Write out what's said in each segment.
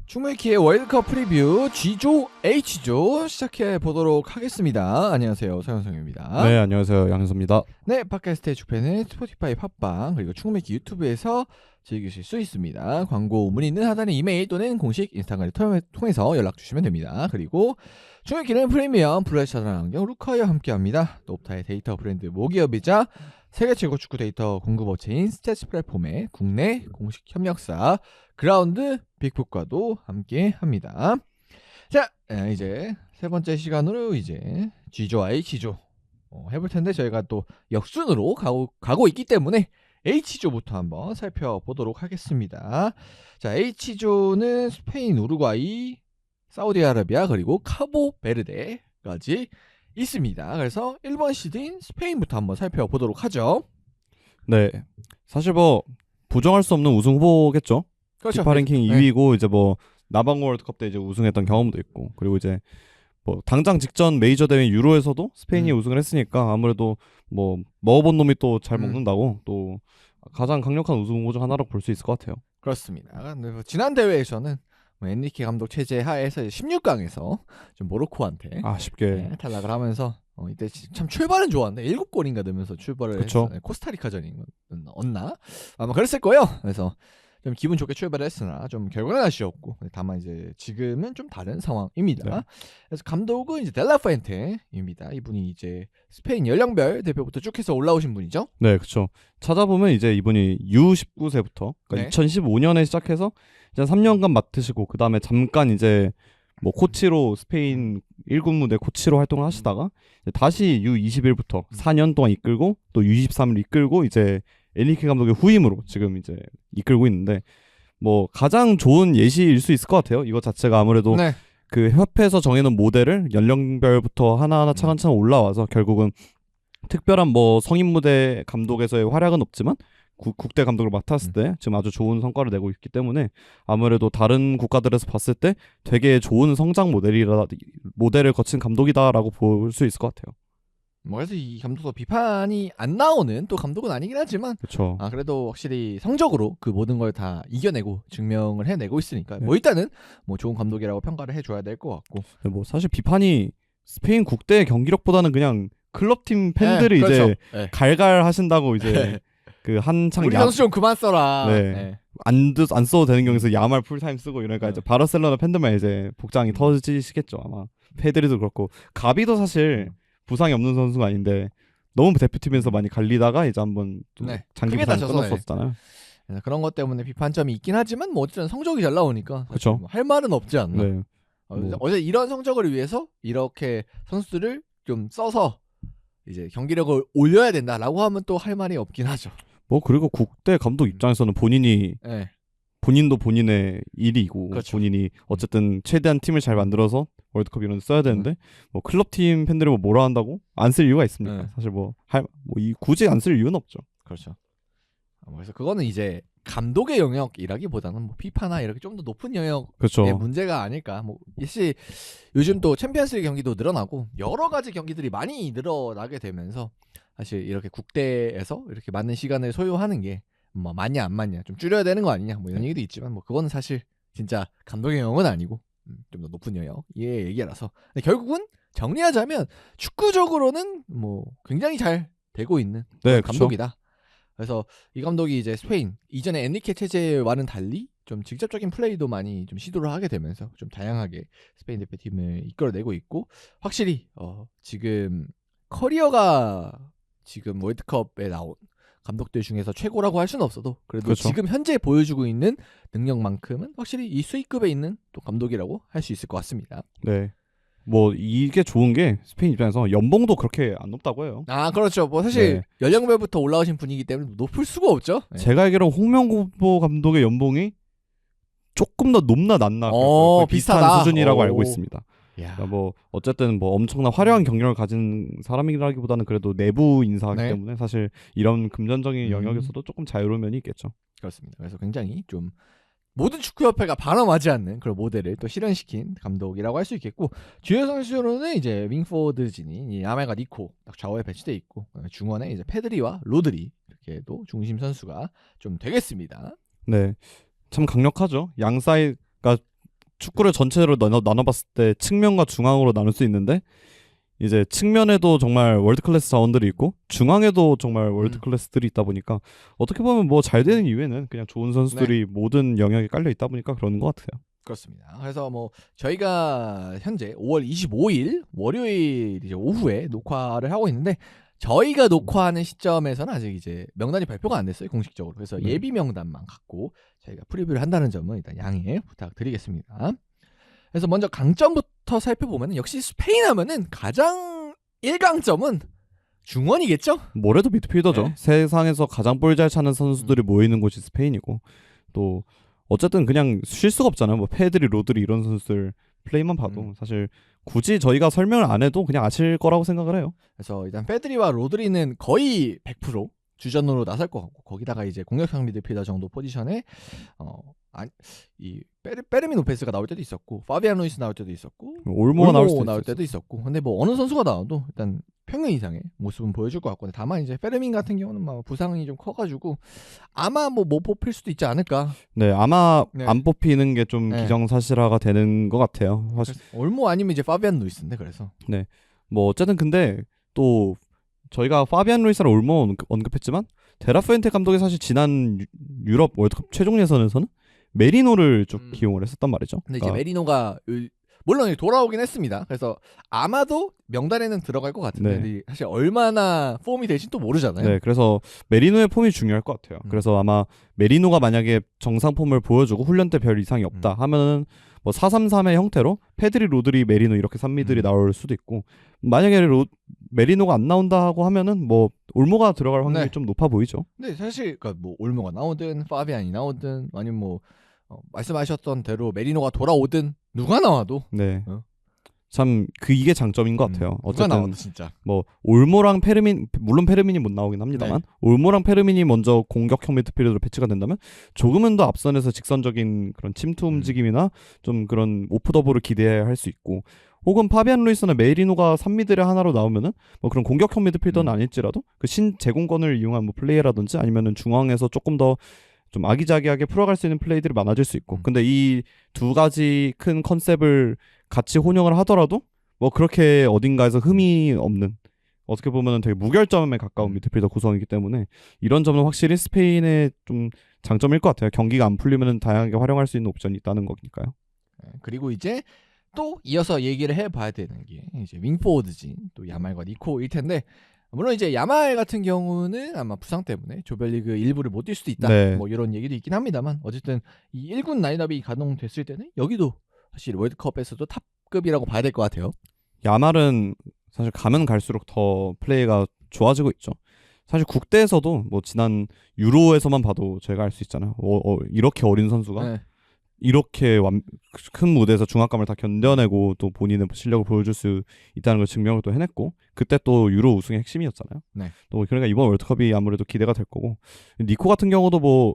충무이키의 월드컵 프리뷰 G조 H조 시작해 보도록 하겠습니다. 안녕하세요, 서현성입니다. 네, 안녕하세요, 양현섭입니다. 네, 팟캐스트의 주편은 스포티파이, 팟빵 그리고 충무이키 유튜브에서 즐기실 수 있습니다. 광고 문의 있는 하단에 이메일 또는 공식 인스타그램을 통해서 연락 주시면 됩니다. 그리고 충무이키는 프리미엄 블루에스 차단 안경 루카와 함께합니다. 높타의 데이터 브랜드 모기업이자 세계 최고 축구 데이터 공급업체인 스탯 플랫폼의 국내 공식 협력사 그라운드 빅북과도 함께합니다. 자, 이제 세 번째 시간으로 이제 G조, H조 해볼 텐데 저희가 또 역순으로 가고 있기 때문에 H조부터 한번 살펴보도록 하겠습니다. 자, H조는 스페인, 우루과이, 사우디아라비아 그리고 카보베르데까지 있습니다. 그래서 1번 시드인 스페인부터 한번 살펴보도록 하죠. 네, 사실 뭐 부정할 수 없는 우승 후보겠죠. 그렇죠. 피파 랭킹 2위고 이제 뭐 나방 월드컵 때 이제 우승했던 경험도 있고, 그리고 이제 뭐 당장 직전 메이저 대회 유로에서도 스페인이 우승을 했으니까 아무래도 뭐 먹어본 놈이 또 잘 먹는다고 또 가장 강력한 우승 후보 중 하나라고 볼 수 있을 것 같아요. 그렇습니다. 지난 대회에서는 엔리케 감독 체제 하에서 16강에서 좀 모로코한테 쉽게 탈락을 하면서 이때 참 출발은 좋았는데 7골인가 넣으면서 출발을 했어요. 코스타리카전이었나? 아마 그랬을 거예요. 그래서 좀 기분 좋게 출발을 했으나 좀 결과는 아쉬웠고, 다만 이제 지금은 좀 다른 상황입니다. 네. 그래서 감독은 이제 델라푸엔테입니다. 이분이 이제 스페인 연령별 대표부터 쭉 해서 올라오신 분이죠. 네, 그렇죠. 찾아보면 이제 이분이 U19세부터 그러니까 네. 2015년에 시작해서 이제 3년간 맡으시고, 그 다음에 잠깐 이제 뭐 코치로 스페인 1군 무대 코치로 활동을 하시다가 이제 다시 U21부터 4년 동안 이끌고 또 U23을 이끌고 이제 엔리케 감독의 후임으로 지금 이제 이끌고 있는데, 뭐 가장 좋은 예시일 수 있을 것 같아요. 이거 자체가 아무래도 네. 그 협회에서 정해놓은 모델을 연령별부터 하나하나 차근차근 올라와서 결국은 특별한 뭐 성인 무대 감독에서의 활약은 없지만 국대 감독을 맡았을 때 지금 아주 좋은 성과를 내고 있기 때문에 아무래도 다른 국가들에서 봤을 때 되게 좋은 성장 모델을 거친 감독이다라고 볼 수 있을 것 같아요. 그래서 이 감독도 비판이 안 나오는 또 감독은 아니긴 하지만, 그렇죠. 그래도 확실히 성적으로 그 모든 걸 다 이겨내고 증명을 해내고 있으니까 네. 뭐 일단은 뭐 좋은 감독이라고 평가를 해줘야 될 것 같고. 뭐 사실 비판이 스페인 국대 경기력보다는 그냥 클럽팀 팬들이 그렇죠. 이제 갈갈 하신다고 이제 그 한창 우리 선수 좀 그만 써라. 네. 안 써도 되는 경기에서 야말 풀타임 쓰고 이러니까 이제 바르셀로나 팬들만 이제 복장이 터지시겠죠 아마. 페드리도 그렇고 가비도 사실 부상이 없는 선수가 아닌데 너무 대표팀에서 많이 갈리다가 이제 한번 장기 부상 끊었었잖아요. 그런 것 때문에 비판점이 있긴 하지만 뭐 어쨌든 성적이 잘 나오니까 그렇죠. 할 말은 없지 않나. 네. 어제 이런 성적을 위해서 이렇게 선수들을 좀 써서 이제 경기력을 올려야 된다라고 하면 또 할 말이 없긴 하죠. 뭐 그리고 국대 감독 입장에서는 본인도 본인의 일이고, 그렇죠. 본인이 어쨌든 최대한 팀을 잘 만들어서 월드컵 이런 데 써야 되는데 뭐 클럽팀 팬들이 뭐 뭐라 한다고 안 쓸 이유가 있습니까? 사실 굳이 안 쓸 이유는 없죠. 그렇죠. 그래서 그거는 이제 감독의 영역이라기보다는 뭐 피파나 이렇게 좀 더 높은 영역의 그렇죠. 문제가 아닐까. 뭐 역시 요즘 또 챔피언스리그 경기도 늘어나고 여러 가지 경기들이 많이 늘어나게 되면서 사실 이렇게 국대에서 이렇게 많은 시간을 소요하는 게 뭐 맞냐 안 맞냐 좀 줄여야 되는 거 아니냐 뭐 이런 얘기도 있지만, 뭐 그거는 사실 진짜 감독의 영역은 아니고 좀 더 높은 영역의 얘기라서 결국은 정리하자면 축구적으로는 뭐 굉장히 잘 되고 있는 감독이다. 그래서 이 감독이 이제 스페인 이전에 엔리케 체제와는 달리 좀 직접적인 플레이도 많이 좀 시도를 하게 되면서 좀 다양하게 스페인 대표팀을 이끌어내고 있고, 확실히 지금 커리어가 지금 월드컵에 나온 감독들 중에서 최고라고 할 수는 없어도 그래도 그렇죠. 지금 현재 보여주고 있는 능력만큼은 확실히 이 수익급에 있는 또 감독이라고 할 수 있을 것 같습니다. 네. 뭐 이게 좋은 게 스페인 입장에서 연봉도 그렇게 안 높다고 해요. 그렇죠. 뭐 사실 연령별부터 올라오신 분이기 때문에 높을 수가 없죠. 제가 알기로 홍명보 감독의 연봉이 조금 더 높나 낮나 비슷한 수준이라고 알고 있습니다. 그러니까 뭐 어쨌든 뭐 엄청난 화려한 경력을 가진 사람이라기보다는 그래도 내부 인사이기 때문에 사실 이런 금전적인 영역에서도 조금 자유로운 면이 있겠죠. 그렇습니다. 그래서 굉장히 좀 모든 축구협회가 반함하지 않는 그런 모델을 또 실현시킨 감독이라고 할 수 있겠고, 주요 선수로는 이제 윙포워드진이 야말과 니코 딱 좌우에 배치돼 있고, 중원에 이제 페드리와 로드리 이렇게도 중심 선수가 좀 되겠습니다. 네, 참 강력하죠. 양 사이가 축구를 전체로 나눠봤을 때 측면과 중앙으로 나눌 수 있는데 이제 측면에도 정말 월드 클래스 자원들이 있고 중앙에도 정말 월드 클래스들이 있다 보니까 어떻게 보면 뭐 잘 되는 이유에는 그냥 좋은 선수들이 모든 영역에 깔려 있다 보니까 그러는 것 같아요. 그렇습니다. 그래서 뭐 저희가 현재 5월 25일 월요일 이제 오후에 녹화를 하고 있는데 저희가 녹화하는 시점에서는 아직 이제 명단이 발표가 안 됐어요, 공식적으로. 그래서 예비 명단만 갖고 저희가 프리뷰를 한다는 점은 일단 양해 부탁드리겠습니다. 그래서 먼저 강점부터 살펴보면 역시 스페인 하면은 가장 1강점은 중원이겠죠? 뭐래도 미드필더죠. 네. 세상에서 가장 볼 잘 차는 선수들이 모이는 곳이 스페인이고 또 어쨌든 그냥 쉴 수가 없잖아요. 뭐 페드리, 로드리 이런 선수들 플레이만 봐도 사실 굳이 저희가 설명을 안 해도 그냥 아실 거라고 생각을 해요. 그래서 일단 페드리와 로드리는 거의 100% 주전으로 나설 것 같고 거기다가 이제 공격형 미드필더 정도 포지션에 이 페르민 로페스가 나올 때도 있었고 파비안 루이스 나올 때도 있었고 올모가 올모 나올 때도 있었고 근데 뭐 어느 선수가 나와도 일단 평균 이상의 모습은 보여줄 것 같고 다만 이제 페르민 같은 경우는 막 부상이 좀 커가지고 아마 뭐 못 뽑힐 수도 있지 않을까. 네, 아마 네. 안 뽑히는 게 좀 네. 기정사실화가 되는 것 같아요. 사실 올모 아니면 이제 파비안 루이스인데 그래서 뭐 어쨌든 근데 또 저희가 파비안 루이스랑 올모 언급했지만 데라프엔테 감독이 사실 지난 유럽 월드컵 최종 예선에서는 메리노를 좀 기용을 했었단 말이죠. 근데 이제 메리노가 물론 돌아오긴 했습니다. 그래서 아마도 명단에는 들어갈 것 같은데 근데 사실 얼마나 폼이 될지 또 모르잖아요. 네, 그래서 메리노의 폼이 중요할 것 같아요. 그래서 아마 메리노가 만약에 정상 폼을 보여주고 훈련 때 별 이상이 없다 하면은 뭐 4-3-3의 형태로 페드리, 로드리, 메리노 이렇게 3미들이 나올 수도 있고 만약에 메리노가 안 나온다 하고 하면은 뭐 올모가 들어갈 확률이 좀 높아 보이죠. 근데 사실 그러니까 뭐 올모가 나오든 파비안이 나오든 아니면 뭐 말씀하셨던 대로 메리노가 돌아오든 누가 나와도 참 이게 장점인 것 같아요. 어쨌든 나와도 진짜 뭐 올모랑 페르민 물론 페르민이 못 나오긴 합니다만 올모랑 페르민이 먼저 공격형 미드필더로 배치가 된다면 조금은 더 앞선에서 직선적인 그런 침투 움직임이나 좀 그런 오프 더블을 기대해야 할 수 있고 혹은 파비안 루이스나 메리노가 3미들의 하나로 나오면은 뭐 그런 공격형 미드필더는 아닐지라도 그 제공권을 이용한 뭐 플레이라든지 아니면은 중앙에서 조금 더 좀 아기자기하게 풀어갈 수 있는 플레이들이 많아질 수 있고 근데 이 두 가지 큰 컨셉을 같이 혼용을 하더라도 뭐 그렇게 어딘가에서 흠이 없는 어떻게 보면은 되게 무결점에 가까운 미드필더 구성이기 때문에 이런 점은 확실히 스페인의 좀 장점일 것 같아요. 경기가 안 풀리면은 다양하게 활용할 수 있는 옵션이 있다는 거니까요. 그리고 이제 또 이어서 얘기를 해봐야 되는 게 이제 윙포워드진 또 야말과 니코일 텐데 물론 이제 야말 같은 경우는 아마 부상 때문에 조별리그 일부를 못 뛸 수도 있다. 뭐 이런 얘기도 있긴 합니다만 어쨌든 이 1군 라인업이 가동됐을 때는 여기도 사실 월드컵에서도 탑급이라고 봐야 될 것 같아요. 야말은 사실 가면 갈수록 더 플레이가 좋아지고 있죠. 사실 국대에서도 뭐 지난 유로에서만 봐도 저희가 알 수 있잖아요. 이렇게 어린 선수가 이렇게 큰 무대에서 중압감을 다 견뎌내고 또 본인의 실력을 보여줄 수 있다는 걸 증명을 또 해냈고 그때 또 유로 우승의 핵심이었잖아요. 또 그러니까 이번 월드컵이 아무래도 기대가 될 거고 니코 같은 경우도 뭐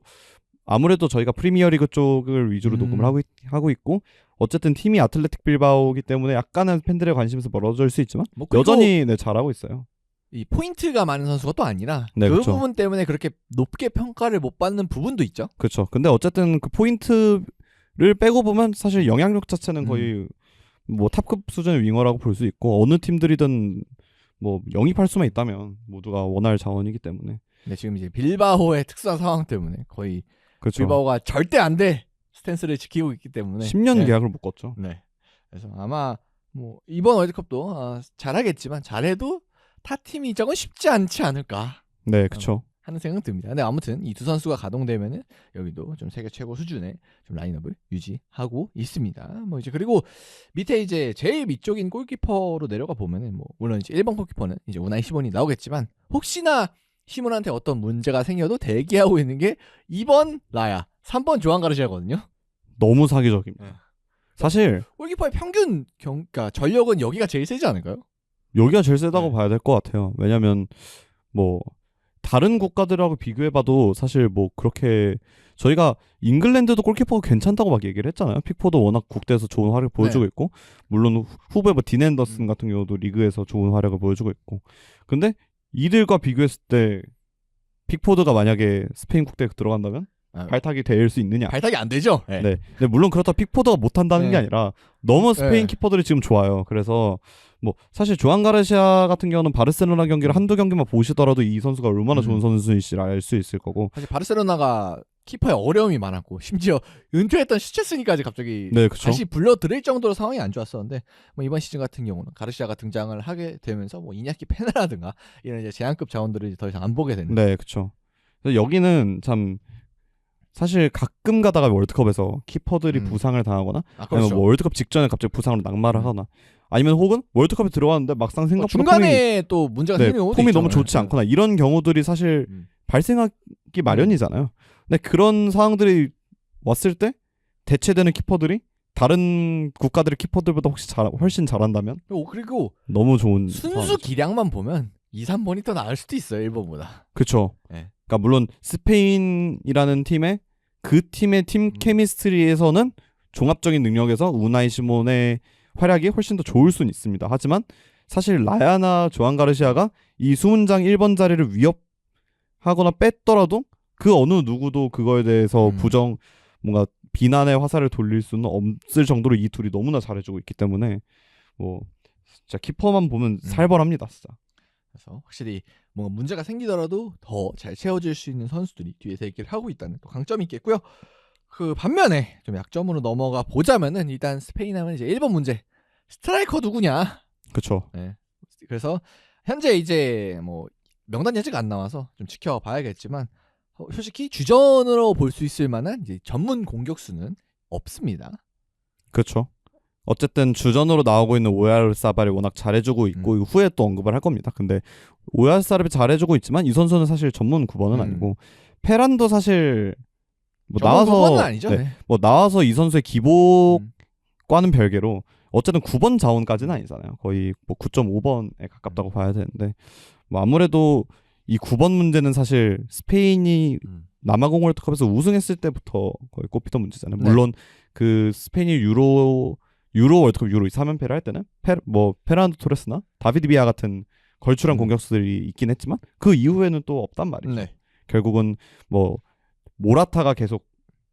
아무래도 저희가 프리미어리그 쪽을 위주로 녹음을 하고 있고 어쨌든 팀이 아틀레틱 빌바오기 때문에 약간은 팬들의 관심에서 멀어질 수 있지만 뭐 여전히 잘하고 있어요. 이 포인트가 많은 선수가 또 아니라 그 그렇죠. 부분 때문에 그렇게 높게 평가를 못 받는 부분도 있죠. 그렇죠. 근데 어쨌든 그 포인트를 빼고 보면 사실 영향력 자체는 거의 뭐 탑급 수준의 윙어라고 볼 수 있고 어느 팀들이든 뭐 영입할 수만 있다면 모두가 원할 자원이기 때문에. 근데 지금 이제 빌바오의 특수한 상황 때문에 거의 빌바오가 절대 안 돼 스탠스를 지키고 있기 때문에 10년 계약을 묶었죠. 그래서 아마 뭐 이번 월드컵도 잘하겠지만 잘해도 타 팀 이적은 쉽지 않지 않을까. 네, 그렇죠. 하는 생각은 듭니다. 근데 아무튼 이 두 선수가 가동되면은 여기도 좀 세계 최고 수준의 좀 라인업을 유지하고 있습니다. 뭐 이제 그리고 밑에 이제 제일 밑쪽인 골키퍼로 내려가 보면은 뭐 물론 이제 1번 골키퍼는 이제 우나이 시몬이 나오겠지만 혹시나 시몬한테 어떤 문제가 생겨도 대기하고 있는 게 2번 라야, 3번 조한 가르시아거든요. 너무 사기적입니다. 사실 골키퍼의 평균 그러니까 전력은 여기가 제일 세지 않을까요? 여기가 제일 세다고 봐야 될 것 같아요. 왜냐면 뭐 다른 국가들하고 비교해봐도 사실 뭐 그렇게 저희가 잉글랜드도 골키퍼가 괜찮다고 막 얘기를 했잖아요. 픽포도 워낙 국대에서 좋은 활약을 보여주고 있고 물론 후배 뭐 딘 앤더슨 같은 경우도 리그에서 좋은 활약을 보여주고 있고 근데 이들과 비교했을 때 픽포드가 만약에 스페인 국대에 들어간다면 발탁이 될 수 있느냐. 발탁이 안 되죠. 네. 네. 근데 물론 그렇다 픽포드가 못한다는 게 네. 아니라 너무 스페인 네. 키퍼들이 지금 좋아요. 그래서 뭐 사실 조안 가르시아 같은 경우는 바르셀로나 경기를 한두 경기만 보시더라도 이 선수가 얼마나 좋은 선수인지를 알 수 있을 거고. 사실 바르셀로나가 키퍼에 어려움이 많았고 심지어 은퇴했던 슈체스니까지 갑자기 네, 그쵸. 다시 불러들일 정도로 상황이 안 좋았었는데 뭐 이번 시즌 같은 경우는 가르시아가 등장을 하게 되면서 뭐 이냐키 페나라든가 이런 이제 제한급 자원들을 이제 더 이상 안 보게 되는. 네, 그렇죠. 여기는 참 사실 가끔 가다가 월드컵에서 키퍼들이 부상을 당하거나 그렇죠. 아니면 뭐 월드컵 직전에 갑자기 부상으로 낙마를 하거나 아니면 혹은 월드컵에 들어왔는데 막상 생각보다 중간에 또 문제가 생기는 경우도 폼이 있죠. 너무 좋지 않거나 이런 경우들이 사실 발생하기 마련이잖아요. 근데 그런 상황들이 왔을 때 대체되는 키퍼들이 다른 국가들의 키퍼들보다 훨씬 잘한다면 그리고 너무 좋은 순수 상황이죠. 기량만 보면 2, 3번이 더 나을 수도 있어요. 1번보다. 그렇죠. 네. 그러니까 물론 스페인이라는 팀의 그 팀의 팀 케미스트리에서는 종합적인 능력에서 우나이 시몬의 활약이 훨씬 더 좋을 수는 있습니다. 하지만 사실 라야나 조안 가르시아가 이 수문장 1번 자리를 위협하거나 뺐더라도 그 어느 누구도 그거에 대해서 뭔가 비난의 화살을 돌릴 수는 없을 정도로 이 둘이 너무나 잘해주고 있기 때문에 뭐 진짜 키퍼만 보면 살벌합니다, 진짜. 그래서 확실히 뭔가 문제가 생기더라도 더 잘 채워줄 수 있는 선수들이 뒤에서 얘기를 하고 있다는 또 강점이 있겠고요. 그 반면에 좀 약점으로 넘어가 보자면은 일단 스페인 하면 이제 1번 문제 스트라이커 누구냐. 그렇죠. 네. 그래서 현재 이제 뭐 명단 예측 안 나와서 좀 지켜봐야겠지만 솔직히 주전으로 볼 수 있을 만한 이제 전문 공격수는 없습니다. 그렇죠. 어쨌든 주전으로 나오고 있는 오야르사발이 워낙 잘해주고 있고 후에 또 언급을 할 겁니다. 근데 오야르사발이 잘해주고 있지만 이 선수는 사실 전문 9번은 아니고 페란도 사실 뭐 나와서 9번은 아니죠. 네. 뭐 나와서 이 선수의 기복과는 별개로 어쨌든 9번 자원까지는 아니잖아요. 거의 뭐 9.5번에 가깝다고 봐야 되는데 뭐 아무래도 이 9번 문제는 사실 스페인이 남아공 월드컵에서 우승했을 때부터 거의 꼽히던 문제잖아요. 물론 그 스페인이 유로 월드컵 유로 3연패를 할 때는 페르난도 토레스나 다비드 비아 같은 걸출한 공격수들이 있긴 했지만 그 이후에는 또 없단 말이죠. 네. 결국은 뭐 모라타가 계속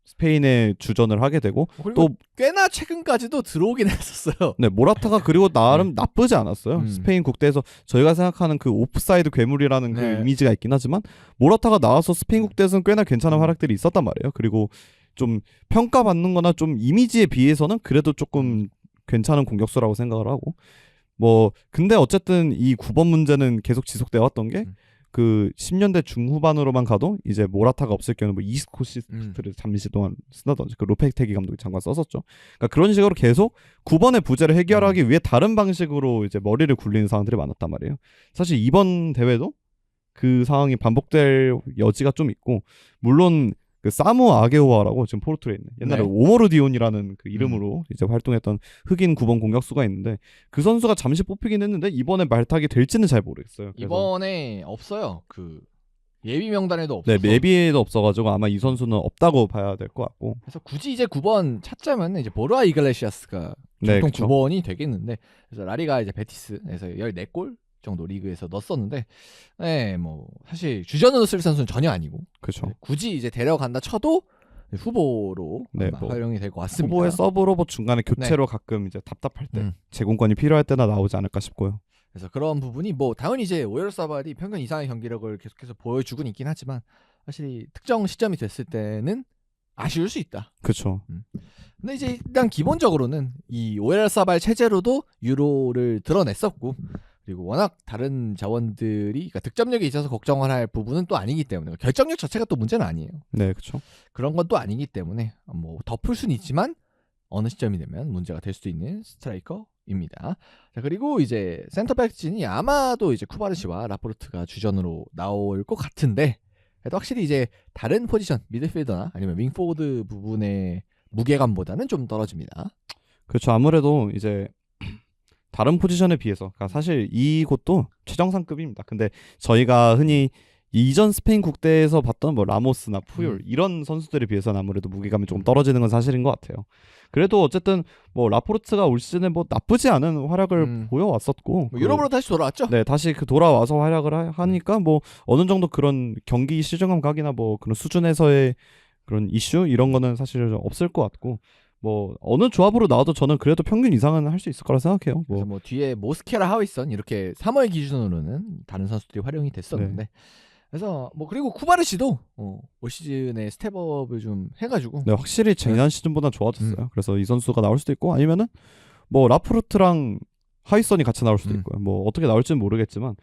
스페인에 주전을 하게 되고 또 꽤나 최근까지도 들어오긴 했었어요. 네, 모라타가 그리고 나름 나쁘지 않았어요. 스페인 국대에서 저희가 생각하는 그 오프사이드 괴물이라는 그 이미지가 있긴 하지만 모라타가 나와서 스페인 국대에서는 꽤나 괜찮은 활약들이 있었단 말이에요. 그리고 좀 평가받는 거나 좀 이미지에 비해서는 그래도 조금 괜찮은 공격수라고 생각을 하고 뭐 근데 어쨌든 이 9번 문제는 계속 지속되어 왔던 게 그 10년대 중후반으로만 가도 이제 모라타가 없을 경우는 뭐 이스코 시스트를 잠시 동안 쓰다든지 그 로페테기 감독이 잠깐 썼었죠. 그러니까 그런 식으로 계속 9번의 부재를 해결하기 위해 다른 방식으로 이제 머리를 굴리는 상황들이 많았단 말이에요. 사실 이번 대회도 그 상황이 반복될 여지가 좀 있고 물론 그 사무 아게오아라고 지금 포르투에 있는 옛날에 오모르 디온이라는 그 이름으로 이제 활동했던 흑인 9번 공격수가 있는데 그 선수가 잠시 뽑히긴 했는데 이번에 발탁이 될지는 잘 모르겠어요. 이번에 없어요. 그 예비 명단에도 없어서. 네, 예비에도 없어가지고 아마 이 선수는 없다고 봐야 될 것 같고. 그래서 굳이 이제 9번 찾자면 이제 보르아 이글레시아스가 보통 9번이 되겠는데 그래서 라리가 이제 베티스에서 14골 정도 리그에서 넣었었는데, 네, 뭐 사실 주전으로 쓸 선수는 전혀 아니고, 그렇죠. 굳이 이제 데려간다 쳐도 후보로 뭐 활용이 될 것 같습니다. 후보의 서브로 뭐 중간에 교체로 가끔 이제 답답할 때 제공권이 필요할 때나 나오지 않을까 싶고요. 그래서 그런 부분이 뭐 당연히 이제 오야르사발이 평균 이상의 경기력을 계속해서 보여주곤 있긴 하지만 사실 특정 시점이 됐을 때는 아쉬울 수 있다. 그렇죠. 근데 이제 일단 기본적으로는 이 오야르사발 체제로도 유로를 드러냈었고. 그리고 워낙 다른 자원들이 그러니까 득점력에 있어서 걱정을 할 부분은 또 아니기 때문에 결정력 자체가 또 문제는 아니에요. 네, 그렇죠. 그런 건 또 아니기 때문에 뭐 덮을 수는 있지만 어느 시점이 되면 문제가 될 수도 있는 스트라이커입니다. 자, 그리고 이제 센터백진이 아마도 이제 쿠바르시와 라포르트가 주전으로 나올 것 같은데 그래도 확실히 이제 다른 포지션 미드필더나 아니면 윙포워드 부분의 무게감보다는 좀 떨어집니다. 그렇죠. 아무래도 이제 다른 포지션에 비해서 그러니까 사실 이곳도 최정상급입니다. 근데 저희가 흔히 이전 스페인 국대에서 봤던 뭐 라모스나 푸율 이런 선수들에 비해서는 아무래도 무게감이 조금 떨어지는 건 사실인 것 같아요. 그래도 어쨌든 뭐 라포르트가 올 시즌에 뭐 나쁘지 않은 활약을 보여왔었고 뭐 유럽으로 다시 돌아왔죠? 네, 다시 그 돌아와서 활약을 하니까 뭐 어느 정도 그런 경기 실점감 각이나 뭐 그런 수준에서의 그런 이슈 이런 거는 사실 없을 것 같고 뭐 어느 조합으로 나와도 저는 그래도 평균 이상은 할 수 있을 거라 생각해요. 그래서 뭐 뭐 뒤에 모스케라 하위선 이렇게 3월 기준으로는 다른 선수들이 활용이 됐었는데 그래서 뭐 그리고 쿠바르시도 올 시즌에 스텝업을 좀 해가지고 네, 확실히 지난 시즌보다 좋아졌어요. 그래서 이 선수가 나올 수도 있고 아니면은 뭐 라프루트랑 하이선이 같이 나올 수도 있고요. 뭐 어떻게 나올지는 모르겠지만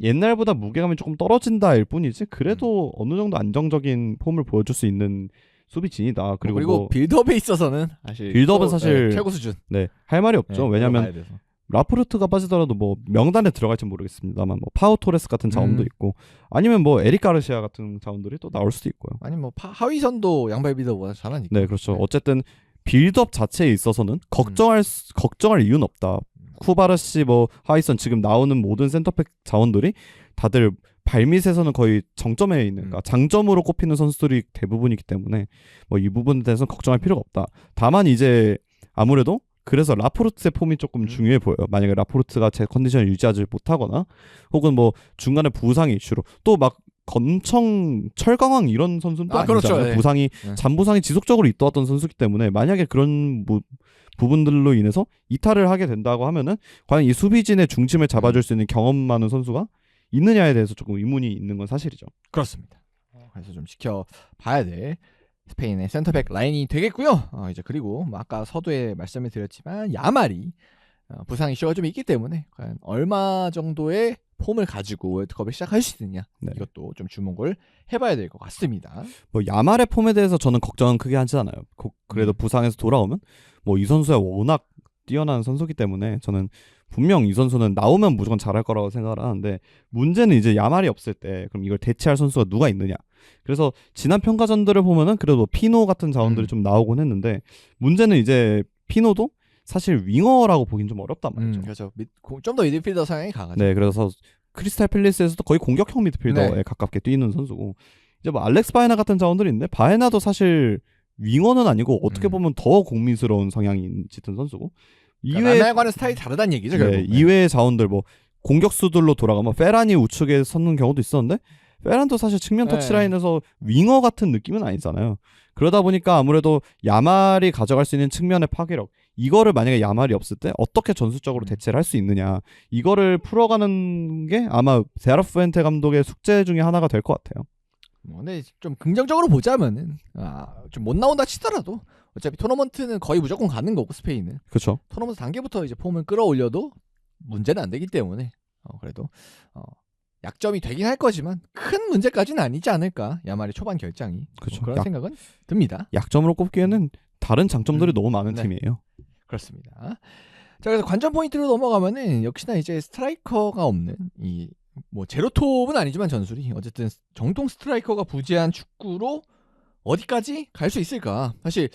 옛날보다 무게감이 조금 떨어진다일 뿐이지 그래도 어느 정도 안정적인 폼을 보여줄 수 있는 수비진이다. 그리고 뭐 빌드업에 있어서는 사실 빌드업은 사실 최고 수준. 네, 할 말이 없죠. 왜냐면 봐야 돼서. 라프루트가 빠지더라도 뭐 명단에 들어갈지 모르겠습니다만 뭐 파우 토레스 같은 자원도 있고 아니면 뭐 에릭 가르시아 같은 자원들이 또 나올 수도 있고요. 아니 뭐 하위선도 양발 빌드업보다 잘하니까. 네, 그렇죠. 어쨌든 빌드업 자체에 있어서는 걱정할 이유는 없다. 쿠바르시 뭐 하이선 지금 나오는 모든 센터백 자원들이 다들 발밑에서는 거의 정점에 있는 그러니까 장점으로 꼽히는 선수들이 대부분이기 때문에 뭐 이 부분에 대해서는 걱정할 필요가 없다. 다만 이제 아무래도 그래서 라포르트의 폼이 조금 중요해 보여요. 만약에 라포르트가 제 컨디션을 유지하지 못하거나 혹은 뭐 중간에 부상 이슈로 또 막 엄청 철강왕 이런 선수는 또 그렇죠. 아니잖아요. 부상이 잔부상이 지속적으로 있어왔던 선수기 때문에 만약에 그런 부분들로 인해서 이탈을 하게 된다고 하면은 과연 이 수비진의 중심을 잡아줄 수 있는 경험 많은 선수가 있느냐에 대해서 조금 의문이 있는 건 사실이죠. 그렇습니다. 그래서 좀 지켜봐야 될 스페인의 센터백 라인이 되겠고요. 이제 그리고 뭐 아까 서두에 말씀을 드렸지만 야말이 부상 이슈가 좀 있기 때문에 과연 얼마 정도의 폼을 가지고 월드컵을 시작할 수 있느냐 이것도 좀 주목을 해봐야 될 것 같습니다. 뭐 야말의 폼에 대해서 저는 걱정은 크게 하지 않아요. 그래도 부상에서 돌아오면 뭐 이 선수가 워낙 뛰어난 선수기 때문에 저는 분명 이 선수는 나오면 무조건 잘할 거라고 생각을 하는데 문제는 이제 야말이 없을 때 그럼 이걸 대체할 선수가 누가 있느냐. 그래서 지난 평가전들을 보면은 그래도 뭐 피노 같은 자원들이 좀 나오곤 했는데 문제는 이제 피노도 사실 윙어라고 보긴 좀 어렵단 말이죠. 그렇죠. 좀 더 미드필더 성향이 강하죠. 네, 그래서 크리스탈 팰리스에서도 거의 공격형 미드필더에 가깝게 뛰는 선수고 이제 뭐 알렉스 바에나 같은 자원들이 있는데 바에나도 사실 윙어는 아니고 어떻게 보면 더 공민스러운 성향이 짙은 선수고 라멜과는 스타일이 다르다는 얘기죠. 결국. 이외의 자원들 뭐 공격수들로 돌아가면 페란이 우측에 섰는 경우도 있었는데 페란도 사실 측면 터치라인에서 윙어 같은 느낌은 아니잖아요. 그러다 보니까 아무래도 야말이 가져갈 수 있는 측면의 파괴력 이거를 만약에 야말이 없을 때 어떻게 전술적으로 대체를 할 수 있느냐 이거를 풀어가는 게 아마 세라푸엔테 감독의 숙제 중에 하나가 될 것 같아요. 근데 좀 긍정적으로 보자면은 좀 못 나온다 치더라도 어차피 토너먼트는 거의 무조건 가는 거고 스페인은. 그렇죠. 토너먼트 단계부터 이제 폼을 끌어올려도 문제는 안 되기 때문에 그래도 약점이 되긴 할 거지만 큰 문제까지는 아니지 않을까 야말의 초반 결장이. 그렇죠. 그런 생각은 듭니다. 약점으로 꼽기에는 다른 장점들이 너무 많은 팀이에요. 그렇습니다. 자 그래서 관전 포인트로 넘어가면은 역시나 이제 스트라이커가 없는 이 뭐 제로톱은 아니지만 전술이 어쨌든 정통 스트라이커가 부재한 축구로 어디까지 갈 수 있을까? 사실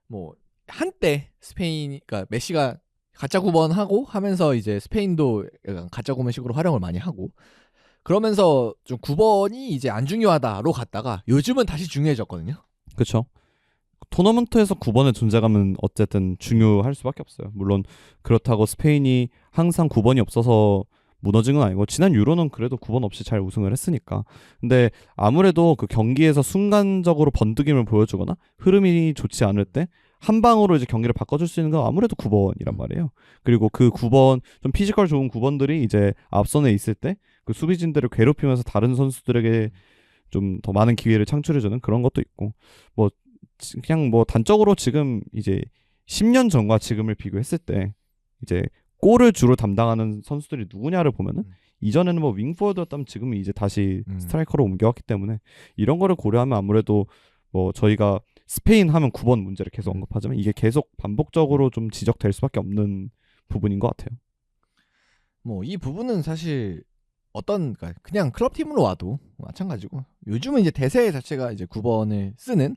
뭐 한때 스페인 그러니까 메시가 가짜 9번 하고 하면서 이제 스페인도 약간 가짜 9번식으로 활용을 많이 하고 그러면서 좀 9번이 이제 안 중요하다로 갔다가 요즘은 다시 중요해졌거든요. 그렇죠. 토너먼트에서 9번의 존재감은 어쨌든 중요할 수밖에 없어요. 물론 그렇다고 스페인이 항상 9번이 없어서 무너진 건 아니고 지난 유로는 그래도 9번 없이 잘 우승을 했으니까. 근데 아무래도 그 경기에서 순간적으로 번뜩임을 보여주거나 흐름이 좋지 않을 때 한 방으로 이제 경기를 바꿔줄 수 있는 건 아무래도 9번이란 말이에요. 그리고 그 9번 좀 피지컬 좋은 9번들이 이제 앞선에 있을 때 그 수비진들을 괴롭히면서 다른 선수들에게 좀 더 많은 기회를 창출해주는 그런 것도 있고 뭐 그냥 뭐 단적으로 지금 이제 10년 전과 지금을 비교했을 때 이제 골을 주로 담당하는 선수들이 누구냐를 보면은 이전에는 뭐 윙포워드였다면 지금은 이제 다시 스트라이커로 옮겨왔기 때문에 이런 거를 고려하면 아무래도 뭐 저희가 스페인 하면 9번 문제를 계속 언급하지만 이게 계속 반복적으로 좀 지적될 수밖에 없는 부분인 것 같아요. 뭐 이 부분은 사실 그러니까 그냥 클럽 팀으로 와도 마찬가지고 요즘은 이제 대세 자체가 이제 9번을 쓰는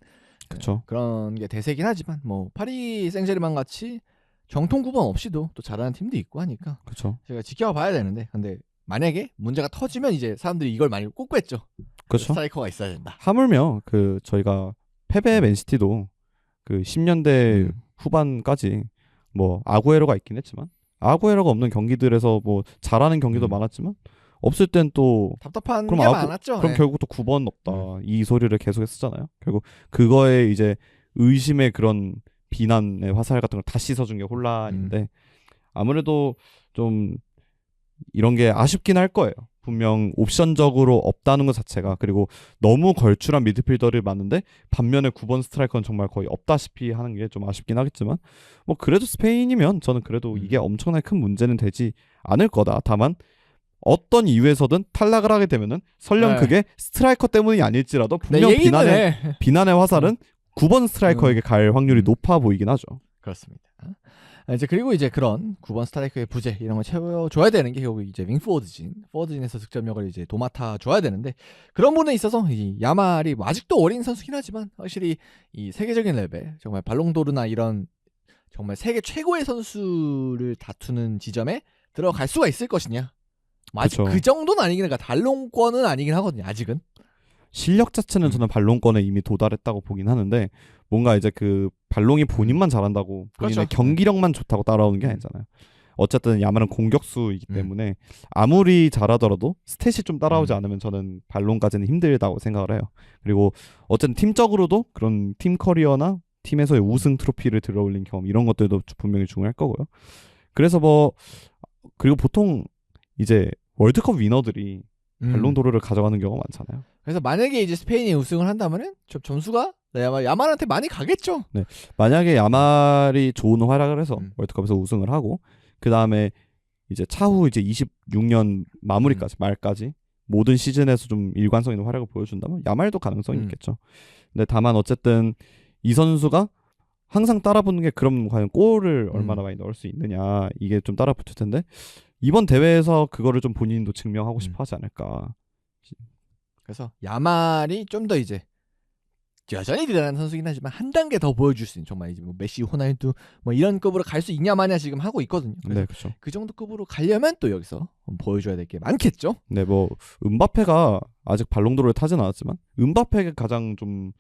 그렇죠. 그런 게 대세긴 하지만 뭐 파리 생제르맹 같이 정통 9번 없이도 또 잘하는 팀도 있고 하니까 그렇죠. 제가 지켜봐야 되는데 근데 만약에 문제가 터지면 이제 사람들이 이걸 많이 꼽겠죠. 그렇죠. 스트라이커가 있어야 된다. 하물며 그 저희가 패배 맨시티도 그 10년대 후반까지 뭐 아구에로가 있긴 했지만 아구에로가 없는 경기들에서 뭐 잘하는 경기도 많았지만 없을 땐 또 답답한 그럼 게 아구- 많았죠. 그럼 네. 결국 또 9번 없다 이 소리를 계속 했었잖아요. 결국 그거에 이제 의심의 그런 비난의 화살 같은 걸 다 씻어준 게 혼란인데 아무래도 좀 이런 게 아쉽긴 할 거예요. 분명 옵션적으로 없다는 것 자체가 그리고 너무 걸출한 미드필더를 많은데 반면에 9번 스트라이커는 정말 거의 없다시피 하는 게 좀 아쉽긴 하겠지만 뭐 그래도 스페인이면 저는 그래도 이게 엄청나게 큰 문제는 되지 않을 거다. 다만 어떤 이유에서든 탈락을 하게 되면은 설령 네. 그게 스트라이커 때문이 아닐지라도 네, 분명 얘기는 비난의 화살은 9번 스트라이커에게 갈 확률이 높아 보이긴 하죠. 그렇습니다. 이제 그리고 이제 그런 9번 스트라이커의 부재 이런 걸 채워줘야 되는 게 결국 이제 포워드진에서 득점력을 이제 도맡아 줘야 되는데 그런 부분에 있어서 이 야말이 뭐 아직도 어린 선수긴 하지만 확실히 이 세계적인 레벨 정말 발롱도르나 이런 정말 세계 최고의 선수를 다투는 지점에 들어갈 수가 있을 것이냐. 뭐 아직 그쵸. 그 정도는 아니긴 하니까 달롱권은 아니긴 하거든요. 아직은. 실력 자체는 저는 발롱권에 이미 도달했다고 보긴 하는데 뭔가 이제 그 발롱이 본인만 잘한다고 본인의 그렇죠. 경기력만 좋다고 따라오는 게 아니잖아요. 어쨌든 야말은 공격수이기 때문에 아무리 잘하더라도 스탯이 좀 따라오지 않으면 저는 발롱까지는 힘들다고 생각을 해요. 그리고 어쨌든 팀적으로도 그런 팀 커리어나 팀에서의 우승 트로피를 들어올린 경험 이런 것들도 분명히 중요할 거고요. 그래서 뭐 그리고 보통 이제 월드컵 위너들이 발롱도르를 가져가는 경우가 많잖아요. 그래서 만약에 이제 스페인이 우승을 한다면은 점수가 야말한테 많이 가겠죠. 네, 만약에 야말이 좋은 활약을 해서 월드컵에서 우승을 하고 그 다음에 이제 차후 이제 26년 마무리까지 말까지 모든 시즌에서 좀 일관성 있는 활약을 보여준다면 야말도 가능성이 있겠죠. 근데 다만 어쨌든 이 선수가 항상 따라붙는 게 그럼 과연 골을 얼마나 많이 넣을 수 있느냐 이게 좀 따라붙을 텐데 이번 대회에서 그거를 좀 본인도 증명하고 싶어 하지 않을까. 그래서 야말이 좀 더 이제 여전히 대단한 선수긴 하지만 한 단계 더 보여줄 수 있는 정말 이제 뭐 메시, 호날두 뭐 이런 급으로 갈 수 있냐 마냐 지금 하고 있거든요. 네, 그렇죠. 그 정도 급으로 가려면 또 여기서 보여줘야 될 게 많겠죠. 네, 뭐 음바페가 아직 발롱도르를 타진 않았지만 음바페가 가장 좀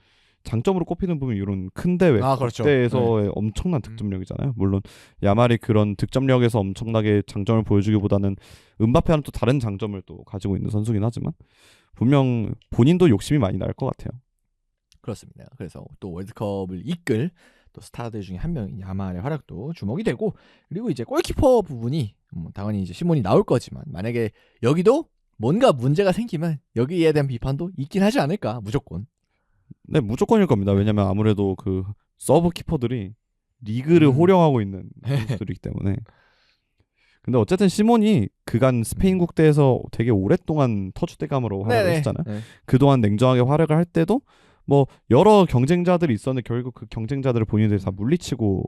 장점으로 꼽히는 부분이 이런 큰 대회, 그렇죠. 국대에서의 엄청난 득점력이잖아요. 물론 야말이 그런 득점력에서 엄청나게 장점을 보여주기보다는 음바페와는 또 다른 장점을 또 가지고 있는 선수긴 하지만 분명 본인도 욕심이 많이 날 것 같아요. 그렇습니다. 그래서 또 월드컵을 이끌 또 스타들 중에 한 명인 야말의 활약도 주목이 되고 그리고 이제 골키퍼 부분이 당연히 이제 시몬이 나올 거지만 만약에 여기도 뭔가 문제가 생기면 여기에 대한 비판도 있긴 하지 않을까 무조건. 네, 무조건일 겁니다. 왜냐면 아무래도 그 서브 키퍼들이 리그를 호령하고 있는 선수들이기 때문에. 근데 어쨌든 시몬이 그간 스페인 국대에서 되게 오랫동안 터줏대감으로 활약을 했잖아요. 그동안 냉정하게 활약을 할 때도 뭐 여러 경쟁자들이 있었는데 결국 그 경쟁자들을 본인들이 다 물리치고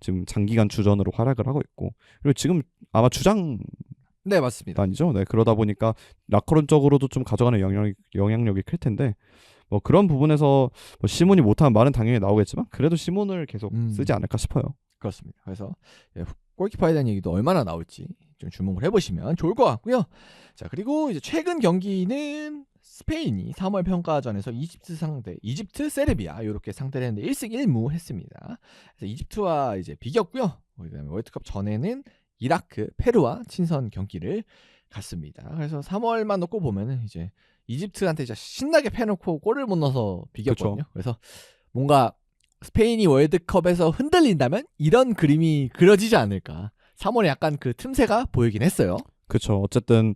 지금 장기간 주전으로 활약을 하고 있고 그리고 지금 아마 주장 네 맞습니다. 아니죠. 네 그러다 보니까 라커론적으로도 좀 가져가는 영향력이 클 텐데 뭐 그런 부분에서 뭐 시몬이 못하는 말은 당연히 나오겠지만 그래도 시몬을 계속 쓰지 않을까 싶어요. 그렇습니다. 그래서 골키퍼에 대한 얘기도 얼마나 나올지 좀 주목을 해보시면 좋을 것 같고요. 자 그리고 이제 최근 경기는 스페인이 3월 평가전에서 이집트 세르비아 이렇게 상대를 했는데 1승 1무 했습니다. 그래서 이집트와 이제 비겼고요. 그다음에 월드컵 전에는 이라크, 페루와 친선 경기를 갔습니다. 그래서 3월만 놓고 보면은 이제 이집트한테 진짜 신나게 패놓고 골을 못 넣어서 비겼거든요. 그쵸. 그래서 뭔가 스페인이 월드컵에서 흔들린다면 이런 그림이 그려지지 않을까. 3월에 약간 그 틈새가 보이긴 했어요. 그렇죠. 어쨌든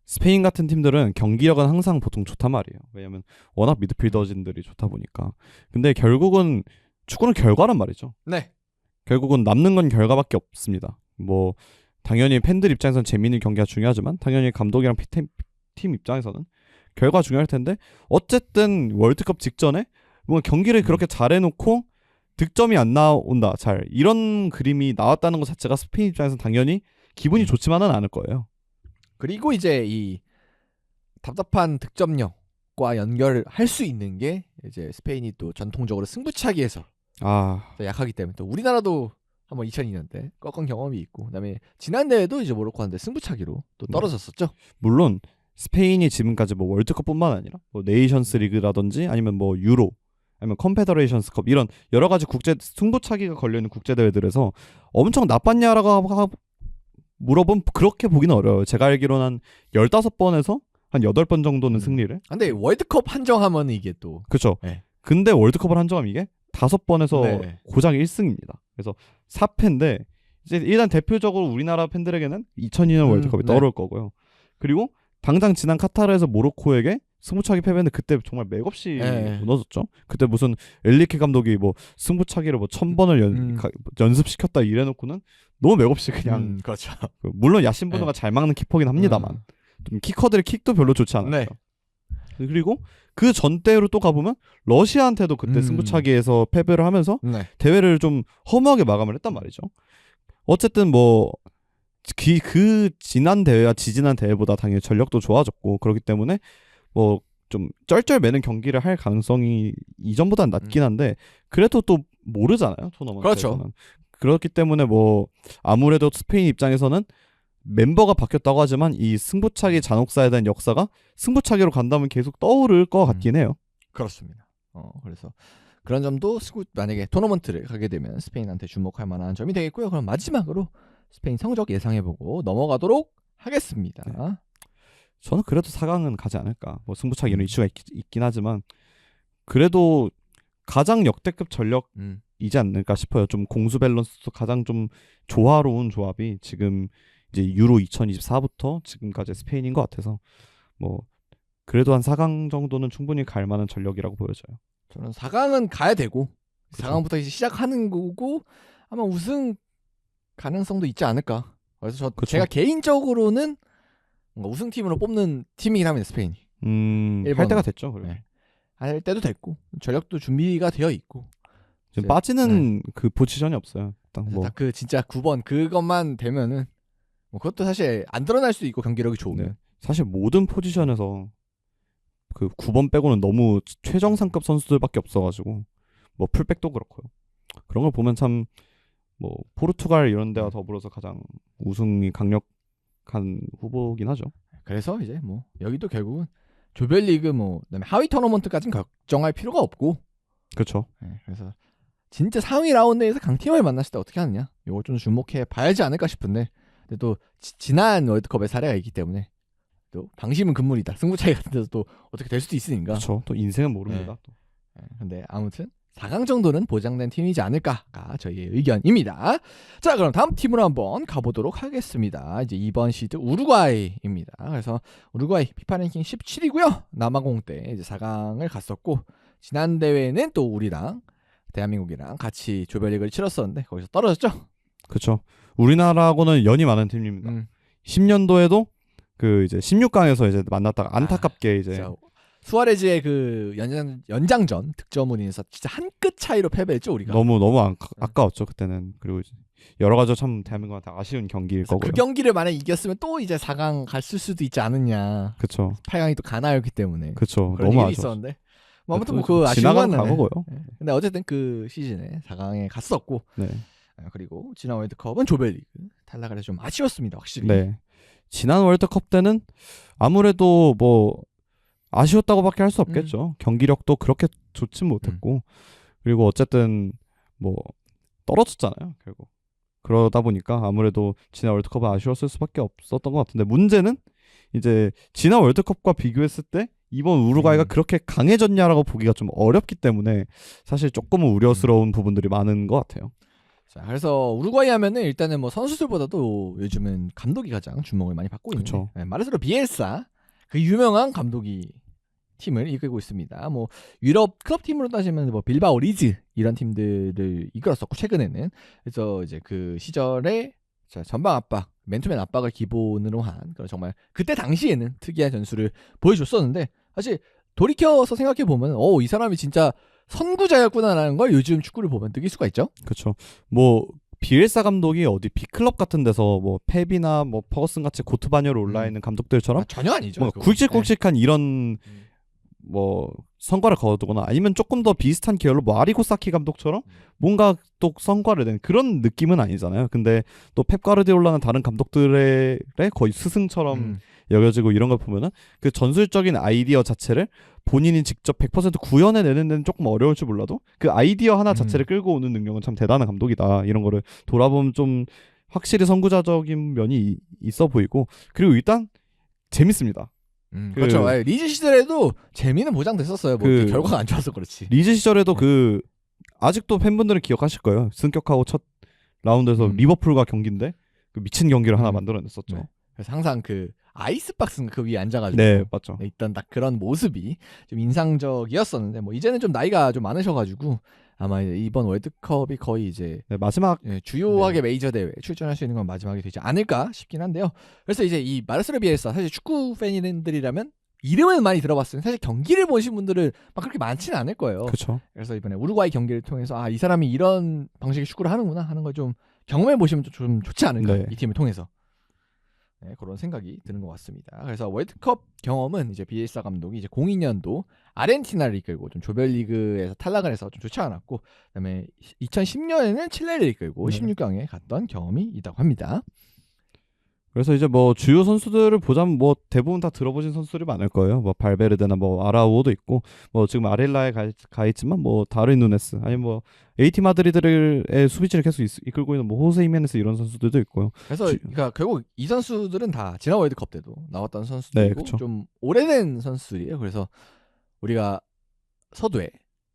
스페인 같은 팀들은 경기력은 항상 보통 좋단 말이에요. 왜냐면 워낙 미드필더진들이 좋다 보니까. 근데 결국은 축구는 결과란 말이죠. 네. 결국은 남는 건 결과밖에 없습니다. 뭐 당연히 팬들 입장에서는 재미있는 경기가 중요하지만 당연히 감독이랑 팀 입장에서는 결과 중요할 텐데 어쨌든 월드컵 직전에 뭔가 경기를 그렇게 잘해놓고 득점이 안 나온다. 잘 이런 그림이 나왔다는 것 자체가 스페인 입장에서는 당연히 기분이 좋지만은 않을 거예요. 그리고 이제 이 답답한 득점력과 연결할 수 있는 게 이제 스페인이 또 전통적으로 승부차기에서 약하기 때문에 또 우리나라도 한번 2002년대 꺾은 경험이 있고 그다음에 지난 대회도 이제 모로코한테 승부차기로 또 떨어졌었죠. 물론 스페인이 지금까지 뭐 월드컵뿐만 아니라 뭐 네이션스 리그라든지 아니면 뭐 유로 아니면 컨페더레이션스컵 이런 여러 가지 국제 승부차기가 걸려 있는 국제 대회들에서 엄청 나빴냐라고 물어보면 그렇게 보기는 어려워요. 제가 알기로는 한 15번에서 한 8번 정도는 승리를. 근데 월드컵 한정하면 이게 또 그렇죠. 네. 근데 월드컵을 한정하면 이게 5번에서 네. 고작 1승입니다. 그래서 4패인데 이제 일단 대표적으로 우리나라 팬들에게는 2002년 월드컵이 네. 떠오를 거고요. 그리고 당장 지난 카타르에서 모로코에게 승부차기 패배했는데 그때 정말 맥없이 네. 무너졌죠. 그때 무슨 엘리케 감독이 뭐 승부차기를 뭐 1000번을 연습시켰다 이래놓고는 너무 맥없이 그냥 그렇죠. 물론 야신보노가 네. 잘 막는 키퍼긴 합니다만 좀 키커들의 킥도 별로 좋지 않았죠. 네. 그리고 그 전대로 또 가보면 러시아한테도 그때 승부차기에서 패배를 하면서 네. 대회를 좀 허무하게 마감을 했단 말이죠. 어쨌든 뭐 그 지난 대회와 지지난 대회보다 당연히 전력도 좋아졌고 그렇기 때문에 뭐 좀 쩔쩔매는 경기를 할 가능성이 이전보다는 낮긴 한데 그래도 또 모르잖아요. 토너먼트에서는. 그렇죠. 그렇기 때문에 뭐 아무래도 스페인 입장에서는 멤버가 바뀌었다고 하지만 이 승부차기 잔혹사에 대한 역사가 승부차기로 간다면 계속 떠오를 것 같긴 해요. 그렇습니다. 그래서 그런 점도 만약에 토너먼트를 가게 되면 스페인한테 주목할 만한 점이 되겠고요. 그럼 마지막으로 스페인 성적 예상해보고 넘어가도록 하겠습니다. 네. 저는 그래도 4강은 가지 않을까. 뭐 승부차기 이런 이슈가 있긴 하지만 그래도 가장 역대급 전력이지 않을까 싶어요. 좀 공수 밸런스도 가장 좀 조화로운 조합이 지금 이제 유로 2024부터 지금까지 스페인인 것 같아서 뭐 그래도 한 4강 정도는 충분히 갈 만한 전력이라고 보여져요. 저는 4강은 가야 되고 그쵸. 4강부터 이제 시작하는 거고 아마 우승 가능성도 있지 않을까. 그래서 제가 개인적으로는 뭔가 우승팀으로 뽑는 팀이긴 합니다. 스페인이. 할 때가 됐죠. 그리고. 네. 할 때도 됐고 전력도 준비가 되어 있고 지금 빠지는 그 포지션이 없어요. 딱 뭐. 그 진짜 9번 그것만 되면은 뭐 그것도 사실 안 드러날 수도 있고 경기력이 좋으면. 네. 사실 모든 포지션에서 그 9번 빼고는 너무 최정상급 선수들밖에 없어가지고 뭐 풀백도 그렇고요. 그런 걸 보면 참 뭐 포르투갈 이런 데와 더불어서 가장 우승이 강력한 후보긴 하죠. 그래서 이제 뭐 여기도 결국은 조별리그 뭐 그다음에 하위 토너먼트까지는 걱정할 필요가 없고. 그렇죠. 네, 그래서 진짜 상위 라운드에서 강팀을 만났을 때 어떻게 하느냐 이걸 좀 주목해 봐야지 않을까 싶은데 근데 또 지난 월드컵의 사례가 있기 때문에 또 방심은 금물이다. 승부차이 같은 데서 또 어떻게 될 수도 있으니까. 그렇죠. 또 인생은 모릅니다. 또. 근데 아무튼 4강 정도는 보장된 팀이지 않을까가 저희의 의견입니다. 자, 그럼 다음 팀으로 한번 가보도록 하겠습니다. 이제 2번 시드 우루과이입니다. 그래서 우루과이 피파 랭킹 17이고요. 남아공 때 이제 4강을 갔었고 지난 대회는 또 우리랑 대한민국이랑 같이 조별리그를 치렀었는데 거기서 떨어졌죠. 그렇죠. 우리나라하고는 연이 많은 팀입니다. 10년도에도 그 이제 16강에서 이제 만났다가 안타깝게 이제 수아레즈의 그 연장전 득점으로 인해서 진짜 한 끗 차이로 패배했죠 우리가. 너무 아까웠죠 그때는. 그리고 이제 여러 가지 참 대한민국한테 아쉬운 경기일 거고요. 그 경기를 만약 이겼으면 또 이제 4강 갔을 수도 있지 않느냐. 그렇죠. 8강이 또 가나였기 때문에. 그렇죠. 그런 너무 일이 있었는데. 뭐 아무튼 그 아쉬운 거는 과거고요. 근데 어쨌든 그 시즌에 4강에 갔었고. 네. 그리고 지난 월드컵은 조별리그 탈락을 해서 좀 아쉬웠습니다 확실히. 네. 지난 월드컵 때는 아무래도 뭐 아쉬웠다고밖에 할 수 없겠죠. 경기력도 그렇게 좋진 못했고 그리고 어쨌든 뭐 떨어졌잖아요 결국. 그러다 보니까 아무래도 지난 월드컵은 아쉬웠을 수밖에 없었던 것 같은데 문제는 이제 지난 월드컵과 비교했을 때 이번 우루과이가 그렇게 강해졌냐라고 보기가 좀 어렵기 때문에 사실 조금은 우려스러운 부분들이 많은 것 같아요. 자, 그래서 우루과이 하면은 일단은 뭐 선수들보다도 요즘은 감독이 가장 주목을 많이 받고 있는. 네, 말해서 비엘사 그 유명한 감독이 팀을 이끌고 있습니다. 뭐 유럽 클럽 팀으로 따지면 뭐 빌바오 리즈 이런 팀들을 이끌었었고 최근에는 그래서 이제 그 시절에 전방 압박, 맨투맨 압박을 기본으로 한 그런 정말 그때 당시에는 특이한 전술을 보여줬었는데 사실 돌이켜서 생각해 보면 이 사람이 진짜 선구자였구나라는 걸 요즘 축구를 보면 느낄 수가 있죠. 그렇죠. 뭐 비엘사 감독이 어디 빅클럽 같은 데서 뭐 펩이나 뭐 퍼거슨 같이 고트바녀로 올라 있는 감독들처럼 전혀 아니죠. 뭐 굵직굵직한 이런 뭐 성과를 거두거나 아니면 조금 더 비슷한 계열로 뭐 아리고사키 감독처럼 뭔가 또 성과를 낸 그런 느낌은 아니잖아요. 근데 또 펩 가르디올라는 다른 감독들의 거의 스승처럼 여겨지고 이런 걸 보면은 그 전술적인 아이디어 자체를 본인이 직접 100% 구현해내는 데는 조금 어려울지 몰라도 그 아이디어 하나 자체를 끌고 오는 능력은 참 대단한 감독이다. 이런 거를 돌아보면 좀 확실히 선구자적인 면이 있어 보이고 그리고 일단 재밌습니다. 그렇죠. 리즈 시절에도 재미는 보장됐었어요. 뭐 결과가 안 좋아서 그렇지. 리즈 시절에도 아직도 팬분들은 기억하실 거예요. 승격하고 첫 라운드에서 리버풀과 경기인데 그 미친 경기를 하나 만들어냈었죠. 네. 그래서 항상 그 아이스박스 그 위에 앉아가지고 네, 맞죠. 있던 딱 그런 모습이 좀 인상적이었었는데 뭐 이제는 좀 나이가 좀 많으셔가지고 아마 이번 월드컵이 거의 이제 마지막 주요하게 메이저 대회 출전할 수 있는 건 마지막이 되지 않을까 싶긴 한데요. 그래서 이제 이 마르세로 비엘사 사실 축구 팬들이라면 이름은 많이 들어봤어요. 사실 경기를 보신 분들은 막 그렇게 많지는 않을 거예요. 그렇죠. 그래서 이번에 우루과이 경기를 통해서 이 사람이 이런 방식의 축구를 하는구나 하는 걸 좀 경험해 보시면 좀 좋지 않을까 이 팀을 통해서. 네, 그런 생각이 드는 것 같습니다. 그래서 월드컵 경험은 이제 비엘사 감독이 이제 02년도 아르헨티나를 이끌고 좀 조별리그에서 탈락을 해서 좀 좋지 않았고, 그다음에 2010년에는 칠레를 이끌고 16강에 갔던 경험이 있다고 합니다. 그래서 이제 뭐 주요 선수들을 보자면 뭐 대부분 다 들어보신 선수들이 많을 거예요. 뭐 발베르데나 뭐 아라우오도 있고 뭐 지금 아렐라에 가 있지만 뭐 다르인 누네스 아니 뭐 AT 마드리드의 수비진을 계속 이끌고 있는 뭐 호세 히메네스 이런 선수들도 있고요. 그래서 그러니까 결국 이 선수들은 다 지난 월드컵 때도 나왔던 선수들이고 네, 좀 오래된 선수들이에요. 그래서 우리가 서두에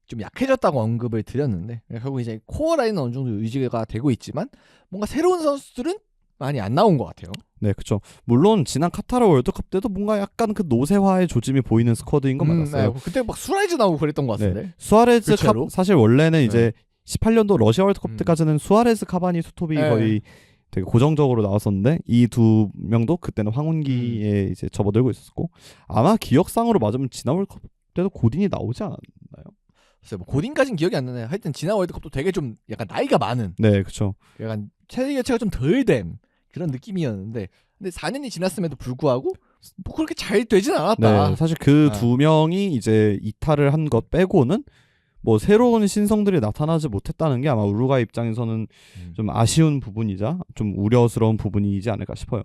좀 약해졌다고 언급을 드렸는데 결국 이제 코어 라인은 어느 정도 유지가 되고 있지만 뭔가 새로운 선수들은 많이 안 나온 것 같아요. 네, 그렇죠. 물론 지난 카타르 월드컵 때도 뭔가 약간 그 노쇠화의 조짐이 보이는 스쿼드인 건 맞았어요. 네, 그때 막 수아레즈 나오고 그랬던 것 같은데. 네. 수아레즈 사실 원래는 이제 18년도 러시아 월드컵 때까지는 수아레즈, 카바니, 수톱이 거의 되게 고정적으로 나왔었는데 이 두 명도 그때는 황혼기에 이제 접어들고 있었고 아마 기억상으로 맞으면 지난 월드컵 때도 고딘이 나오지 않았나요? 글쎄 뭐 고딘까지는 기억이 안 나네. 하여튼 지난 월드컵도 되게 좀 약간 나이가 많은. 네, 그렇죠. 약간 체질 교체가 좀 덜 된 그런 느낌이었는데 근데 4년이 지났음에도 불구하고 뭐 그렇게 잘 되진 않았다. 네, 사실 그 두 명이 이제 이탈을 한 것 빼고는 뭐 새로운 신성들이 나타나지 못했다는 게 아마 우루과이 입장에서는 좀 아쉬운 부분이자 좀 우려스러운 부분이지 않을까 싶어요.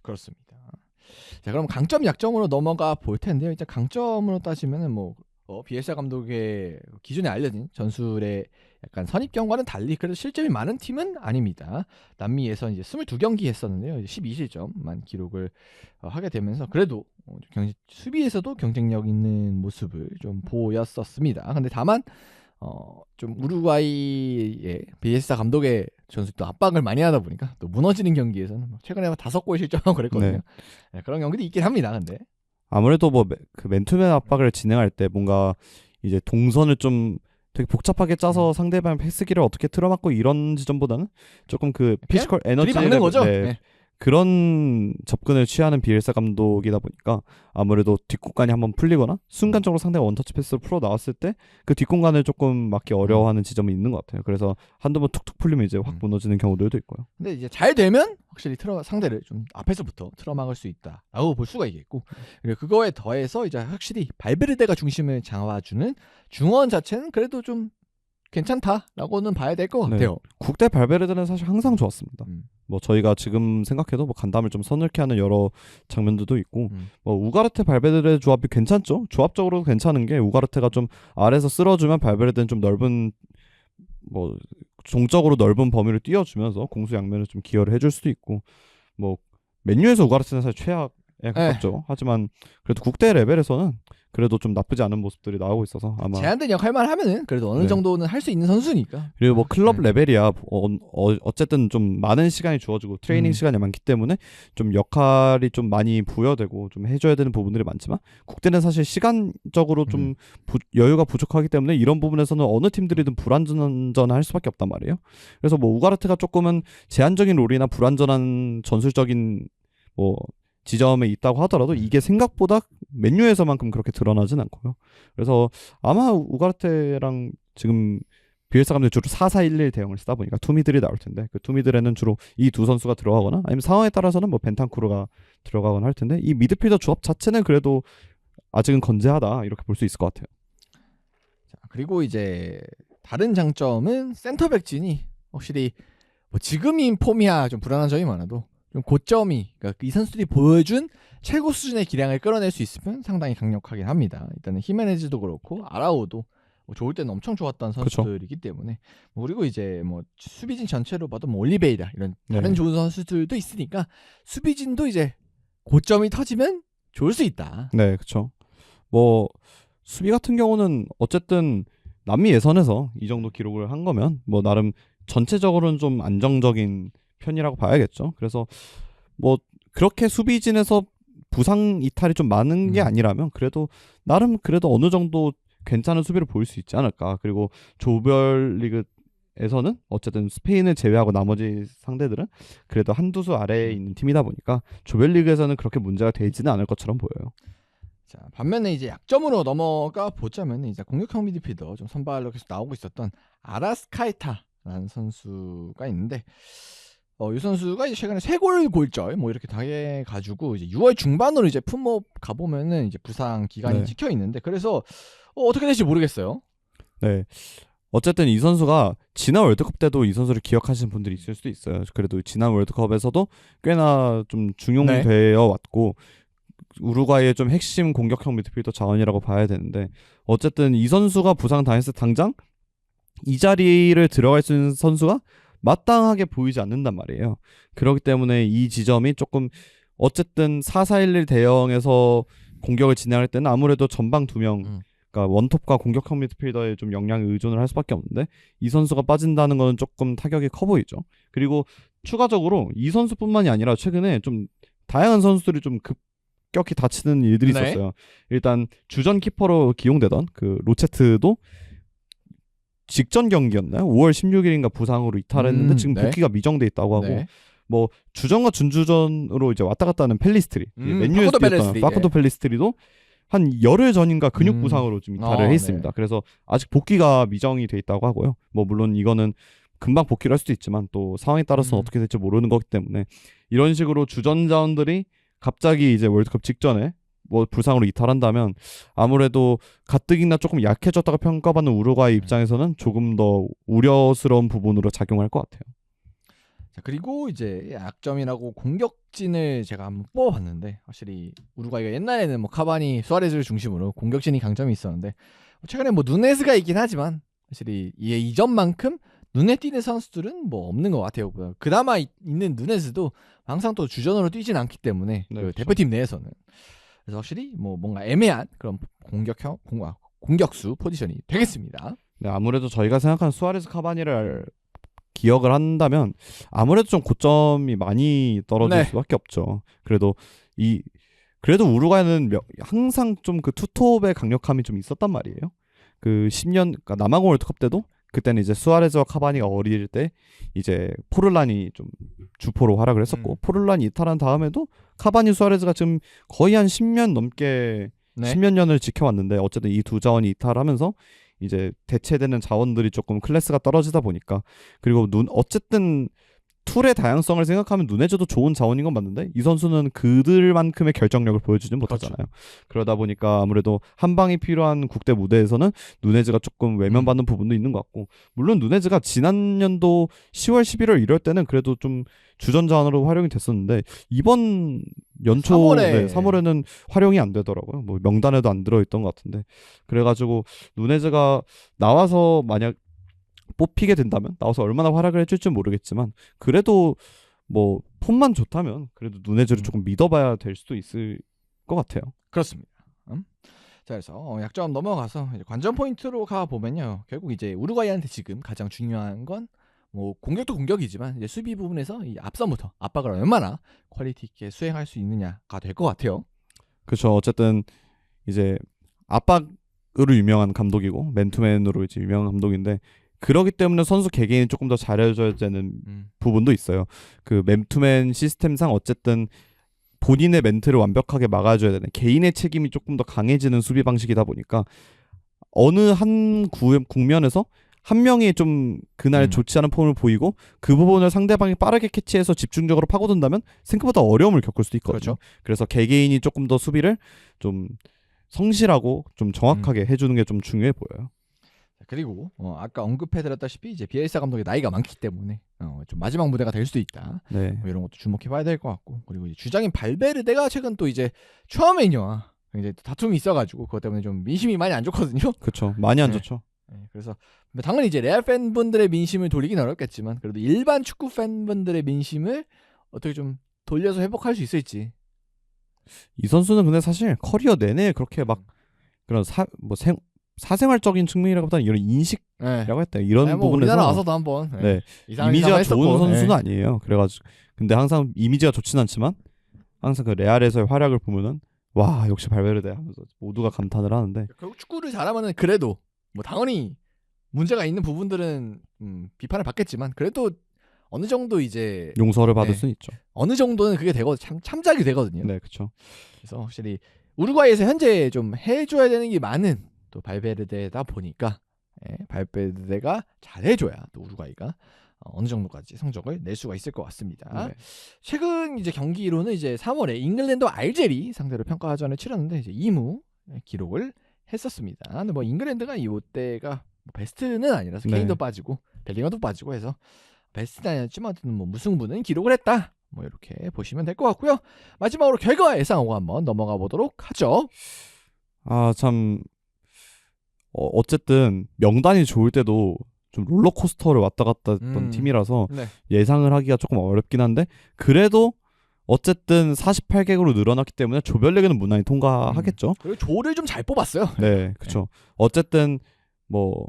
그렇습니다. 자, 그럼 강점 약점으로 넘어가 볼 텐데요. 이제 강점으로 따지면은 뭐 비엘사 감독의 기존에 알려진 전술의 약간 선입견과는 달리 그래도 실점이 많은 팀은 아닙니다. 남미에서 이제 22경기 했었는데요. 12실점만 기록을 하게 되면서 그래도 수비에서도 경쟁력 있는 모습을 좀 보였었습니다. 근데 다만 좀 우루과이의 비엘사 감독의 전술도 압박을 많이 하다 보니까 또 무너지는 경기에서는 최근에 5골 실점하고 그랬거든요. 네, 그런 경기도 있긴 합니다. 근데 아무래도 뭐 그 맨투맨 압박을 진행할 때 뭔가 이제 동선을 좀 되게 복잡하게 짜서 상대방 패스기를 어떻게 틀어막고 이런 지점보다는 조금 그 피지컬 에너지 막는 거죠. 그런 접근을 취하는 비엘사 감독이다 보니까 아무래도 뒷공간이 한번 풀리거나 순간적으로 상대가 원터치 패스를 풀어 나왔을 때 그 뒷공간을 조금 막기 어려워하는 지점이 있는 것 같아요. 그래서 한두 번 툭툭 풀리면 이제 확 무너지는 경우들도 있고요. 근데 이제 잘 되면 확실히 상대를 좀 앞에서부터 틀어막을 수 있다라고 볼 수가 있겠고 그리고 그거에 더해서 이제 확실히 발베르데가 중심을 잡아주는 중원 자체는 그래도 좀 괜찮다라고는 봐야 될 것 같아요. 네. 국대 발베르데는 사실 항상 좋았습니다. 뭐 저희가 지금 생각해도 뭐 간담을 좀 서늘케 하는 여러 장면들도 있고 뭐 우가르테 발베르데 조합이 괜찮죠. 조합적으로 괜찮은 게 우가르테가 좀 아래에서 쓸어주면 발베르데는 좀 넓은 뭐 종적으로 넓은 범위를 띄워주면서 공수 양면을 좀 기여를 해줄 수도 있고 뭐 맨유에서 우가르테는 사실 최악에 가깝죠. 하지만 그래도 국대 레벨에서는 그래도 좀 나쁘지 않은 모습들이 나오고 있어서 아마 제한된 역할만 하면은 그래도 어느 정도는 할 수 있는 선수니까. 그리고 뭐 클럽 레벨이야 어쨌든 좀 많은 시간이 주어지고 트레이닝 시간이 많기 때문에 좀 역할이 좀 많이 부여되고 좀 해줘야 되는 부분들이 많지만 국대는 사실 시간적으로 좀 여유가 부족하기 때문에 이런 부분에서는 어느 팀들이든 불완전할 수밖에 없단 말이에요. 그래서 뭐 우가르트가 조금은 제한적인 롤이나 불완전한 전술적인 뭐 지점에 있다고 하더라도 이게 생각보다 맨유에서만큼 그렇게 드러나진 않고요. 그래서 아마 우가르테랑 지금 비엘사 감독이 주로 4-4-1-1 대응을 쓰다 보니까 투미들이 나올 텐데 그 투미들에는 주로 이 두 선수가 들어가거나 아니면 상황에 따라서는 뭐 벤탄쿠르가 들어가거나 할 텐데 이 미드필더 조합 자체는 그래도 아직은 건재하다 이렇게 볼 수 있을 것 같아요. 자, 그리고 이제 다른 장점은 센터백진이 확실히 뭐 지금인 폼이야 좀 불안한 점이 많아도 좀 고점이 그러니까 이 선수들이 보여준 최고 수준의 기량을 끌어낼 수 있으면 상당히 강력하긴 합니다. 일단은 히메네즈도 그렇고 아라오도 좋을 때는 엄청 좋았던 그쵸. 선수들이기 때문에 그리고 이제 뭐 수비진 전체로 봐도 뭐 올리베이라 이런 다른 네. 좋은 선수들도 있으니까 수비진도 이제 고점이 터지면 좋을 수 있다. 네, 그렇죠. 뭐 수비 같은 경우는 어쨌든 남미 예선에서 이 정도 기록을 한 거면 뭐 나름 전체적으로는 좀 안정적인 편이라고 봐야겠죠. 그래서 뭐 그렇게 수비진에서 부상 이탈이 좀 많은 게 아니라면 그래도 나름 그래도 어느 정도 괜찮은 수비를 보일 수 있지 않을까. 그리고 조별리그에서는 어쨌든 스페인을 제외하고 나머지 상대들은 그래도 한두 수 아래에 있는 팀이다 보니까 조별리그에서는 그렇게 문제가 되지는 않을 것처럼 보여요. 자, 반면에 이제 약점으로 넘어가 보자면 이제 공격형 미드필더 좀 선발로 계속 나오고 있었던 아라스카에타라는 선수가 있는데 이 선수가 이제 최근에 3골 골절 뭐 이렇게 당해가지고 이제 6월 중반으로 이제 품목 가보면은 이제 부상 기간이 네. 찍혀 있는데 그래서 어떻게 될지 모르겠어요. 네. 어쨌든 이 선수가 지난 월드컵 때도 이 선수를 기억하시는 분들이 있을 수도 있어요. 그래도 지난 월드컵에서도 꽤나 좀 중용되어 왔고 우루과이의 좀 핵심 공격형 미드필더 자원이라고 봐야 되는데 어쨌든 이 선수가 부상 당했을 때 당장 이 자리를 들어갈 수 있는 선수가 마땅하게 보이지 않는단 말이에요. 그렇기 때문에 이 지점이 조금 어쨌든 4-4-1-1 대형에서 공격을 진행할 때는 아무래도 전방 2명 그러니까 원톱과 공격형 미드필더에 좀 역량에 의존을 할 수밖에 없는데 이 선수가 빠진다는 거는 조금 타격이 커 보이죠. 그리고 추가적으로 이 선수뿐만이 아니라 최근에 좀 다양한 선수들이 좀 급격히 다치는 일들이 네. 있었어요. 일단 주전 키퍼로 기용되던 그 로체트도 직전 경기였나요? 5월 16일인가 부상으로 이탈했는데 지금 네. 복귀가 미정돼 있다고 하고 네. 뭐 주전과 준주전으로 이제 왔다 갔다 하는 펠리스트리 맨유에서 파쿠도 뛰었던 펠리스트리, 파쿠도 네. 펠리스트리도 한 열흘 전인가 근육 부상으로 좀 이탈을 해 있습니다. 네. 그래서 아직 복귀가 미정이 돼 있다고 하고요. 뭐 물론 이거는 금방 복귀를 할 수도 있지만 또 상황에 따라서는 어떻게 될지 모르는 거기 때문에 이런 식으로 주전 자원들이 갑자기 이제 월드컵 직전에 뭐 부상으로 이탈한다면 아무래도 가뜩이나 조금 약해졌다가 평가받는 우루과이 입장에서는 조금 더 우려스러운 부분으로 작용할 것 같아요. 자, 그리고 이제 약점이라고 공격진을 제가 한번 뽑아봤는데 확실히 우루과이가 옛날에는 뭐 카바니, 수아레즈를 중심으로 공격진이 강점이 있었는데 최근에 뭐 누네즈가 있긴 하지만 확실히 이전만큼 눈에 띄는 선수들은 뭐 없는 것 같아요. 그나마 있는 누네즈도 항상 또 주전으로 뛰진 않기 때문에 네, 그 대표팀 내에서는 그래서 확실히 뭐 뭔가 애매한 그런 공격수 포지션이 되겠습니다. 네, 아무래도 저희가 생각하는 수아레즈 카바니를 기억을 한다면 아무래도 좀 고점이 많이 떨어질 네. 수밖에 없죠. 그래도 우루과이는 항상 좀 그 투톱의 강력함이 좀 있었단 말이에요. 그 10년 그러니까 남아공 월드컵 때도 그때는 이제 수아레즈와 카바니가 어릴 때 이제 포르란이 좀 주포로 활약을 했었고 포르란이 이탈한 다음에도 카바니 수아레즈가 지금 거의 한 10년 넘게 10몇 년을 지켜왔는데 어쨌든 이 두 자원이 이탈하면서 이제 대체되는 자원들이 조금 클래스가 떨어지다 보니까 그리고 어쨌든 툴의 다양성을 생각하면 누네즈도 좋은 자원인 건 맞는데 이 선수는 그들만큼의 결정력을 보여주진 못하잖아요. 그러다 보니까 아무래도 한 방이 필요한 국대 무대에서는 누네즈가 조금 외면받는 부분도 있는 것 같고 물론 누네즈가 지난 년도 10월 11월 이럴 때는 그래도 좀 주전 자원으로 활용이 됐었는데 이번 연초 3월에는 활용이 안 되더라고요. 뭐 명단에도 안 들어있던 것 같은데 그래가지고 누네즈가 나와서 만약 뽑히게 된다면 나와서 얼마나 활약을 해줄지 모르겠지만 그래도 뭐 폼만 좋다면 그래도 누네즈를 조금 믿어봐야 될 수도 있을 것 같아요. 그렇습니다. 자, 그래서 약점 넘어가서 이제 관전 포인트로 가 보면요, 결국 이제 우루과이한테 지금 가장 중요한 건 뭐 공격도 공격이지만 이제 수비 부분에서 이 앞선부터 압박을 얼마나 퀄리티 있게 수행할 수 있느냐가 될 것 같아요. 그렇죠. 어쨌든 이제 압박으로 유명한 감독이고 맨투맨으로 이제 유명한 감독인데. 그러기 때문에 선수 개개인이 조금 더 잘해줘야 되는 부분도 있어요. 그 맨투맨 시스템상 어쨌든 본인의 멘트를 완벽하게 막아줘야 되는 개인의 책임이 조금 더 강해지는 수비 방식이다 보니까 어느 한 국면에서 한 명이 좀 그날 좋지 않은 폼을 보이고 그 부분을 상대방이 빠르게 캐치해서 집중적으로 파고든다면 생각보다 어려움을 겪을 수도 있거든요. 그렇죠. 그래서 개개인이 조금 더 수비를 좀 성실하고 좀 정확하게 해주는 게 좀 중요해 보여요. 그리고 아까 언급해드렸다시피 이제 비엘사 감독의 나이가 많기 때문에 좀 마지막 무대가 될 수도 있다. 네. 뭐 이런 것도 주목해봐야 될 것 같고 그리고 이제 주장인 발베르데가 최근 또 이제 처음에는요 이제 다툼이 있어가지고 그것 때문에 좀 민심이 많이 안 좋거든요. 그렇죠. 많이 안 좋죠. 그래서 뭐 당연히 이제 레알 팬분들의 민심을 돌리긴 어렵겠지만 그래도 일반 축구 팬분들의 민심을 어떻게 좀 돌려서 회복할 수 있을지. 이 선수는 근데 사실 커리어 내내 그렇게 막 그런 사생활적인 측면이라기보다는 이런 인식이라고 네. 했다. 이런 뭐 우리나라 부분에서 와서도 한번 네. 이상한 이미지가 했었고. 좋은 선수는 네. 아니에요. 그래가지고 근데 항상 이미지가 좋진 않지만 항상 그 레알에서의 활약을 보면은 와 역시 발베르데 하면서 모두가 감탄을 하는데 결국 축구를 잘하면은 그래도 뭐 당연히 문제가 있는 부분들은 비판을 받겠지만 그래도 어느 정도 이제 용서를 받을 네. 수는 있죠. 어느 정도는 그게 되고 참작이 되거든요. 네, 그렇죠. 그래서 확실히 우루과이에서 현재 좀 해줘야 되는 게 많은 또 발베르데다 보니까 발베르데가 잘해줘야 또 우루과이가 어느 정도까지 성적을 낼 수가 있을 것 같습니다. 네. 최근 이제 경기로는 이제 3월에 잉글랜드와 알제리 상대로 평가전을 치렀는데 이제 2무 기록을 했었습니다. 근데 뭐 잉글랜드가 이때가 뭐 베스트는 아니라서 네. 케인도 빠지고 벨링엄도 빠지고 해서 베스트는 아니었지만 뭐 무승부는 기록을 했다. 뭐 이렇게 보시면 될 것 같고요. 마지막으로 결과 예상하고 한번 넘어가 보도록 하죠. 아 참 어쨌든 명단이 좋을 때도 좀 롤러코스터를 왔다 갔다 했던 팀이라서 네. 예상을 하기가 조금 어렵긴 한데 그래도 어쨌든 48개국으로 늘어났기 때문에 조별리그는 무난히 통과하겠죠. 그리고 조를 좀 잘 뽑았어요. 네, 그렇죠. 어쨌든 뭐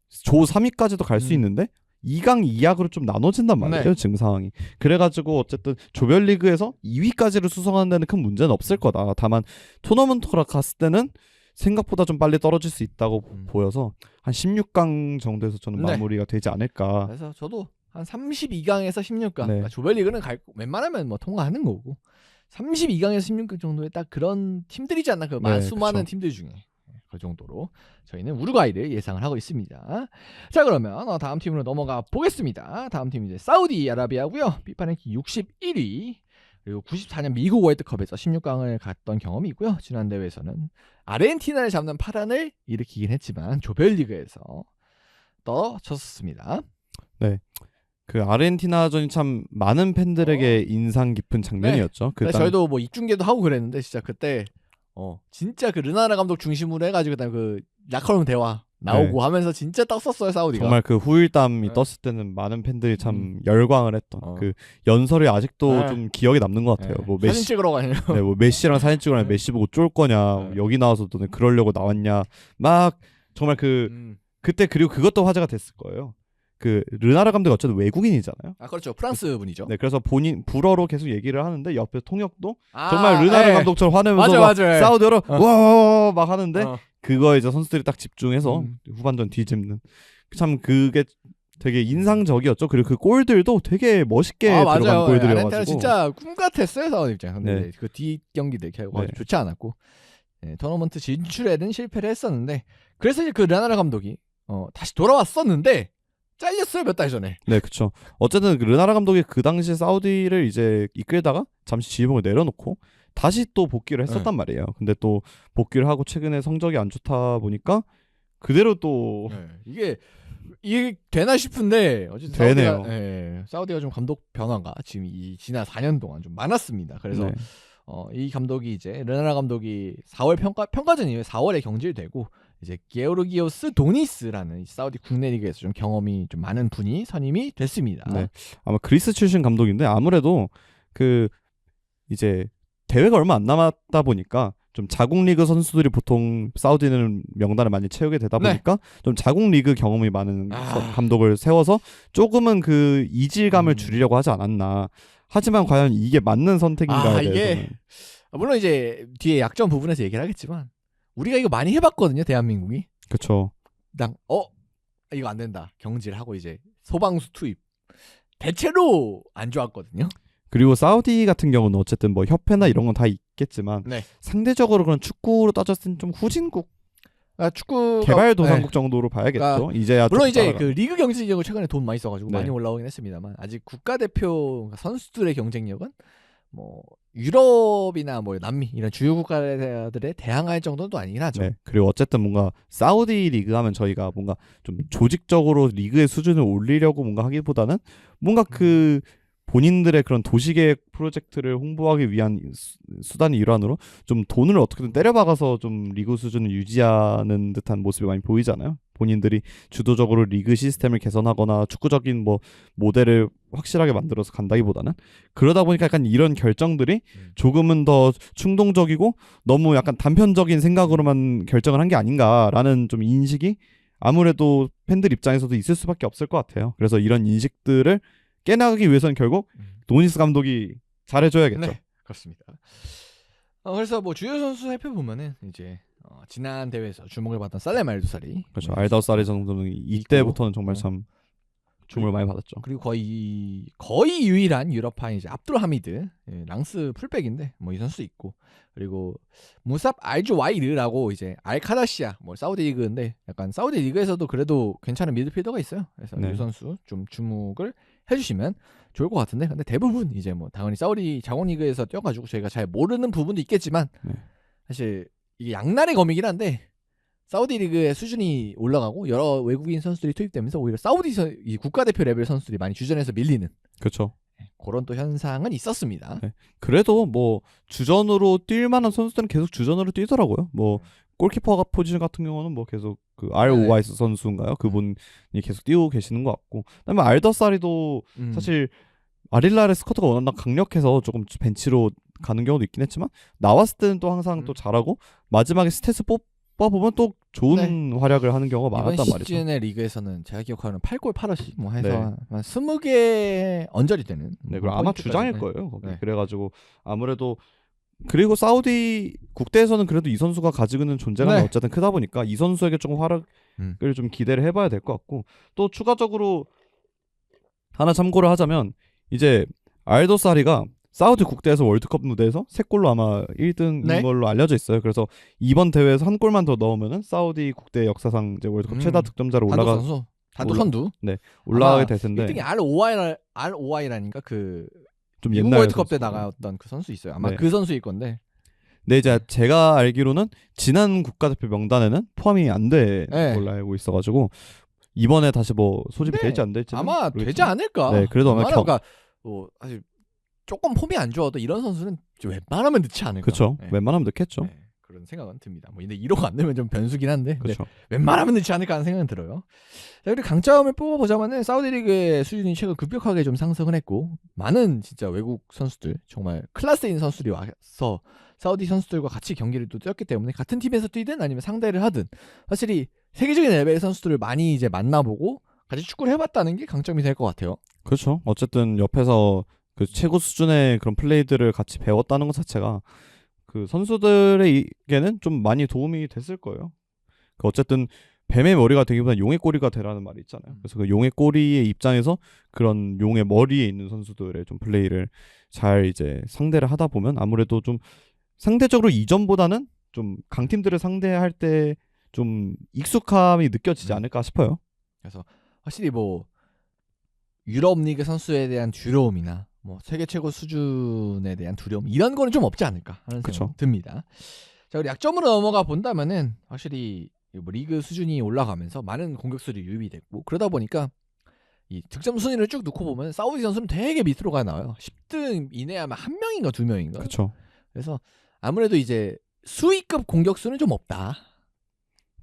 조 3위까지도 갈 수 있는데 2강 2약으로 좀 나눠진단 말이에요. 네. 지금 상황이. 그래가지고 어쨌든 조별리그에서 2위까지를 수성하는 데는 큰 문제는 없을 거다. 다만 토너먼트라 갔을 때는 생각보다 좀 빨리 떨어질 수 있다고 보여서 한 16강 정도에서 저는 네. 마무리가 되지 않을까. 그래서 저도 한 32강에서 16강. 네. 그러니까 조별리그는 웬만하면 뭐 통과하는 거고 32강에서 16강 정도의 딱 그런 팀들이지 않나 그 네, 수많은 그쵸. 팀들 중에 그 정도로 저희는 우루과이를 예상을 하고 있습니다. 자 그러면 다음 팀으로 넘어가 보겠습니다. 다음 팀은 이제 사우디아라비아고요. 피파 랭킹 61위 그리고 94년 미국 월드컵에서 16강을 갔던 경험이 있고요. 지난 대회에서는 아르헨티나를 잡는 파란을 일으키긴 했지만 조별리그에서 떨어졌습니다. 네. 그 아르헨티나전이 참 많은 팬들에게 인상 깊은 장면이었죠. 네, 저희도 뭐 입중계도 하고 그랬는데 진짜 그때 진짜 그 르나라 감독 중심으로 해가지고 그다음에 그 라커룸 대화 나오고 네. 하면서 진짜 떴었어요 사우디가. 정말 그 후일담이 네. 떴을 때는 많은 팬들이 참 열광을 했던 그 연설이 아직도 네. 좀 기억에 남는 것 같아요. 네. 뭐 사진 메시, 찍으러 가냐. 네, 뭐 메시랑 사진 찍으려 네. 메시 보고 쫄 거냐, 네. 여기 나와서 너네 그러려고 나왔냐, 막 정말 그때 그리고 그것도 화제가 됐을 거예요. 그 르나라 감독이 어쨌든 외국인이잖아요. 아 그렇죠. 프랑스 분이죠. 네, 그래서 본인 불어로 계속 얘기를 하는데 옆에 통역도 아, 정말 르나라 네. 감독처럼 화내면서 막 맞아. 사우디어로 와와와 막 하는데 어. 그거 이제 선수들이 딱 집중해서 후반전 뒤집는 참 그게 되게 인상적이었죠. 그리고 그 골들도 되게 멋있게 들어간 맞아요. 골들이어가지고 아르헨티나 진짜 꿈 같았어요 사우디 입장에서. 근데 네. 그 뒤 경기들 결과가 네. 좋지 않았고 토너먼트 진출에는 실패를 했었는데 그래서 이제 그 르나라 감독이 다시 돌아왔었는데 잘렸어요 몇 달 전에. 네, 그렇죠. 어쨌든 그 르나라 감독이 그 당시 사우디를 이제 이끌다가 잠시 지휘봉을 내려놓고 다시 또 복귀를 했었단 말이에요. 근데 또 복귀를 하고 최근에 성적이 안 좋다 보니까 그대로 또 이게 되나 싶은데 어쨌든 되네요. 사우디가 좀 감독 변화가 지금 이 지난 4년 동안 좀 많았습니다. 그래서 네. 이 감독이 이제 르나라 감독이 4월 평가전 이후에 4월에 경질되고 이제 게오르기오스 도니스라는 사우디 국내 리그에서 좀 경험이 좀 많은 분이 선임이 됐습니다. 네. 아마 그리스 출신 감독인데 아무래도 그 이제 대회가 얼마 안 남았다 보니까 좀 자국 리그 선수들이 보통 사우디는 명단을 많이 채우게 되다 보니까 좀 자국 리그 경험이 많은 감독을 세워서 조금은 그 이질감을 줄이려고 하지 않았나. 하지만 과연 이게 맞는 선택인가에 대해서는 물론 이제 뒤에 약점 부분에서 얘기를 하겠지만 우리가 이거 많이 해봤거든요 대한민국이. 그렇죠. 이거 안 된다 경질하고 이제 소방수 투입 대체로 안 좋았거든요. 그리고 사우디 같은 경우는 어쨌든 뭐 협회나 이런 건 다 있겠지만 네. 상대적으로 그런 축구로 따졌을 땐 좀 후진국 축구 개발도상국 정도로 봐야겠죠. 이제야 물론 좀 이제 따라가. 그 리그 경쟁력을 최근에 돈 많이 써가지고 네. 많이 올라오긴 했습니다만 아직 국가대표 선수들의 경쟁력은 뭐 유럽이나 뭐 남미 이런 주요 국가들에 대항할 정도도 아니긴 하죠. 네. 그리고 어쨌든 뭔가 사우디 리그 하면 저희가 뭔가 좀 조직적으로 리그의 수준을 올리려고 뭔가 하기보다는 뭔가 그 본인들의 그런 도시계획 프로젝트를 홍보하기 위한 수단의 일환으로 좀 돈을 어떻게든 때려박아서 좀 리그 수준을 유지하는 듯한 모습이 많이 보이잖아요. 본인들이 주도적으로 리그 시스템을 개선하거나 축구적인 뭐 모델을 확실하게 만들어서 간다기보다는 그러다 보니까 약간 이런 결정들이 조금은 더 충동적이고 너무 약간 단편적인 생각으로만 결정을 한 게 아닌가라는 좀 인식이 아무래도 팬들 입장에서도 있을 수밖에 없을 것 같아요. 그래서 이런 인식들을 깨나가기 위해서는 결국 도니스 감독이 잘해줘야겠죠. 네, 그렇습니다. 그래서 뭐 주요 선수 살펴보면은 이제 지난 대회에서 주목을 받던 살렘 알도사리, 그렇죠. 알다우사리 정도는 이때부터는 정말 참 주목을 많이 받았죠. 그리고 거의 유일한 유럽파인 이제 압둘 하미드, 랑스 풀백인데 뭐 이 선수 있고, 그리고 무삽 알주와이르라고 이제 알카다시아 뭐 사우디 리그인데 약간 사우디 리그에서도 그래도 괜찮은 미드필더가 있어요. 그래서 네. 이 선수 좀 주목을 해주시면 좋을 것 같은데, 근데 대부분 이제 뭐 당연히 사우디 자국 리그에서 뛰어가지고 저희가 잘 모르는 부분도 있겠지만 네. 사실 이게 양날의 검이긴 한데 사우디 리그의 수준이 올라가고 여러 외국인 선수들이 투입되면서 오히려 이 국가대표 레벨 선수들이 많이 주전에서 밀리는 그렇죠. 그런 또 현상은 있었습니다. 네. 그래도 뭐 주전으로 뛸 만한 선수들은 계속 주전으로 뛰더라고요. 뭐 골키퍼 포지션 같은 경우는 뭐 계속 그 ROYS 선수인가요? 그분이 계속 뛰고 계시는 것 같고, 그다음에 알더사리도 사실 아릴라레 스쿼트가 워낙 강력해서 조금 벤치로 가는 경우도 있긴 했지만 나왔을 때는 또 항상 또 잘하고 마지막에 스탯을 뽑아보면 또 좋은 활약을 하는 경우가 많았단 이번 말이죠. 시즌의 리그에서는 제가 기억하는 8골 8어시 뭐 해서 네. 한 20개 언저리 되는. 네, 그리고 아마 포인트까지. 주장일 네. 거예요. 거기. 네. 그래가지고 아무래도 그리고 사우디 국대에서는 그래도 이 선수가 가지고 있는 존재감이 네. 어쨌든 크다 보니까 이 선수에게 조금 활약을 좀 기대를 해봐야 될 것 같고, 또 추가적으로 하나 참고를 하자면 이제 알도사리가 사우디 국대에서 월드컵 무대에서 3골로 아마 1등인 네. 걸로 알려져 있어요. 그래서 이번 대회에서 한 골만 더 넣으면은 사우디 국대 역사상 이제 월드컵 최다 득점자로 단독 선두. 올라가게 될 텐데 1등이 ROY라니까 그 좀 미국 옛날 월드컵 때 선수고. 나갔던 그 선수 있어요. 아마 네. 그 선수일 건데. 네, 이제 제가 알기로는 지난 국가대표 명단에는 포함이 안 된 네. 걸로 알고 있어가지고 이번에 다시 뭐 소집이 네. 될지 안 될지 아마 되지 않을까. 네, 그래도 아마 그러니까 뭐 사실 조금 폼이 안 좋아도 이런 선수는 좀 웬만하면 넣지 않을까. 그렇죠. 네. 웬만하면 넣겠죠. 네, 그런 생각은 듭니다. 뭐 근데 1호가 안 되면 좀 변수긴 한데. 근데 그렇죠. 웬만하면 넣지 않을까 하는 생각은 들어요. 자, 그리고 강점을 뽑아보자면은 사우디 리그의 수준이 최근 급격하게 좀 상승을 했고, 많은 진짜 외국 선수들, 정말 클래스인 선수들이 와서 사우디 선수들과 같이 경기를 또 뛰었기 때문에 같은 팀에서 뛰든 아니면 상대를 하든 확실히 세계적인 레벨의 선수들을 많이 이제 만나보고 같이 축구를 해봤다는 게 강점이 될 것 같아요. 그렇죠. 어쨌든 옆에서 그 최고 수준의 그런 플레이들을 같이 배웠다는 것 자체가 그 선수들에게는 좀 많이 도움이 됐을 거예요. 그 어쨌든 뱀의 머리가 되기보다 용의 꼬리가 되라는 말이 있잖아요. 그래서 그 용의 꼬리의 입장에서 그런 용의 머리에 있는 선수들의 좀 플레이를 잘 이제 상대를 하다 보면 아무래도 좀 상대적으로 이전보다는 좀 강팀들을 상대할 때 좀 익숙함이 느껴지지 않을까 싶어요. 그래서 확실히 뭐 유럽 리그 선수에 대한 두려움이나 뭐 세계 최고 수준에 대한 두려움 이런 거는 좀 없지 않을까 하는 생각 듭니다. 자, 우리 약점으로 넘어가 본다면은 확실히 뭐 리그 수준이 올라가면서 많은 공격수들이 유입이 됐고, 그러다 보니까 이 득점 순위를 쭉 놓고 보면 사우디 선수는 되게 밑으로 가 나와요. 10등 이내에 아마 1명인가 2명인가. 그렇죠. 그래서 아무래도 이제 수위급 공격수는 좀 없다.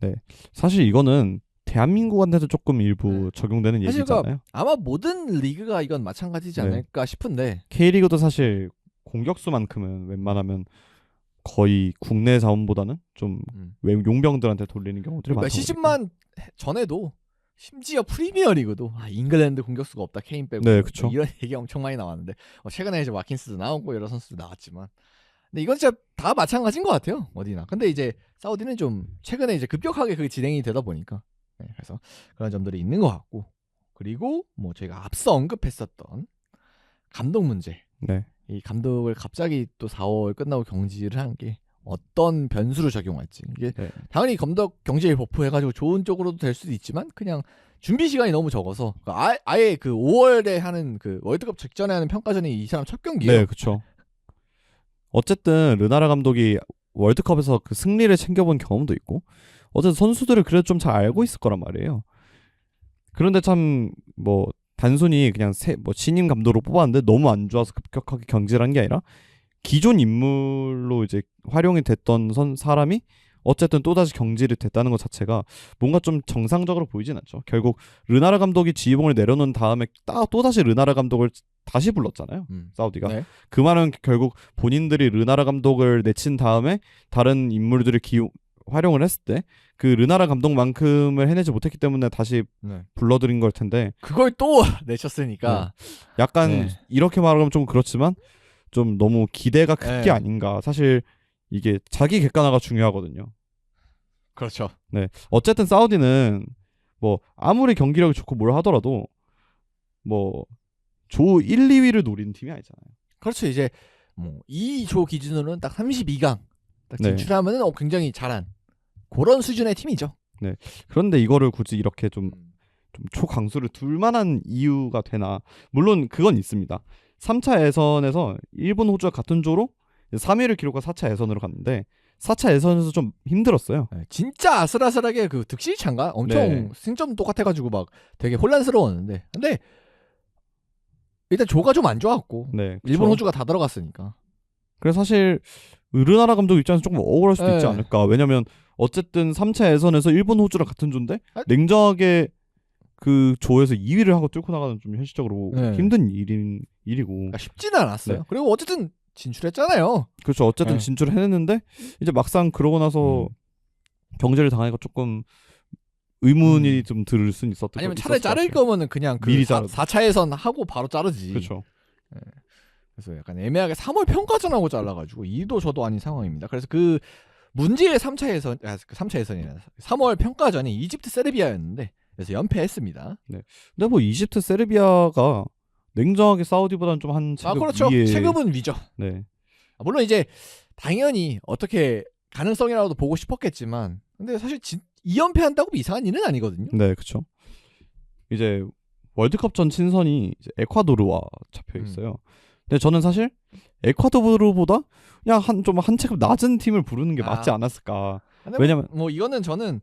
네, 사실 이거는 대한민국한테도 조금 일부 적용되는 사실 얘기잖아요. 아마 모든 리그가 이건 마찬가지지 않을까 싶은데, K리그도 사실 공격수만큼은 웬만하면 거의 국내 자원보다는 좀 외국 용병들한테 돌리는 경우들이 몇 많다 보니까. 시즌만 전에도 심지어 프리미어리그도 잉글랜드 공격수가 없다, 케인 빼고. 네, 그쵸. 이런 얘기 엄청 많이 나왔는데 최근에 이제 와킨스도 나오고 여러 선수도 나왔지만, 근데 이건 진짜 다 마찬가지인 것 같아요, 어디나. 근데 이제 사우디는 좀 최근에 이제 급격하게 그게 진행이 되다 보니까, 네, 그래서 그런 점들이 있는 것 같고, 그리고 뭐 저희가 앞서 언급했었던 감독 문제. 네. 이 감독을 갑자기 또 4월 끝나고 경질을 한 게 어떤 변수로 적용할지, 이게 네. 당연히 감독 경질 버프해가지고 좋은 쪽으로도 될 수도 있지만 그냥 준비 시간이 너무 적어서 아예 그 5월에 하는 그 월드컵 직전에 하는 평가전이 이 사람 첫 경기예요. 네, 그렇죠. 어쨌든 르나라 감독이 월드컵에서 그 승리를 챙겨본 경험도 있고, 어쨌든 선수들을 그래도 좀 잘 알고 있을 거란 말이에요. 그런데 참 뭐 단순히 그냥 뭐 신인 감독으로 뽑았는데 너무 안 좋아서 급격하게 경질한 게 아니라 기존 인물로 이제 활용이 됐던 사람이 어쨌든 또다시 경질이 됐다는 것 자체가 뭔가 좀 정상적으로 보이진 않죠. 결국 르나르 감독이 지휘봉을 내려놓은 다음에 또다시 르나르 감독을 다시 불렀잖아요. 사우디가. 네. 그 말은 결국 본인들이 르나르 감독을 내친 다음에 다른 인물들을 활용을 했을 때 그 르나르 감독만큼을 해내지 못했기 때문에 다시 네. 불러들인 걸 텐데 그걸 또 내셨으니까 약간 네. 이렇게 말하면 좀 그렇지만 좀 너무 기대가 큰 게 네. 아닌가. 사실 이게 자기 객관화가 중요하거든요. 그렇죠. 네. 어쨌든 사우디는 뭐 아무리 경기력이 좋고 뭘 하더라도 뭐 조 1, 2위를 노리는 팀이 아니잖아요. 그렇죠. 이제 뭐 이 조 기준으로는 딱 32강 딱 네. 진출하면은 굉장히 잘한 그런 수준의 팀이죠. 네. 그런데 이거를 굳이 이렇게 좀 초강수를 둘 만한 이유가 되나? 물론 그건 있습니다. 3차 예선에서 일본, 호주와 같은 조로 3위를 기록한 4차 예선으로 갔는데 4차 예선에서 좀 힘들었어요. 네, 진짜 아슬아슬하게 그 득실차인가? 엄청 네. 승점 똑같아가지고 막 되게 혼란스러웠는데 근데 일단 조가 좀 안 좋았고 네. 그쵸. 일본, 호주가 다 들어갔으니까 그래서 사실 르나르 감독 입장에서 조금 억울할 수도 있지 네. 않을까. 왜냐면 어쨌든 3차 예선에서 일본, 호주랑 같은 조인데 냉정하게 그 조에서 2위를 하고 뚫고 나가는 좀 현실적으로 네. 힘든 일이고. 그러니까 쉽지는 않았어요. 네. 그리고 어쨌든 진출했잖아요. 그렇죠. 어쨌든 네. 진출을 해냈는데 이제 막상 그러고 나서 경제를 당하니까 조금 의문이 좀 들을 수는 있었던. 아니면 차라리 자를 거면은 그냥 그 미리 4차 예선 하고 바로 자르지. 그렇죠. 네. 그래서 약간 애매하게 3월 평가전하고 잘라가지고 이도 저도 아닌 상황입니다. 그래서 그 문제의 3차 예선, 그 3차 예선이나 3월 평가전이 이집트 세르비아였는데 그래서 연패했습니다. 네. 근데 뭐 이집트 세르비아가 냉정하게 사우디보다는 좀 한 체급 그렇죠. 위에. 체급은 위죠. 네. 물론 이제 당연히 어떻게 가능성이라도 보고 싶었겠지만 근데 사실 2연패한다고 이상한 일은 아니거든요. 네, 그렇죠. 이제 월드컵 전 친선이 이제 에콰도르와 잡혀 있어요. 근데 저는 사실 에콰도르보다 그냥 한 체급 낮은 팀을 부르는 게 맞지 않았을까. 왜냐면 뭐 이거는 저는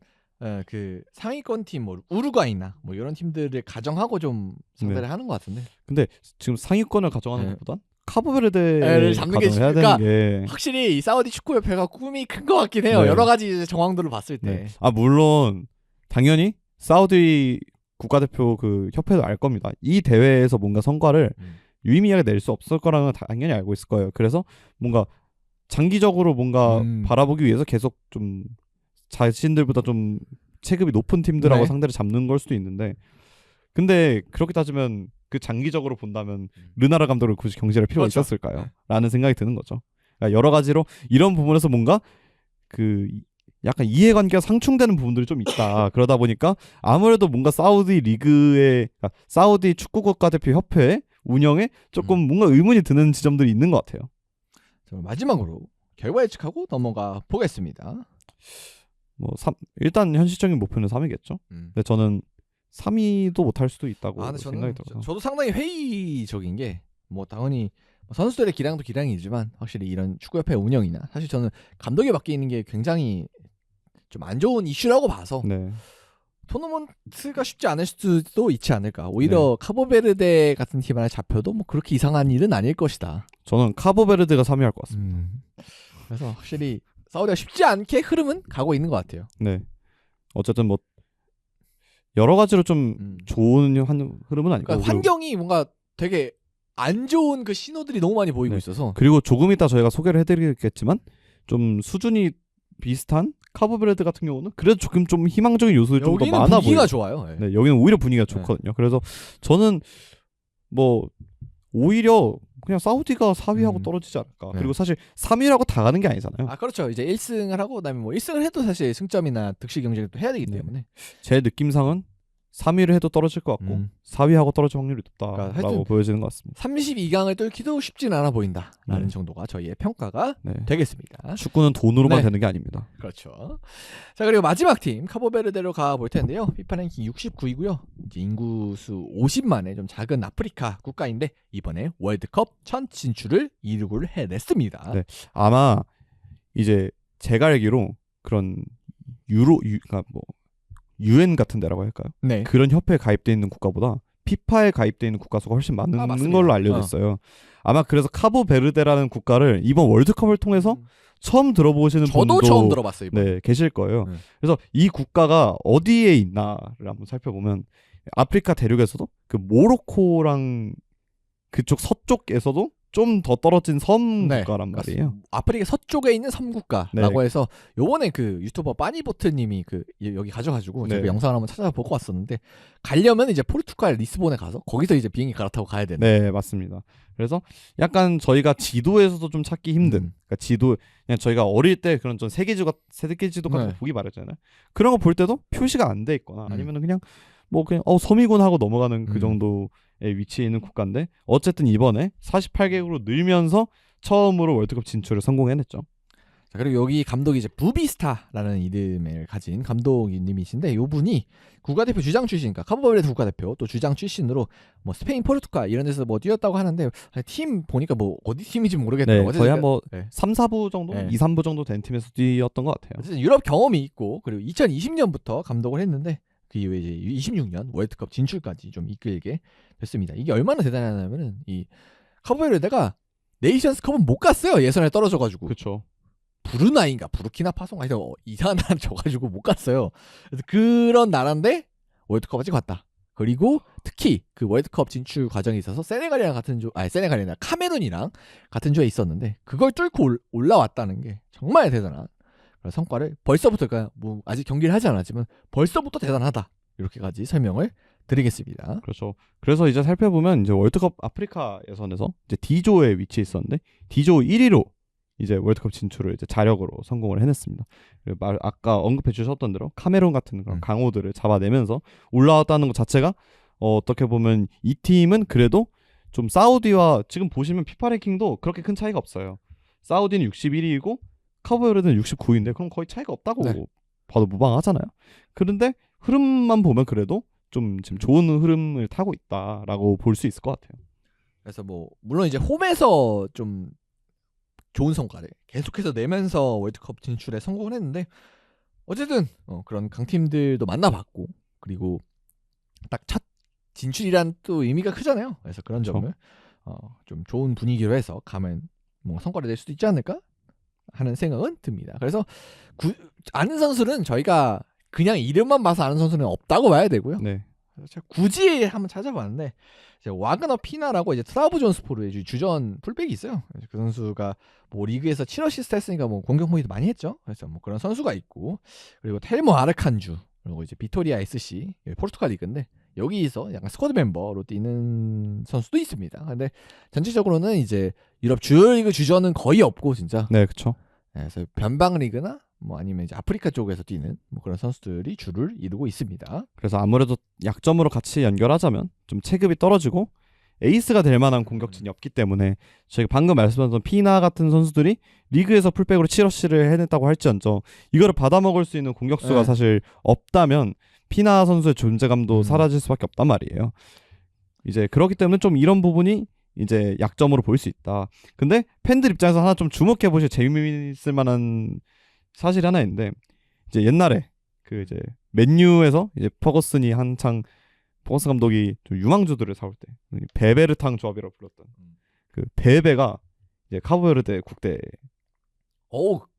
그 상위권 팀 뭐 우루과이나 뭐 이런 팀들을 가정하고 좀 상대를 하는 것 같은데. 근데 지금 상위권을 가져가는 것보단 애를 카보베르데를 잡는 게 가정해야 그러니까 되는 게 확실히 이 사우디 축구협회가 꿈이 큰 것 같긴 해요. 네. 여러 가지 이제 정황들을 봤을 때. 네. 아 물론 당연히 사우디 국가대표 그 협회도 알 겁니다. 이 대회에서 뭔가 성과를 유의미하게 낼 수 없을 거라는 당연히 알고 있을 거예요. 그래서 뭔가 장기적으로 뭔가 바라보기 위해서 계속 좀 자신들보다 좀 체급이 높은 팀들하고 네. 상대를 잡는 걸 수도 있는데 근데 그렇게 따지면 그 장기적으로 본다면 르나르 감독을 굳이 경질할 필요가 그렇죠. 있었을까요? 라는 생각이 드는 거죠. 그러니까 여러 가지로 이런 부분에서 뭔가 그 약간 이해관계가 상충되는 부분들이 좀 있다. 그러다 보니까 아무래도 뭔가 사우디 리그의 사우디 축구 국가대표 협회 운영에 조금 뭔가 의문이 드는 지점들이 있는 것 같아요. 마지막으로 결과 예측하고 넘어가 보겠습니다. 뭐 일단 현실적인 목표는 3위겠죠. 근데 저는 3위도 못할 수도 있다고 생각이 들어서. 저도 상당히 회의적인 게 뭐 당연히 선수들의 기량도 기량이지만 확실히 이런 축구협회 운영이나 사실 저는 감독이 바뀌는 게 굉장히 좀 안 좋은 이슈라고 봐서 네. 토너먼트가 쉽지 않을 수도 있지 않을까. 오히려 카보베르데 같은 팀 하나 잡혀도 뭐 그렇게 이상한 일은 아닐 것이다. 저는 카보베르데가 3위 할 것 같습니다. 그래서 확실히 사우디가 쉽지 않게 흐름은 가고 있는 것 같아요. 네. 어쨌든 뭐 여러 가지로 좀 좋은 흐름은 아니고 그러니까 환경이 뭔가 되게 안 좋은 그 신호들이 너무 많이 보이고 있어서. 그리고 조금 이따 저희가 소개를 해드리겠지만 좀 수준이 비슷한 카보베르데 같은 경우는 그래도 조금 좀 희망적인 요소들이 좀 더 많아 보여요. 분위기가 좋아요. 네. 네, 여기는 오히려 분위기가 좋거든요. 그래서 저는 뭐 오히려 그냥 사우디가 4위하고 떨어지지 않을까. 그리고 사실 3위라고 다 가는 게 아니잖아요. 그렇죠. 이제 1승을 하고 그다음에 뭐 1승을 해도 사실 승점이나 득실 경쟁을 또 해야 되기 때문에. 제 느낌상은 3위를 해도 떨어질 것 같고 4위하고 떨어질 확률이 높다라고 그러니까 보여지는 것 같습니다. 32강을 뚫기도 쉽진 않아 보인다라는 정도가 저희의 평가가 되겠습니다. 축구는 돈으로만 되는 게 아닙니다. 그렇죠. 자, 그리고 마지막 팀 카보베르데로 가볼 텐데요. 피파 랭킹 69위고요. 이제 인구수 50만의 좀 작은 아프리카 국가인데 이번에 월드컵 첫 진출을 이루고 해냈습니다. 네. 아마 이제 제가 알기로 그런 그러니까 뭐 UN 같은 데라고 할까요? 네. 그런 협회에 가입돼 있는 국가보다 피파에 가입돼 있는 국가 수가 훨씬 많은 걸로 알려져 있어요. 아마 그래서 카보베르데라는 국가를 이번 월드컵을 통해서 처음 들어보시는 저도 분도 처음 들어봤어요. 이번. 네, 계실 거예요. 네. 그래서 이 국가가 어디에 있나를 한번 살펴보면 아프리카 대륙에서도 그 모로코랑 그쪽 서쪽에서도 좀 더 떨어진 섬 네, 국가란 말이에요. 아프리카 서쪽에 있는 섬국가라고 네. 해서 요번에 그 유튜버 빠니보트님이 그 여기 가져가지고 제가 네. 영상을 한번 찾아보고 왔었는데 가려면 이제 포르투갈 리스본에 가서 거기서 이제 비행기 갈아타고 가야 되는. 네, 맞습니다. 그래서 약간 저희가 지도에서도 좀 찾기 힘든, 그러니까 지도 그냥 저희가 어릴 때 그런 좀 세계지도 같은 네. 거 보기 마련잖아요. 그런 거 볼 때도 표시가 안 돼 있거나 음. 아니면은 그냥 뭐 그냥 섬이군 하고 넘어가는 그 음. 정도의 위치에 있는 국가인데 어쨌든 이번에 48개국으로 늘면서 처음으로 월드컵 진출을 성공해냈죠. 자, 그리고 여기 감독이 이제 부비스타라는 이름을 가진 감독님이신데 요분이 국가대표 주장 출신, 그러니까 카보베르데 국가대표 또 주장 출신으로 뭐 스페인, 포르투갈 이런 데서 뭐 뛰었다고 하는데 팀 보니까 뭐 어디 팀인지 모르겠더라고요. 네, 거의 한 뭐 네. 3, 4부 정도, 네. 2, 3부 정도 된 팀에서 뛰었던 것 같아요. 어쨌든 유럽 경험이 있고 그리고 2020년부터 감독을 했는데 그 이후에 이제 26년 월드컵 진출까지 좀 이끌게 됐습니다. 이게 얼마나 대단하냐면은 이 카보베르데가 네이션스컵은 못 갔어요. 예선에 떨어져가지고. 그렇죠. 브루나이인가 부르키나파소인가 하여튼 이상한 나라 져가지고 못 갔어요. 그래서 그런 나라인데 월드컵까지 갔다. 그리고 특히 그 월드컵 진출 과정에 있어서 세네갈이랑 같은 세네갈이나 카메룬이랑 같은 조에 있었는데 그걸 뚫고 올라왔다는 게 정말 대단한 그런 성과를 벌써부터, 그러니까 뭐 아직 경기를 하지 않았지만 벌써부터 대단하다 이렇게까지 설명을 드리겠습니다. 그렇죠. 그래서 이제 살펴보면 이제 월드컵 아프리카 예선에서 이제 D조에 위치해 있었는데 D조 1위로 이제 월드컵 진출을 이제 자력으로 성공을 해냈습니다. 아까 언급해 주셨던 대로 카메룬 같은 그런 강호들을 잡아내면서 올라왔다는 것 자체가 어떻게 보면 이 팀은 그래도 좀 사우디와 지금 보시면 피파 랭킹도 그렇게 큰 차이가 없어요. 사우디는 61위이고 카보베르데는 69위인데 그럼 거의 차이가 없다고 봐도 무방하잖아요. 그런데 흐름만 보면 그래도 좀 지금 좋은 흐름을 타고 있다라고 볼 수 있을 것 같아요. 그래서 뭐 물론 이제 홈에서 좀 좋은 성과를 계속해서 내면서 월드컵 진출에 성공을 했는데 어쨌든 그런 강팀들도 만나봤고 그리고 딱 첫 진출이란 또 의미가 크잖아요. 그래서 그런 그렇죠. 점을 좀 좋은 분위기로 해서 가면 뭐 성과를 낼 수도 있지 않을까 하는 생각은 듭니다. 그래서 아는 선수는 저희가 그냥 이름만 봐서 아는 선수는 없다고 봐야 되고요. 네. 제가 굳이 한번 찾아봤는데 와그너 피나라고 이제 트라브존스포르의 주전 풀백이 있어요. 그 선수가 뭐 리그에서 7어시스트 했으니까 뭐 공격 포인트 많이 했죠. 그래서 뭐 그런 선수가 있고 그리고 텔모 아르칸주 그리고 이제 비토리아 SC 포르투갈 리그인데 여기서 약간 스쿼드 멤버로 뛰는 선수도 있습니다. 근데 전체적으로는 이제 유럽 주요 리그 주전은 거의 없고 진짜. 네, 그렇죠. 그래서 변방 리그나 뭐 아니면 이제 아프리카 쪽에서 뛰는 뭐 그런 선수들이 주를 이루고 있습니다. 그래서 아무래도 약점으로 같이 연결하자면 좀 체급이 떨어지고 에이스가 될 만한 공격진이 없기 때문에 저희가 방금 말씀하셨던 피나 같은 선수들이 리그에서 풀백으로 7어시를 해냈다고 할지언정 이거를 받아먹을 수 있는 공격수가 사실 없다면 피나 선수의 존재감도 사라질 수밖에 없단 말이에요. 이제 그렇기 때문에 좀 이런 부분이 이제 약점으로 보일 수 있다. 근데 팬들 입장에서 하나 좀 주목해 보실 재미있을 만한 사실이 하나 있는데 이제 옛날에 그 이제 맨유에서 이제 퍼거슨이 한창 퍼거슨 감독이 좀 유망주들을 사올 때 베베르탕 조합이라고 불렀던 그 베베가 이제 카보베르데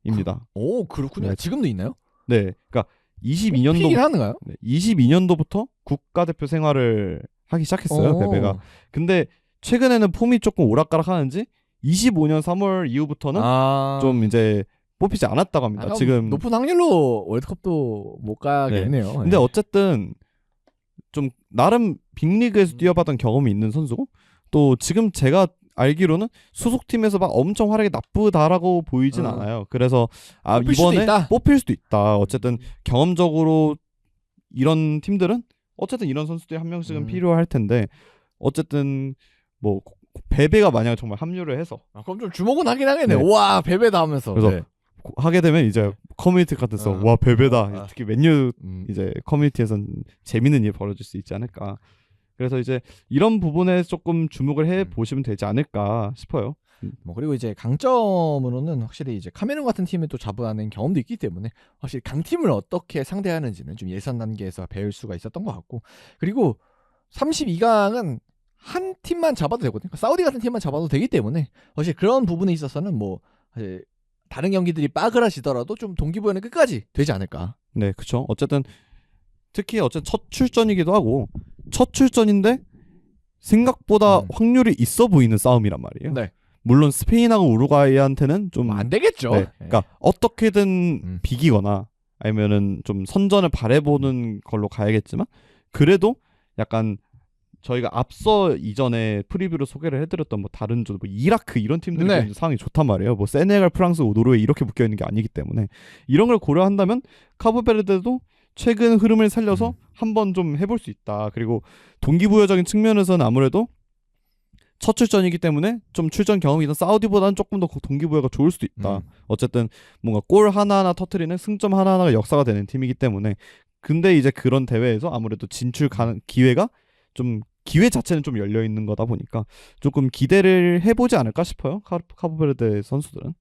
국대입니다. 그렇군요. 네. 지금도 있나요? 네, 그러니까 22년도 피긴 하는가요? 22년도부터 국가대표 생활을 하기 시작했어요. 베베가. 근데 최근에는 폼이 조금 오락가락하는지 25년 3월 이후부터는 좀 이제 뽑히지 않았다고 합니다. 지금 높은 확률로 월드컵도 못 가겠네요. 근데 어쨌든 좀 나름 빅리그에서 뛰어봤던 경험이 있는 선수고 또 지금 제가 알기로는 소속팀에서 막 엄청 활약이 나쁘다라고 보이진 않아요. 그래서 이번에 뽑힐 수도 있다. 어쨌든 경험적으로 이런 팀들은 어쨌든 이런 선수들이 한 명씩은 필요할 텐데 어쨌든 뭐 베베가 만약에 정말 합류를 해서 그럼 좀 주목은 하긴 하겠네요. 와 베베다 하면서 그래서 하게 되면 이제 커뮤니티 같아서 와 베베다 특히 맨유 이제 커뮤니티에선 재밌는 일이 벌어질 수 있지 않을까. 그래서 이제 이런 부분에 조금 주목을 해 보시면 되지 않을까 싶어요. 뭐 그리고 이제 강점으로는 확실히 이제 카메룬 같은 팀에 또 잡아낸 경험도 있기 때문에 확실히 강팀을 어떻게 상대하는지는 좀 예선 단계에서 배울 수가 있었던 것 같고 그리고 32강은 한 팀만 잡아도 되거든요. 사우디 같은 팀만 잡아도 되기 때문에 사실 그런 부분에 있어서는 뭐 사실 다른 경기들이 빠그라지더라도 좀 동기부여는 끝까지 되지 않을까. 네, 그렇죠. 어쨌든 특히 첫 출전이기도 하고 첫 출전인데 생각보다 확률이 있어 보이는 싸움이란 말이에요. 네. 물론 스페인하고 우루과이한테는 좀 안 되겠죠. 네, 그러니까 어떻게든 비기거나 아니면은 좀 선전을 바래보는 걸로 가야겠지만 그래도 약간 저희가 앞서 이전에 프리뷰로 소개를 해드렸던 뭐 다른 뭐 이라크 이런 팀들이 네. 좀 상황이 좋단 말이에요. 뭐 세네갈, 프랑스, 노르웨이 이렇게 묶여 있는 게 아니기 때문에 이런 걸 고려한다면 카보베르데도 최근 흐름을 살려서 한번 좀 해볼 수 있다. 그리고 동기부여적인 측면에서는 아무래도 첫 출전이기 때문에 좀 출전 경험이 있던 사우디보다는 조금 더 동기부여가 좋을 수도 있다. 어쨌든 뭔가 골 하나하나 터트리는 승점 하나하나가 역사가 되는 팀이기 때문에 근데 이제 그런 대회에서 아무래도 진출 기회가 좀 기회 자체는 좀 열려 있는 거다 보니까 조금 기대를 해보지 않을까 싶어요. 카보베르데 선수들은.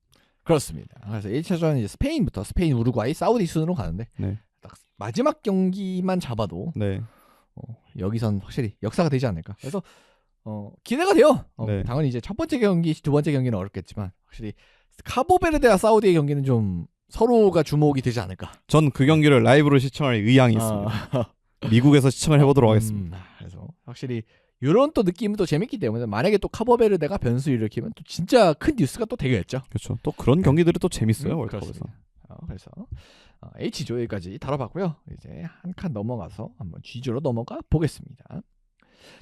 그렇습니다. 그래서 1차전 이제 스페인부터 스페인, 우루과이, 사우디 순으로 가는데 네. 딱 마지막 경기만 잡아도 네. 여기선 확실히 역사가 되지 않을까. 그래서 기대가 돼요. 네. 당연히 이제 첫 번째 경기, 두 번째 경기는 어렵겠지만 확실히 카보베르데와 사우디의 경기는 좀 서로가 주목이 되지 않을까. 전 그 경기를 라이브로 시청할 의향이 있습니다. 미국에서 시청을 해보도록 하겠습니다. 그래서 확실히 이런 또 느낌은 또 재밌기 때문에 만약에 또 카보베르데가 변수 일으키면 또 진짜 큰 뉴스가 또 되겠죠. 그렇죠. 또 그런 경기들이 또 재밌어요. 월드컵에서. 그래서 H조 여기까지 다뤄봤고요. 이제 한 칸 넘어가서 한번 G조로 넘어가 보겠습니다.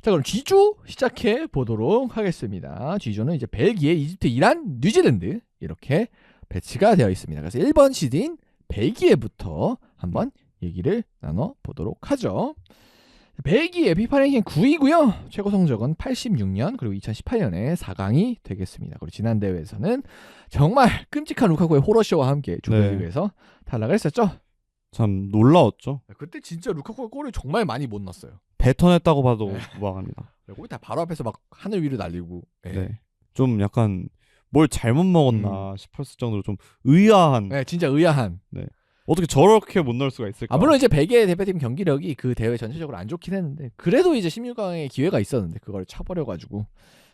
자, 그럼 G조 시작해 보도록 하겠습니다. G조는 이제 벨기에, 이집트, 이란, 뉴질랜드 이렇게 배치가 되어 있습니다. 그래서 1번 시드인 벨기에부터 한번 얘기를 나눠보도록 하죠. 벨기에 피파 랭킹 9위고요. 최고 성적은 86년 그리고 2018년에 4강이 되겠습니다. 그리고 지난 대회에서는 정말 끔찍한 루카쿠의 호러쇼와 함께 조별리그에서 탈락을 했었죠. 참 놀라웠죠. 그때 진짜 루카쿠가 골을 정말 많이 못 넣었어요. 뱉어냈다고 봐도 무방합니다. 골이 다 바로 앞에서 막 하늘 위로 날리고. 네. 좀 약간 뭘 잘못 먹었나 싶었을 정도로 좀 의아한. 네, 진짜 의아한. 네. 어떻게 저렇게 못 넣을 수가 있을까? 물론 이제 벨기에 대표팀 경기력이 그 대회 전체적으로 안 좋긴 했는데 그래도 이제 16강의 기회가 있었는데 그걸 차버려가지고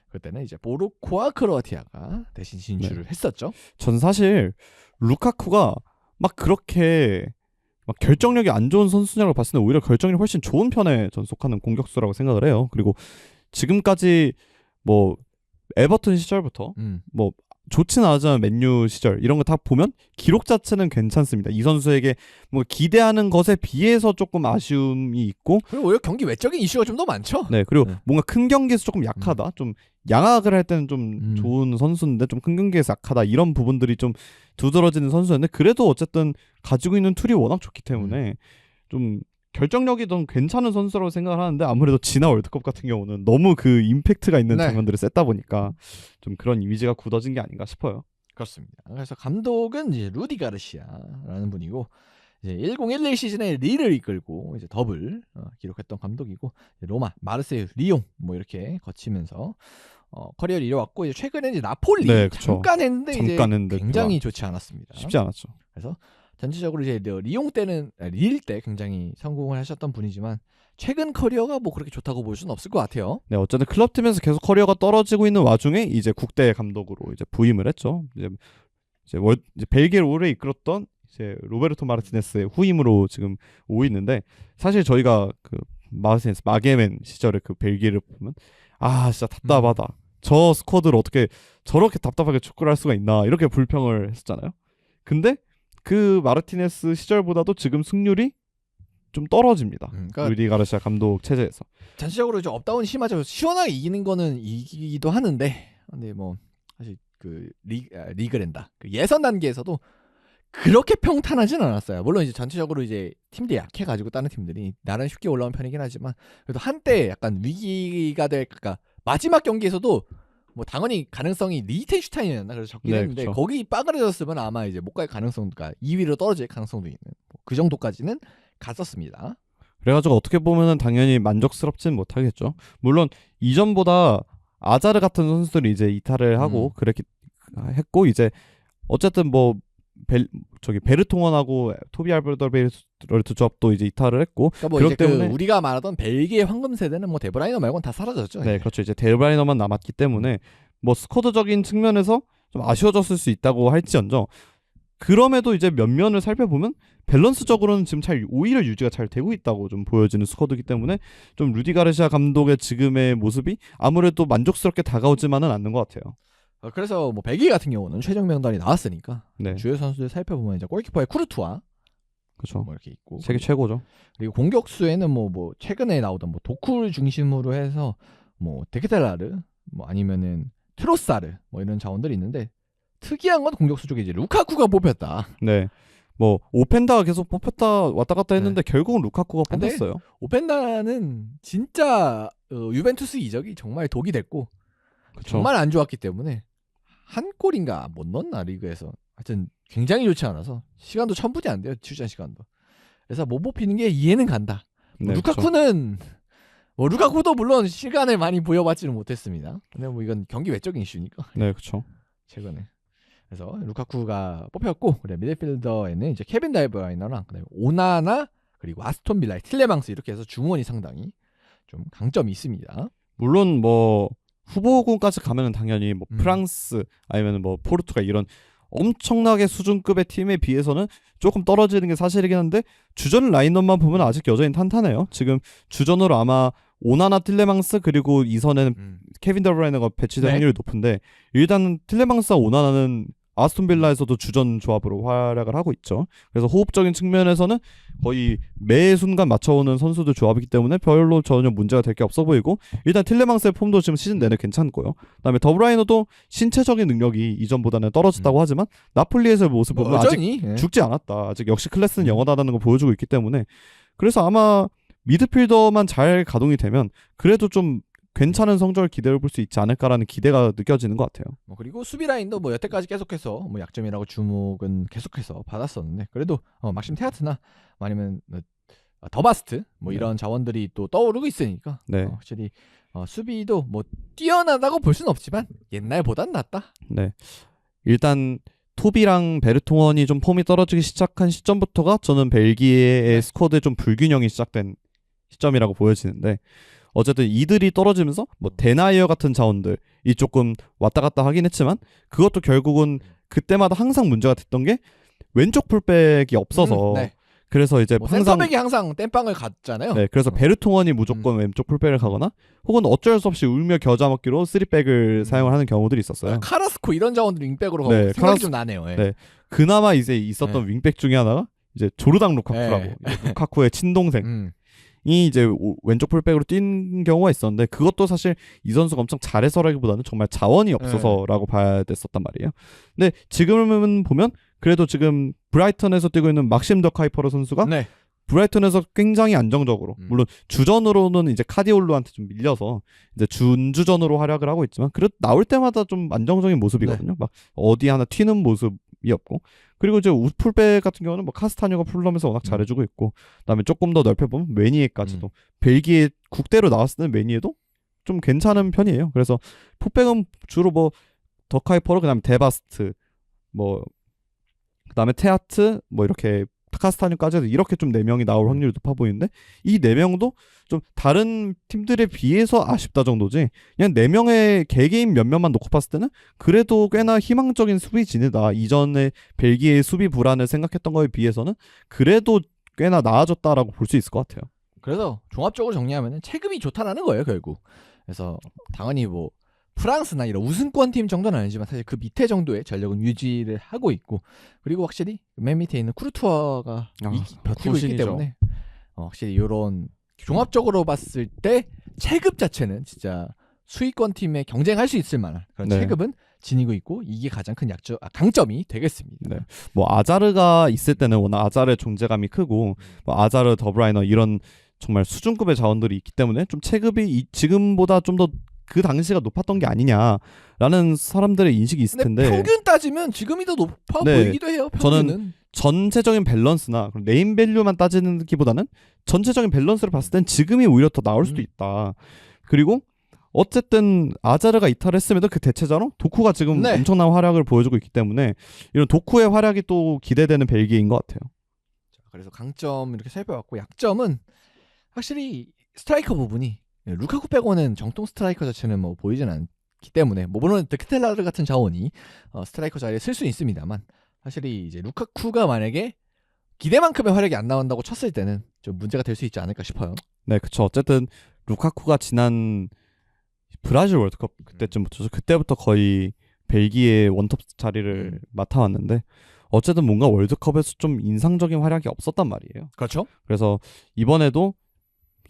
그때는 이제 모로코와 크로아티아가 대신 진출을 했었죠. 전 사실 루카쿠가 막 그렇게 막 결정력이 안 좋은 선수냐고 봤을 때 오히려 결정력이 훨씬 좋은 편에 전 속하는 공격수라고 생각을 해요. 그리고 지금까지 뭐 에버튼 시절부터 뭐 좋지는 않지만 맨유 시절 이런 거 다 보면 기록 자체는 괜찮습니다. 이 선수에게 뭐 기대하는 것에 비해서 조금 아쉬움이 있고 그리고 오히려 경기 외적인 이슈가 좀 더 많죠. 네, 그리고 뭔가 큰 경기에서 조금 약하다. 좀 양악을 할 때는 좀 좋은 선수인데 좀 큰 경기에서 약하다. 이런 부분들이 좀 두드러지는 선수였는데 그래도 어쨌든 가지고 있는 툴이 워낙 좋기 때문에 좀 결정력이 좀 괜찮은 선수라고 생각을 하는데 아무래도 지난 월드컵 같은 경우는 너무 그 임팩트가 있는 장면들을 셌다 보니까 좀 그런 이미지가 굳어진 게 아닌가 싶어요. 그렇습니다. 그래서 감독은 이제 루디 가르시아라는 분이고 이제 1011 시즌에 리를 이끌고 이제 더블 기록했던 감독이고 로마, 마르세유, 리옹 뭐 이렇게 거치면서 커리어를 이뤄왔고 이제 최근에 이제 나폴리 잠깐 했는데 이제 굉장히 좋지 않았습니다. 쉽지 않았죠. 그래서 전체적으로 이제 리옹 때는 릴 때 굉장히 성공을 하셨던 분이지만 최근 커리어가 뭐 그렇게 좋다고 볼 수는 없을 것 같아요. 네, 어쨌든 클럽팀에서 계속 커리어가 떨어지고 있는 와중에 이제 국대 감독으로 이제 부임을 했죠. 이제 벨기에를 오래 이끌었던 이제 로베르토 마르티네스의 후임으로 지금 오고 있는데 사실 저희가 그 마르티네스 마게멘 시절에 그 벨기에를 보면 아 진짜 답답하다. 저 스쿼드를 어떻게 저렇게 답답하게 축구를 할 수가 있나 이렇게 불평을 했었잖아요. 근데 그 마르티네스 시절보다도 지금 승률이 좀 떨어집니다. 그러니까 루디 가르시아 감독 체제에서 전체적으로 좀 업다운이 심하죠. 시원하게 이기는 거는 이기기도 하는데 근데 뭐 사실 그 리그랜다 그 예선 단계에서도 그렇게 평탄하진 않았어요. 물론 이제 전체적으로 이제 팀들이 약해가지고 다른 팀들이 나름 쉽게 올라온 편이긴 하지만 그래도 한때 약간 위기가 될 그러니까 마지막 경기에서도 뭐 당연히 가능성이 리히텐슈타인이었나 그래서 적긴 했는데 그쵸. 거기 빠그려졌으면 아마 이제 못 갈 가능성가 2위로 떨어질 가능성도 있는 그 정도까지는 갔었습니다. 그래가지고 어떻게 보면은 당연히 만족스럽진 못하겠죠. 물론 이전보다 아자르 같은 선수들이 이제 이탈을 하고 그랬기 했고 이제 어쨌든 뭐 베르통원하고 토비 알베르토베르트 조합도 이제 이탈을 했고 그러니까 뭐 그렇기 이제 때문에 우리가 말하던 벨기에 황금 세대는 뭐 데브라이너 말고는 다 사라졌죠. 네, 그렇죠. 이제 데브라이너만 남았기 때문에 뭐 스쿼드적인 측면에서 좀 아쉬워졌을 수 있다고 할지언정 그럼에도 이제 몇 면을 살펴보면 밸런스적으로는 지금 오히려 유지가 잘 되고 있다고 좀 보여지는 스쿼드이기 때문에 좀 루디 가르시아 감독의 지금의 모습이 아무래도 만족스럽게 다가오지만은 않는 것 같아요. 그래서 뭐 벨기에 같은 경우는 최종 명단이 나왔으니까 네, 주요 선수들 살펴보면 이제 골키퍼의 쿠르투아 그렇죠. 뭐 이렇게 있고 세계 최고죠. 그리고 공격수에는 뭐 최근에 나오던 뭐 도쿠를 중심으로 해서 뭐 데케텔라르 뭐 아니면은 트로사르 뭐 이런 자원들이 있는데 특이한 건 공격수 쪽에 이제 루카쿠가 뽑혔다. 네. 뭐 오펜다가 계속 뽑혔다 왔다 갔다 했는데 결국은 루카쿠가 근데 뽑혔어요. 오펜다는 진짜 유벤투스 이적이 정말 독이 됐고 그쵸. 정말 안 좋았기 때문에 한 골인가 못 넣었나 리그에서 하여튼 굉장히 좋지 않아서 시간도 천분이 안 돼요. 출전 시간도. 그래서 못 뽑히는 게 이해는 간다. 네, 루카쿠는 뭐 루카쿠도 물론 시간을 많이 보여받지는 못했습니다. 근데 뭐 이건 경기 외적인 이슈니까 네, 그렇죠. 최근에. 그래서 루카쿠가 뽑혔고 그래 미드필더에는 이제 케빈 다이브라이너랑 그다음에 오나나 그리고 아스톤 빌라의 틸레망스 이렇게 해서 중원이 상당히 좀 강점이 있습니다. 물론 뭐 후보군까지 가면은 당연히 뭐 음. 프랑스 아니면 뭐 포르투갈 이런 엄청나게 수준급의 팀에 비해서는 조금 떨어지는 게 사실이긴 한데 주전 라인업만 보면 아직 여전히 탄탄해요. 지금 주전으로 아마 오나나 틸레망스 그리고 이선에는 케빈 더브라이너가 배치될 네. 확률이 높은데 일단 틸레망스와 오나나는 아스톤 빌라에서도 주전 조합으로 활약을 하고 있죠. 그래서 호흡적인 측면에서는 거의 매 순간 맞춰오는 선수들 조합이기 때문에 별로 전혀 문제가 될 게 없어 보이고 일단 틸레망스의 폼도 지금 시즌 내내 괜찮고요. 그다음에 더브라이너도 신체적인 능력이 이전보다는 떨어졌다고 하지만 나폴리에서의 모습 보면 아직 여전히 예. 죽지 않았다. 아직 역시 클래스는 영원하다는 걸 보여주고 있기 때문에 그래서 아마 미드필더만 잘 가동이 되면 그래도 좀 괜찮은 성적을 기대해 볼 수 있지 않을까라는 기대가 느껴지는 것 같아요. 뭐 그리고 수비 라인도 뭐 여태까지 계속해서 뭐 약점이라고 주목은 계속해서 받았었는데 그래도 막심 테아트나 아니면 더바스트 뭐 네. 이런 자원들이 또 떠오르고 있으니까 네. 확실히 수비도 뭐 뛰어나다고 볼 수는 없지만 옛날보단 낫다. 네. 일단 토비랑 베르통원이 좀 폼이 떨어지기 시작한 시점부터가 저는 벨기에의 스쿼드의 좀 불균형이 시작된 시점이라고 보여지는데 어쨌든 이들이 떨어지면서 뭐 데나이어 같은 자원들이 조금 왔다 갔다 하긴 했지만 그것도 결국은 그때마다 항상 문제가 됐던 게 왼쪽 풀백이 없어서 네. 그래서 이제 뭐 항상 센터백이 항상 땜빵을 갔잖아요. 네, 그래서 베르통원이 무조건 왼쪽 풀백을 가거나 혹은 어쩔 수 없이 울며 겨자 먹기로 3백을 사용을 하는 경우들이 있었어요. 카라스코 이런 자원들이 윙백으로 가고 네, 생각이 좀 나네요. 예. 네. 그나마 이제 있었던 윙백 중에 하나가 이제 조르당 루카쿠라고 네. 이제 루카쿠의 친동생이 이제 왼쪽 풀백으로 뛴 경우가 있었는데 그것도 사실 이 선수가 엄청 잘해서라기보다는 정말 자원이 없어서라고 봐야 됐었단 말이에요. 근데 지금은 보면 그래도 지금 브라이턴에서 뛰고 있는 막심 더 카이퍼르 선수가 네. 브라이턴에서 굉장히 안정적으로 물론 주전으로는 이제 카디올루한테 좀 밀려서 이제 준주전으로 활약을 하고 있지만 그래도 나올 때마다 좀 안정적인 모습이거든요. 막 어디 하나 튀는 모습이 없고 그리고 이제 우풀백 같은 경우는 뭐 카스타뉴가 풀러면서 워낙 잘해주고 있고 그다음에 조금 더 넓혀보면 메니에까지도 벨기에 국대로 나왔을 때는 메니에도 좀 괜찮은 편이에요. 그래서 풋백은 주로 뭐 더카이퍼르 그다음에 데바스트 뭐 그다음에 테아트 뭐 이렇게 카스타뉴까지도 이렇게 좀 4명이 나올 확률이 높아 보이는데 이 4명도 좀 다른 팀들에 비해서 아쉽다 정도지 그냥 4명의 개개인 몇몇만 놓고 봤을 때는 그래도 꽤나 희망적인 수비 진이다. 이전에 벨기에의 수비 불안을 생각했던 거에 비해서는 그래도 꽤나 나아졌다라고 볼 수 있을 것 같아요. 그래서 종합적으로 정리하면 체급이 좋다라는 거예요 결국. 그래서 당연히 뭐 프랑스나 이런 우승권 팀 정도는 아니지만 사실 그 밑에 정도의 전력은 유지를 하고 있고 그리고 확실히 맨 밑에 있는 쿠르투아가 버티고 있기 때문에 확실히 이런 종합적으로 봤을 때 체급 자체는 진짜 수위권 팀에 경쟁할 수 있을 만한 그런 네. 체급은 지니고 있고 이게 가장 큰 강점이 되겠습니다. 네. 뭐 아자르가 있을 때는 워낙 아자르의 존재감이 크고 뭐 아자르, 더브라이너 이런 정말 수준급의 자원들이 있기 때문에 좀 체급이 지금보다 좀 더 그 당시가 높았던 게 아니냐라는 사람들의 인식이 있을 텐데 평균 따지면 지금이 더 높아 네. 보이기도 해요. 평균은. 저는 전체적인 밸런스나 네임 밸류만 따지는기보다는 전체적인 밸런스를 봤을 땐 지금이 오히려 더 나올 수도 있다. 그리고 어쨌든 아자르가 이탈했음에도 그 대체자로 도쿠가 지금 네. 엄청난 활약을 보여주고 있기 때문에 이런 도쿠의 활약이 또 기대되는 벨기에인 것 같아요. 자, 그래서 강점 이렇게 살펴봤고 약점은 확실히 스트라이커 부분이 루카쿠 빼고는 정통 스트라이커 자체는 뭐 보이진 없기 때문에 뭐 물론 득텔라르 같은 자원이 스트라이커 자리에 쓸 수는 있습니다만 사실 이제 루카쿠가 만약에 기대만큼의 활약이 안 나온다고 쳤을 때는 좀 문제가 될 수 있지 않을까 싶어요. 네, 그쵸. 어쨌든 루카쿠가 지난 브라질 월드컵 그때부터 거의 벨기에 원톱 자리를 맡아왔는데 어쨌든 뭔가 월드컵에서 좀 인상적인 활약이 없었단 말이에요. 그렇죠. 그래서 이번에도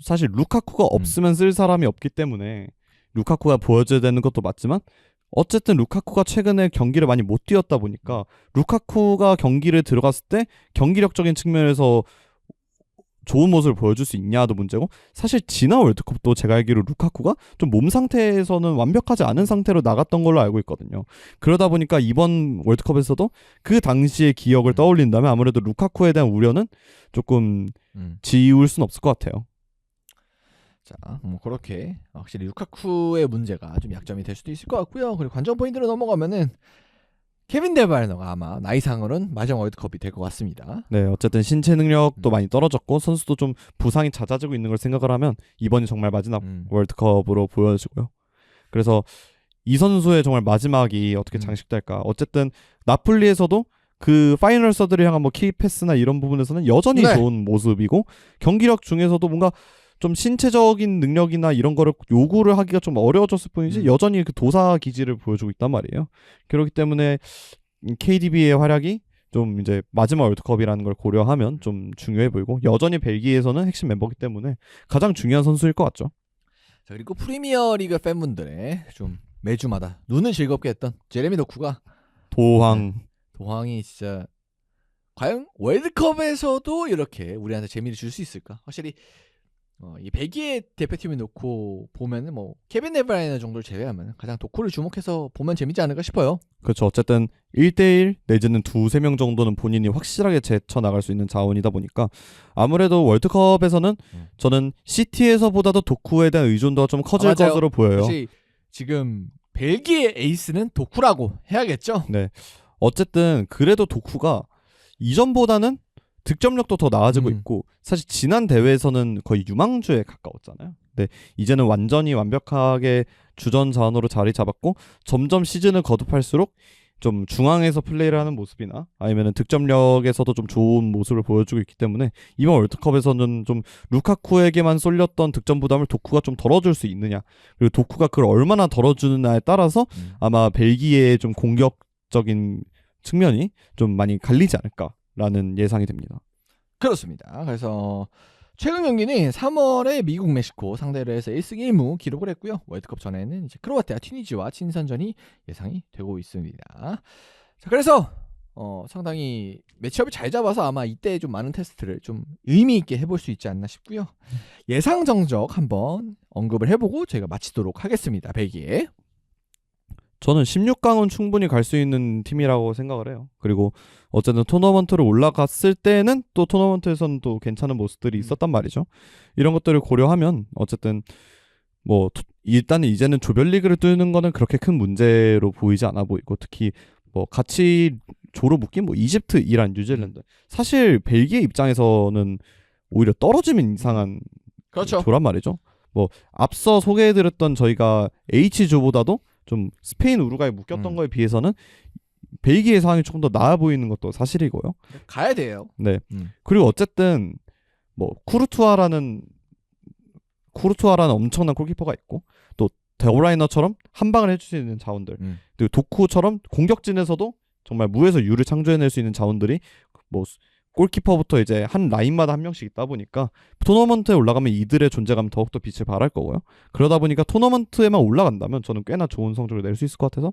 사실 루카쿠가 없으면 쓸 사람이 없기 때문에 루카쿠가 보여줘야 되는 것도 맞지만 어쨌든 루카쿠가 최근에 경기를 많이 못 뛰었다 보니까 루카쿠가 경기를 들어갔을 때 경기력적인 측면에서 좋은 모습을 보여줄 수 있냐도 문제고 사실 지난 월드컵도 제가 알기로 루카쿠가 좀 몸 상태에서는 완벽하지 않은 상태로 나갔던 걸로 알고 있거든요. 그러다 보니까 이번 월드컵에서도 그 당시의 기억을 떠올린다면 아무래도 루카쿠에 대한 우려는 조금 지울 수는 없을 것 같아요. 자, 뭐 그렇게 확실히 루카쿠의 문제가 좀 약점이 될 수도 있을 것 같고요. 그리고 관전 포인트로 넘어가면은 케빈 데바이너가 아마 나이상으로는 마지막 월드컵이 될 것 같습니다. 네, 어쨌든 신체 능력도 많이 떨어졌고 선수도 좀 부상이 잦아지고 있는 걸 생각을 하면 이번이 정말 마지막 월드컵으로 보여지고요. 그래서 이 선수의 정말 마지막이 어떻게 장식될까. 어쨌든 나폴리에서도 그 파이널 서드를 향한 뭐 키패스나 이런 부분에서는 여전히 네. 좋은 모습이고 경기력 중에서도 뭔가 좀 신체적인 능력이나 이런 거를 요구를 하기가 좀 어려워졌을 뿐이지 여전히 그 도사 기질을 보여주고 있단 말이에요. 그렇기 때문에 KDB의 활약이 좀 이제 마지막 월드컵이라는 걸 고려하면 좀 중요해 보이고 여전히 벨기에에서는 핵심 멤버이기 때문에 가장 중요한 선수일 것 같죠. 자, 그리고 프리미어리그 팬분들의 좀 매주마다 눈을 즐겁게 했던 제레미 도쿠가 도황이 진짜 과연 월드컵에서도 이렇게 우리한테 재미를 줄 수 있을까? 확실히 이 벨기에 대표팀을 놓고 보면은 뭐 케빈 데브라이너 정도를 제외하면 가장 도쿠를 주목해서 보면 재밌지 않을까 싶어요. 그렇죠. 어쨌든 1대1 내지는 2-3명 정도는 본인이 확실하게 제쳐나갈 수 있는 자원이다 보니까 아무래도 월드컵에서는 저는 시티에서보다도 도쿠에 대한 의존도가 좀 커질 것으로 보여요. 사실 지금 벨기에 에이스는 도쿠라고 해야겠죠? 네. 어쨌든 그래도 도쿠가 이전보다는 득점력도 더 나아지고 있고 사실 지난 대회에서는 거의 유망주에 가까웠잖아요. 근데 이제는 완전히 완벽하게 주전 자원으로 자리 잡았고 점점 시즌을 거듭할수록 좀 중앙에서 플레이를 하는 모습이나 아니면 득점력에서도 좀 좋은 모습을 보여주고 있기 때문에 이번 월드컵에서는 좀 루카쿠에게만 쏠렸던 득점 부담을 도쿠가 좀 덜어줄 수 있느냐 그리고 도쿠가 그걸 얼마나 덜어주느냐에 따라서 아마 벨기에의 좀 공격적인 측면이 좀 많이 갈리지 않을까라는 예상이 됩니다. 그렇습니다. 그래서 최근 경기는 3월에 미국 멕시코 상대로 해서 1승 1무 기록을 했고요. 월드컵 전에는 이제 크로아티아 튀니지와 친선전이 예상이 되고 있습니다. 자, 그래서 상당히 매치업을 잘 잡아서 아마 이때 좀 많은 테스트를 좀 의미 있게 해볼 수 있지 않나 싶고요. 예상 정적 한번 언급을 해보고 저희가 마치도록 하겠습니다. 벨기에. 저는 16강은 충분히 갈 수 있는 팀이라고 생각을 해요. 그리고 어쨌든 토너먼트를 올라갔을 때는 또 토너먼트에서는 또 괜찮은 모습들이 있었단 말이죠. 이런 것들을 고려하면 어쨌든 뭐 일단은 이제는 조별리그를 뚫는 거는 그렇게 큰 문제로 보이지 않아 보이고 특히 뭐 같이 조로 묶인 뭐 이집트, 이란, 뉴질랜드 사실 벨기에 입장에서는 오히려 떨어지면 이상한 그렇죠. 조란 말이죠. 뭐 앞서 소개해드렸던 저희가 H조보다도 좀 스페인, 우루과이 묶였던 거에 비해서는 벨기에 상황이 조금 더 나아 보이는 것도 사실이고요. 가야 돼요. 네. 그리고 어쨌든 뭐 쿠르투아라는 엄청난 골키퍼가 있고 또 데오라이너처럼 한 방을 해줄 수 있는 자원들 그리고 도쿠처럼 공격진에서도 정말 무에서 유를 창조해낼 수 있는 자원들이 뭐 골키퍼부터 이제 한 라인마다 한 명씩 있다 보니까 토너먼트에 올라가면 이들의 존재감 더욱더 빛을 발할 거고요. 그러다 보니까 토너먼트에만 올라간다면 저는 꽤나 좋은 성적을 낼 수 있을 것 같아서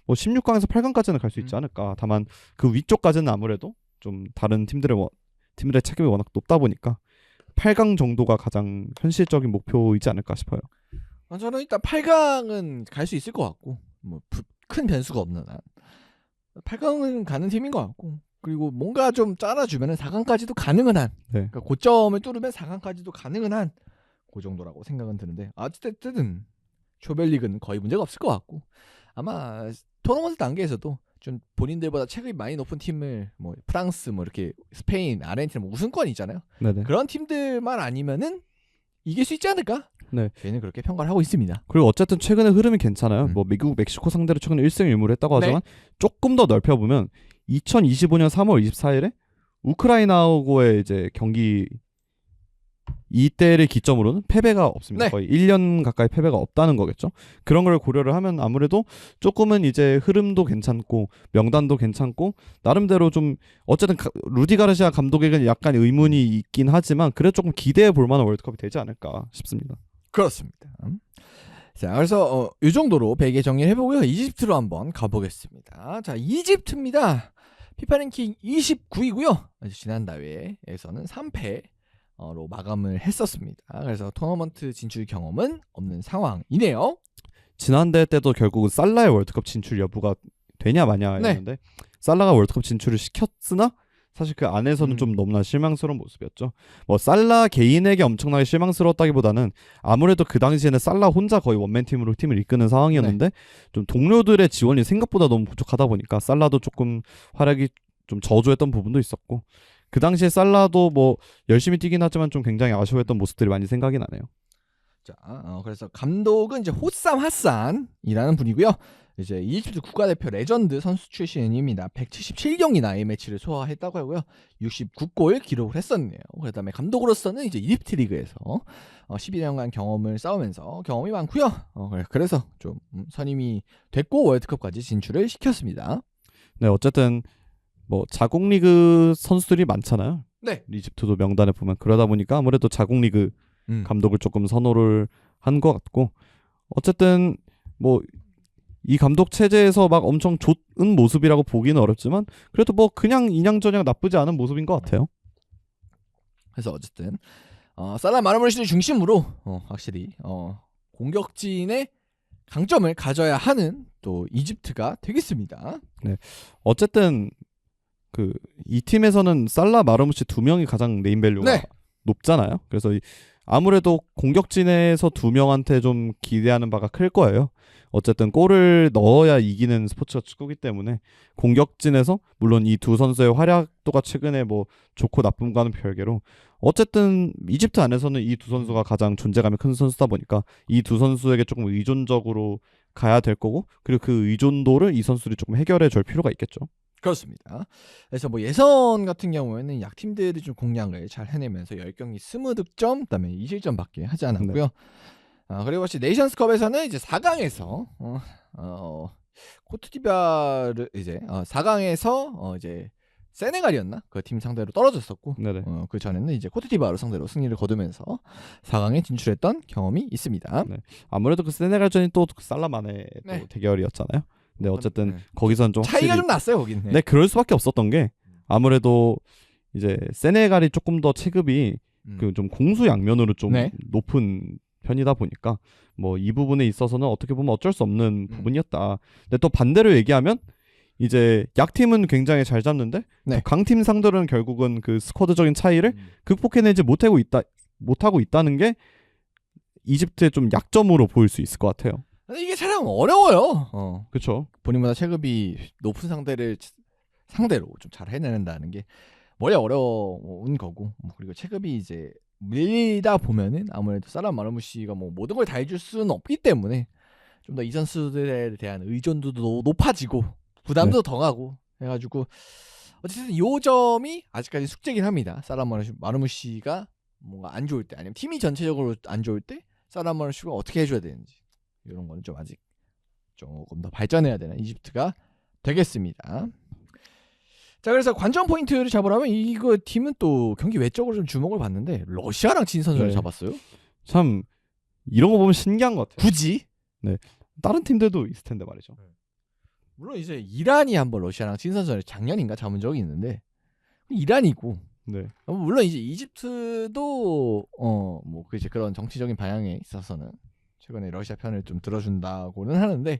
뭐 16강에서 8강까지는 갈 수 있지 않을까. 다만 그 위쪽까지는 아무래도 좀 다른 팀들의 책임이 워낙 높다 보니까 8강 정도가 가장 현실적인 목표이지 않을까 싶어요. 저는 일단 8강은 갈 수 있을 것 같고 뭐 큰 변수가 없는 한 8강은 가는 팀인 것 같고 그리고 뭔가 좀 짜라주면은 4강까지도 가능은 한 그러니까 고점을 뚫으면 4강까지도 가능은 한 그 정도라고 생각은 드는데 어쨌든 조별리그는 거의 문제가 없을 것 같고 아마 토너먼트 단계에서도 좀 본인들보다 체급이 많이 높은 팀을 뭐 프랑스 뭐 이렇게 스페인, 아르헨티나 뭐 우승권이 있잖아요. 네네. 그런 팀들만 아니면은 이길 수 있지 않을까? 네. 저희는 그렇게 평가를 하고 있습니다. 그리고 어쨌든 최근에 흐름이 괜찮아요. 뭐 미국, 멕시코 상대로 최근에 1승 1무를 했다고 하지만 조금 더 넓혀보면 2025년 3월 24일에 우크라이나하고의 이제 경기 이때를 기점으로는 패배가 없습니다. 거의 1년 가까이 패배가 없다는 거겠죠. 그런 걸 고려를 하면 아무래도 조금은 이제 흐름도 괜찮고 명단도 괜찮고 나름대로 좀 어쨌든 루디 가르시아 감독에게는 약간 의문이 있긴 하지만 그래도 조금 기대해 볼 만한 월드컵이 되지 않을까 싶습니다. 그렇습니다. 자, 그래서 이 정도로 베개 정리를 해보고요. 이집트로 한번 가보겠습니다. 자, 이집트입니다. 피파 랭킹 29위고요. 지난 대회에서는 3패로 마감을 했었습니다. 그래서 토너먼트 진출 경험은 없는 상황이네요. 지난 대회 때도 결국은 살라의 월드컵 진출 여부가 되냐 마냐였는데 살라가 월드컵 진출을 시켰으나 사실 그 안에서는 좀 너무나 실망스러운 모습이었죠. 뭐 살라 개인에게 엄청나게 실망스러웠다기보다는 아무래도 그 당시에는 살라 혼자 거의 원맨 팀으로 팀을 이끄는 상황이었는데 좀 동료들의 지원이 생각보다 너무 부족하다 보니까 살라도 조금 활약이 좀 저조했던 부분도 있었고 그 당시에 살라도 뭐 열심히 뛰긴 하지만 좀 굉장히 아쉬워했던 모습들이 많이 생각이 나네요. 자, 그래서 감독은 이제 호삼 하산이라는 분이고요. 이제 이집트 국가대표 레전드 선수 출신입니다. 177경기나 A매치를 소화했다고 하고요. 69골 기록을 했었네요. 그다음에 감독으로서는 이제 이집트 리그에서 12년간 경험을 쌓으면서 경험이 많고요. 그래서 좀 선임이 됐고 월드컵까지 진출을 시켰습니다. 네, 어쨌든 뭐 자국 리그 선수들이 많잖아요. 네. 이집트도 명단에 보면 그러다 보니까 아무래도 자국 리그 감독을 조금 선호를 한 것 같고 어쨌든 뭐 이 감독 체제에서 막 엄청 좋은 모습이라고 보기는 어렵지만 그래도 뭐 그냥 인양저냥 나쁘지 않은 모습인 것 같아요. 그래서 어쨌든 살라 마르무르시를 중심으로 확실히 공격진의 강점을 가져야 하는 또 이집트가 되겠습니다. 네, 어쨌든 이 팀에서는 살라 마르무시 두 명이 가장 네임밸류가 높잖아요. 그래서 아무래도 공격진에서 두 명한테 좀 기대하는 바가 클 거예요. 어쨌든 골을 넣어야 이기는 스포츠가 축구기 때문에 공격진에서 물론 이 두 선수의 활약도가 최근에 뭐 좋고 나쁨과는 별개로 어쨌든 이집트 안에서는 이 두 선수가 가장 존재감이 큰 선수다 보니까 이 두 선수에게 조금 의존적으로 가야 될 거고 그리고 그 의존도를 이 선수들이 조금 해결해 줄 필요가 있겠죠. 그렇습니다. 그래서 뭐 예선 같은 경우에는 약팀들이 좀 공략을 잘 해내면서 10경기 20득점 그다음에 2실점밖에 하지 않았고요. 그리고 혹시 네이션스컵에서는 이제 4강에서 코트디바르 이제 4강에서 이제 세네갈이었나 그 팀 상대로 떨어졌었고 그 전에는 이제 코트디바르 상대로 승리를 거두면서 4강에 진출했던 경험이 있습니다. 네. 아무래도 그 세네갈전이 또 살라만의 또 대결이었잖아요. 근데 어쨌든 거기서는 좀 차이가 좀 났어요 거긴. 네, 그럴 수밖에 없었던 게 아무래도 이제 세네갈이 조금 더 체급이 그 좀 공수양면으로 좀 높은 편이다 보니까 뭐 이 부분에 있어서는 어떻게 보면 어쩔 수 없는 부분이었다. 근데 또 반대로 얘기하면 이제 약팀은 굉장히 잘 잡는데 또 강팀 상대로는 결국은 그 스쿼드적인 차이를 극복해내지 못하고 있다는 게 이집트의 좀 약점으로 보일 수 있을 것 같아요. 이게 참 어려워요. 그렇죠. 본인보다 체급이 높은 상대를 상대로 좀 잘 해내는다는 게 원래 어려운 거고 그리고 체급이 이제 밀리다 보면은 아무래도 살라 마르무시가 뭐 모든 걸 다 해줄 수는 없기 때문에 좀 더 이 선수들에 대한 의존도도 높아지고 부담도 더 가고 해가지고 어쨌든 이 점이 아직까지 숙제긴 합니다. 살라 마르무시가 뭔가 안 좋을 때 아니면 팀이 전체적으로 안 좋을 때 살라 마르무시가 어떻게 해줘야 되는지 이런 거는 좀 아직 조금 더 발전해야 되는 이집트가 되겠습니다. 자, 그래서 관전 포인트를 잡으라면 이거 팀은 또 경기 외적으로 좀 주목을 받는데 러시아랑 진 선수를 잡았어요. 참 이런 거 보면 신기한 것 같아요. 굳이? 네, 다른 팀들도 있을 텐데 말이죠. 물론 이제 이란이 한번 러시아랑 진 선수를 작년인가 잡은 적이 있는데 이란이고. 물론 이제 이집트도 뭐 이제 그런 정치적인 방향에 있어서는 최근에 러시아 편을 좀 들어준다고는 하는데.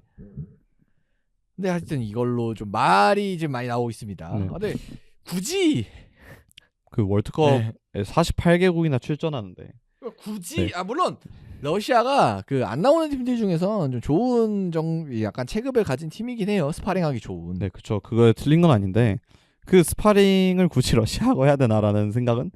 근데 하여튼 이걸로 좀 말이 좀 많이 나오고 있습니다. 근데 굳이 그 월드컵에 48개국이나 출전하는데 굳이 물론 러시아가 그 안 나오는 팀들 중에서 좀 좋은 약간 체급을 가진 팀이긴 해요. 스파링하기 좋은. 네, 그렇죠. 그거에 틀린 건 아닌데 그 스파링을 굳이 러시아하고 해야 되나라는 생각은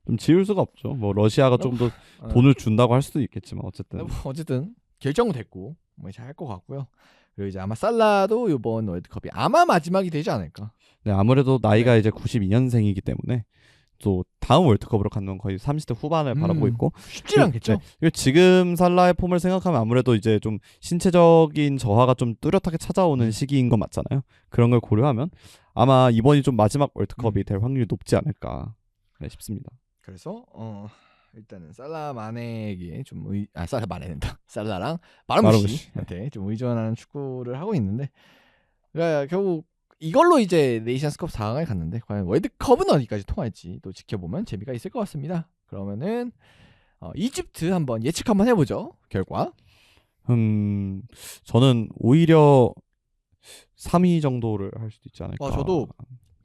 좀 지울 수가 없죠. 뭐 러시아가 좀 더 돈을 준다고 할 수도 있겠지만 어쨌든 뭐 어쨌든 결정은 됐고 뭐 잘 할 것 같고요. 그리고 이제 아마 살라도 이번 월드컵이 아마 마지막이 되지 않을까. 네, 아무래도 나이가 네. 이제 92년생이기 때문에 또 다음 월드컵으로 가면 거의 30대 후반을 바라보고 있고 쉽지 않겠죠. 그리고 지금 살라의 폼을 생각하면 아무래도 이제 좀 신체적인 저하가 좀 뚜렷하게 찾아오는 시기인 건 맞잖아요. 그런 걸 고려하면 아마 이번이 좀 마지막 월드컵이 될 확률이 높지 않을까 싶습니다. 그래서 일단은 살라만에게 좀 살라만에는다. 살라랑 마르무시한테 좀 의존하는 축구를 하고 있는데, 그러니까 결국 이걸로 이제 네이션스컵 4강을 갔는데 과연 월드컵은 어디까지 통할지 또 지켜보면 재미가 있을 것 같습니다. 그러면은 이집트 한번 예측 한번 해보죠. 결과. 저는 오히려 3위 정도를 할 수도 있지 않을까. 저도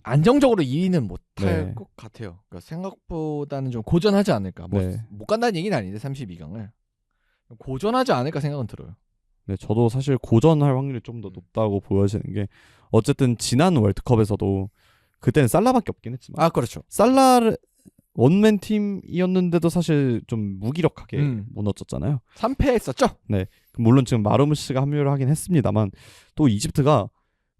안정적으로 2위는 못할 네. 것 같아요. 그러니까 생각보다는 좀 고전하지 않을까. 뭐 네. 못 간다는 얘기는 아닌데 32강을 고전하지 않을까 생각은 들어요. 네, 저도 사실 고전할 확률이 좀 더 높다고 보여지는 게 어쨌든 지난 월드컵에서도 그때는 살라밖에 없긴 했지만 그렇죠. 살라를 원맨 팀이었는데도 사실 좀 무기력하게 무너졌잖아요. 3패했었죠? 네, 물론 지금 마르무시가 합류를 하긴 했습니다만 또 이집트가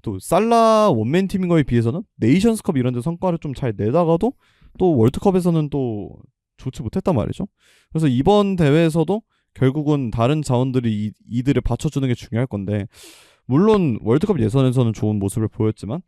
또 살라 원맨 팀인 거에 비해서는 네이션스컵 이런 데 성과를 좀 잘 내다가도 또 월드컵에서는 또 좋지 못했단 말이죠. 그래서 이번 대회에서도 결국은 다른 자원들이 이들을 받쳐주는 게 중요할 건데, 물론 월드컵 예선에서는 좋은 모습을 보였지만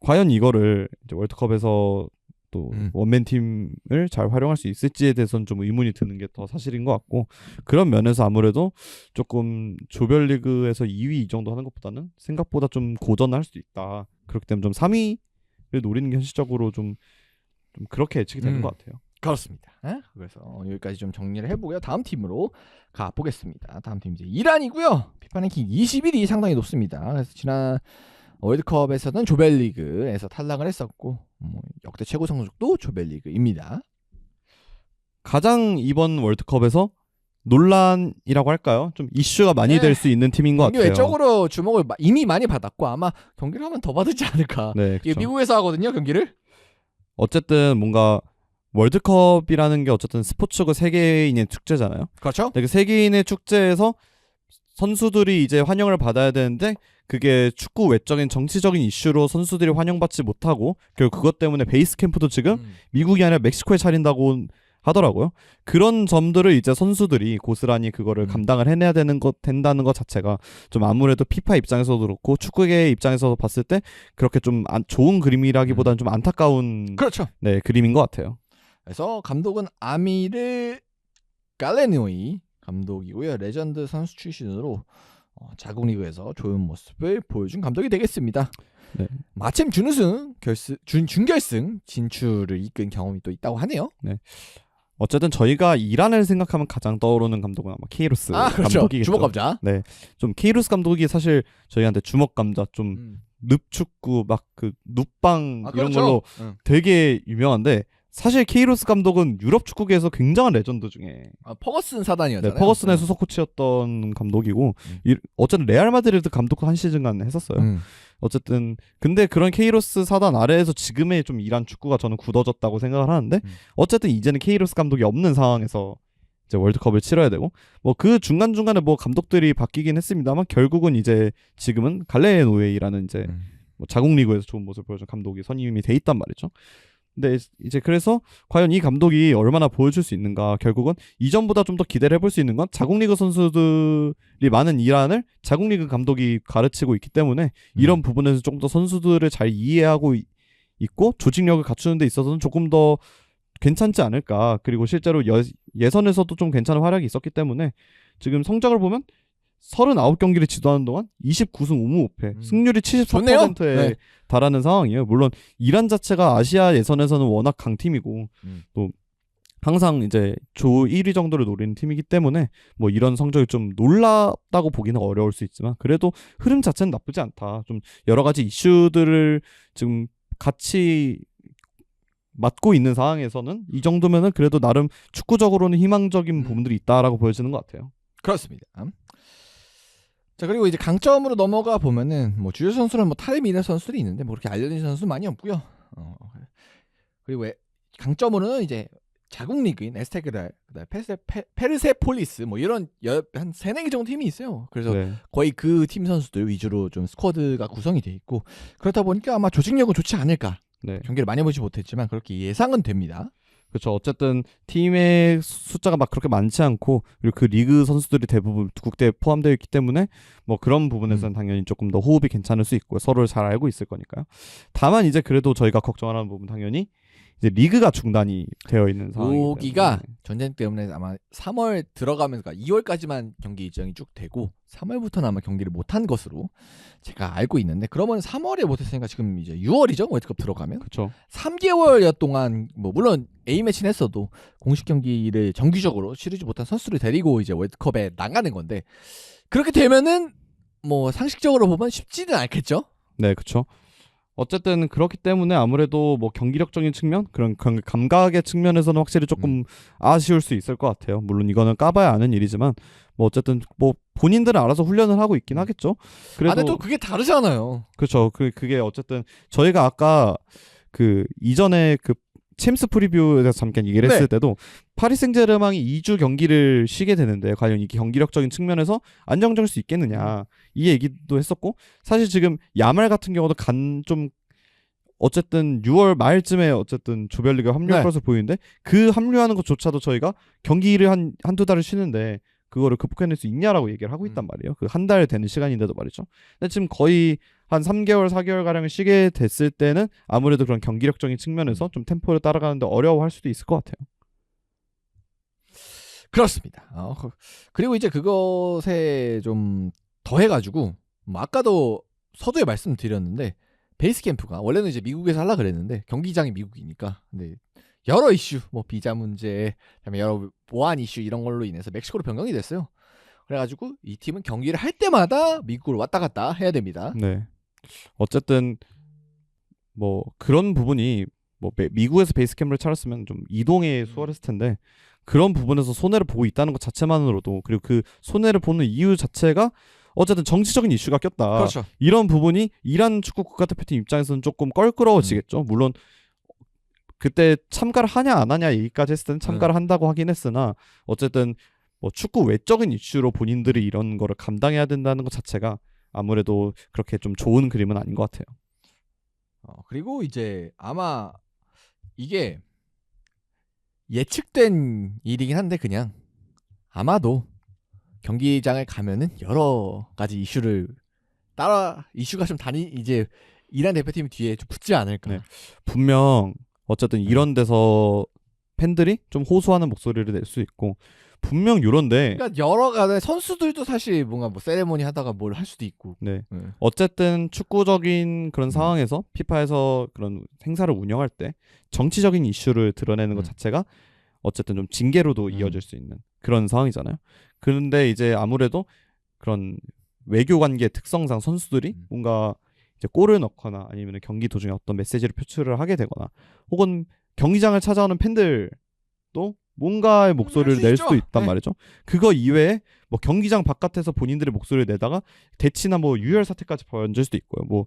과연 이거를 이제 월드컵에서 또 원맨 팀을 잘 활용할 수 있을지에 대해서는 좀 의문이 드는 게 더 사실인 것 같고, 그런 면에서 아무래도 조금 조별리그에서 2위 이 정도 하는 것보다는 생각보다 좀 고전할 수도 있다. 그렇기 때문에 좀 3위를 노리는 게 현실적으로 좀 그렇게 예측이 되는 것 같아요. 그렇습니다. 그래서 여기까지 좀 정리를 해보고요. 다음 팀으로 가보겠습니다. 다음 팀 이제 이란이고요. 피파 랭킹 21위 상당히 높습니다. 그래서 지난 월드컵에서는 조별리그에서 탈락을 했었고 역대 최고 성적도 조별리그입니다. 가장 이번 월드컵에서 논란이라고 할까요? 좀 이슈가 많이 될 수 있는 팀인 것 같아요. 외적으로 주목을 이미 많이 받았고 아마 경기를 하면 더 받을지 않을까. 네, 이게 미국에서 하거든요, 경기를. 어쨌든 뭔가 월드컵이라는 게 어쨌든 스포츠고 세계인의 축제잖아요. 그렇죠. 그 세계인의 축제에서 선수들이 이제 환영을 받아야 되는데 그게 축구 외적인 정치적인 이슈로 선수들이 환영받지 못하고 결국 그것 때문에 베이스 캠프도 지금 미국이 아니라 멕시코에 차린다고 하더라고요. 그런 점들을 이제 선수들이 고스란히 그거를 감당을 해내야 된다는 것 자체가 좀 아무래도 피파 입장에서도 그렇고 축구계 입장에서 봤을 때 그렇게 좀 좋은 그림이라기보다는 좀 안타까운 그렇죠. 네, 그림인 것 같아요. 그래서 감독은 아미르 갈레노이 감독이고요. 레전드 선수 출신으로 자국 리그에서 좋은 모습을 보여준 감독이 되겠습니다. 네. 마침 준우승 준결승 진출을 이끈 경험이 또 있다고 하네요. 네. 어쨌든 저희가 이란을 생각하면 가장 떠오르는 감독은 아마 케이로스 그렇죠. 감독이겠죠. 주먹 감자. 네, 좀 케이로스 감독이 사실 저희한테 주먹 감자 좀 늪축구 막 그 눕방 이런 그렇죠. 걸로 되게 유명한데 사실 케이로스 감독은 유럽 축구계에서 굉장한 레전드 중에 퍼거슨 사단이었잖아요. 네, 퍼거슨의 수석 코치였던 감독이고 어쨌든 레알 마드리드 감독 한 시즌간 했었어요. 어쨌든 근데 그런 케이로스 사단 아래에서 지금의 좀 이란 축구가 저는 굳어졌다고 생각을 하는데 어쨌든 이제는 케이로스 감독이 없는 상황에서 이제 월드컵을 치러야 되고 뭐 그 중간중간에 뭐 감독들이 바뀌긴 했습니다만 결국은 이제 지금은 갈레 노웨이라는 이제 뭐 자국 리그에서 좋은 모습을 보여준 감독이 선임이 돼 있단 말이죠. 근데 이제 그래서 과연 이 감독이 얼마나 보여줄 수 있는가, 결국은 이전보다 좀 더 기대를 해볼 수 있는 건 자국 리그 선수들이 많은 이란을 자국 리그 감독이 가르치고 있기 때문에 이런 부분에서 좀 더 선수들을 잘 이해하고 있고 조직력을 갖추는 데 있어서는 조금 더 괜찮지 않을까. 그리고 실제로 예선에서도 좀 괜찮은 활약이 있었기 때문에 지금 성적을 보면 39경기를 지도하는 동안 29승 5무 5패 승률이 74%에 네. 달하는 상황이에요. 물론 이란 자체가 아시아 예선에서는 워낙 강팀이고 또 항상 이제 조 1위 정도를 노리는 팀이기 때문에 뭐 이런 성적이 좀 놀랍다고 보기는 어려울 수 있지만 그래도 흐름 자체는 나쁘지 않다. 좀 여러 가지 이슈들을 지금 같이 맡고 있는 상황에서는 이 정도면은 그래도 나름 축구적으로는 희망적인 부분들이 있다라고 보여지는 것 같아요. 그렇습니다. 자, 그리고 이제 강점으로 넘어가 보면은 뭐 주요 선수는 뭐 타레미르 선수들이 있는데 뭐 그렇게 알려진 선수 많이 없고요. 그리고 강점으로는 이제 자국 리그인 에스테그랄, 그다음에 페르세폴리스 뭐 이런 한 3-4개 정도 팀이 있어요. 그래서 네. 거의 그 팀 선수들 위주로 좀 스쿼드가 구성이 돼 있고 그렇다 보니까 아마 조직력은 좋지 않을까. 네. 경기를 많이 보지 못했지만 그렇게 예상은 됩니다. 그렇죠. 어쨌든 팀의 숫자가 막 그렇게 많지 않고 그리고 그 리그 선수들이 대부분 국대에 포함되어 있기 때문에 뭐 그런 부분에서는 당연히 조금 더 호흡이 괜찮을 수 있고 서로를 잘 알고 있을 거니까요. 다만 이제 그래도 저희가 걱정하는 부분 당연히 이제 리그가 중단이 되어 있는 상황이기 여기가 때문에. 전쟁 때문에 아마 3월 들어가면서 2월까지만 경기 일정이 쭉 되고 3월부터는 아마 경기를 못한 것으로 제가 알고 있는데 그러면 3월에 못했으니까 지금 이제 6월이죠 월드컵 들어가면 그렇죠. 3개월 동안 뭐 물론 A 매치는 했어도 공식 경기를 정기적으로 치르지 못한 선수를 데리고 이제 월드컵에 나가는 건데 그렇게 되면은 뭐 상식적으로 보면 쉽지는 않겠죠. 네, 그렇죠. 어쨌든 그렇기 때문에 아무래도 뭐 경기력적인 측면 그런 감각의 측면에서는 확실히 조금 아쉬울 수 있을 것 같아요. 물론 이거는 까봐야 아는 일이지만 뭐 어쨌든 뭐 본인들은 알아서 훈련을 하고 있긴 하겠죠. 그래도 근데 또 그게 다르잖아요. 그렇죠. 그게 어쨌든 저희가 아까 그 이전에 그 챔스 프리뷰에서 잠깐 얘기를 했을 때도 파리 생제르맹이 2주 경기를 쉬게 되는데 과연 이게 경기력적인 측면에서 안정적일 수 있겠느냐 이 얘기도 했었고 사실 지금 야말 같은 경우도 좀 어쨌든 6월 말쯤에 어쨌든 조별리그에 합류할 것으로 보이는데 그 합류하는 것조차도 저희가 경기를 한두 달을 쉬는데 그거를 극복해낼 수 있냐라고 얘기를 하고 있단 말이에요. 그 한 달 되는 시간인데도 말이죠. 근데 지금 거의 한 3개월, 4개월 가량 쉬게 됐을 때는 아무래도 그런 경기력적인 측면에서 좀 템포를 따라가는데 어려워할 수도 있을 것 같아요. 그렇습니다. 그리고 이제 그것에 좀 더해가지고 뭐 아까도 서두에 말씀드렸는데 베이스 캠프가 원래는 이제 미국에서 하려 그랬는데 경기장이 미국이니까 근데 여러 이슈 뭐 비자 문제 그다음에 여러 보안 이슈 이런 걸로 인해서 멕시코로 변경이 됐어요. 그래가지고 이 팀은 경기를 할 때마다 미국으로 왔다 갔다 해야 됩니다. 네. 어쨌든 뭐 그런 부분이 뭐 미국에서 베이스 캠프를 차렸으면 좀 이동에 수월했을 텐데 그런 부분에서 손해를 보고 있다는 것 자체만으로도 그리고 그 손해를 보는 이유 자체가 어쨌든 정치적인 이슈가 꼈다. 그렇죠. 이런 부분이 이란 축구 국가대표팀 입장에서는 조금 껄끄러워지겠죠. 물론 그때 참가를 하냐 안 하냐 얘기까지 했을 때는 참가를 한다고 하긴 했으나 어쨌든 뭐 축구 외적인 이슈로 본인들이 이런 거를 감당해야 된다는 것 자체가 아무래도 그렇게 좀 좋은 그림은 아닌 것 같아요. 그리고 이제 아마 이게 예측된 일이긴 한데 그냥 아마도 경기장을 가면은 여러 가지 이슈가 좀 이제 이란 대표팀 뒤에 좀 붙지 않을까. 네. 분명 어쨌든 이런 데서 팬들이 좀 호소하는 목소리를 낼 수 있고 분명 이런데 그러니까 여러 가지 선수들도 사실 뭔가 뭐 세레모니 하다가 뭘 할 수도 있고. 네. 어쨌든 축구적인 그런 상황에서 피파에서 그런 행사를 운영할 때 정치적인 이슈를 드러내는 것 자체가 어쨌든 좀 징계로도 이어질 수 있는 그런 상황이잖아요. 그런데 이제 아무래도 그런 외교 관계 특성상 선수들이 뭔가 이제 골을 넣거나 아니면 경기 도중에 어떤 메시지를 표출을 하게 되거나 혹은 경기장을 찾아오는 팬들도 뭔가의 목소리를 낼 수도 있단 말이죠. 그거 이외에 뭐 경기장 바깥에서 본인들의 목소리를 내다가 대치나 뭐 유혈 사태까지 번질 수도 있고요. 뭐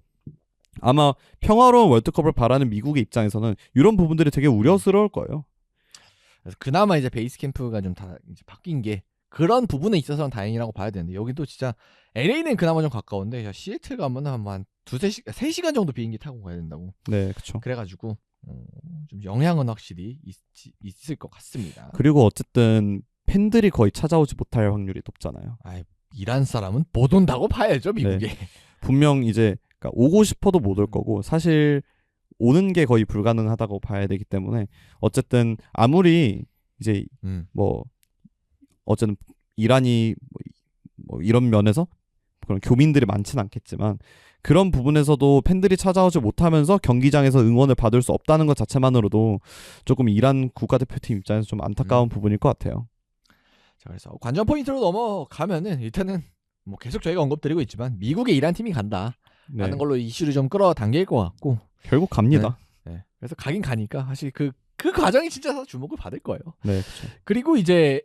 아마 평화로운 월드컵을 바라는 미국의 입장에서는 이런 부분들이 되게 우려스러울 거예요. 그래서 그나마 이제 베이스 캠프가 좀 다 이제 바뀐 게 그런 부분에 있어서는 다행이라고 봐야 되는데 여기도 진짜 LA는 그나마 좀 가까운데 시애틀 가면 한 3시간 정도 비행기 타고 가야 된다고. 네, 그렇죠. 그래가지고 좀 영향은 확실히 있을 것 같습니다. 그리고 어쨌든 팬들이 거의 찾아오지 못할 확률이 높잖아요. 이란 사람은 못 온다고 봐야죠 미국에. 네. 분명 이제 그러니까 오고 싶어도 못 올 거고 사실 오는 게 거의 불가능하다고 봐야 되기 때문에 어쨌든 아무리 이제 뭐 어쨌든 이란이 뭐 이런 면에서 그런 교민들이 많지는 않겠지만 그런 부분에서도 팬들이 찾아오지 못하면서 경기장에서 응원을 받을 수 없다는 것 자체만으로도 조금 이란 국가대표팀 입장에서 좀 안타까운 부분일 것 같아요. 자, 그래서 관전 포인트로 넘어가면은 일단은 뭐 계속 저희가 언급드리고 있지만 미국의 이란 팀이 간다라는 걸로 이슈를 좀 끌어당길 것 같고 결국 갑니다. 네. 그래서 가긴 가니까 사실 그 과정이 진짜 주목을 받을 거예요. 네, 그렇죠. 그리고 이제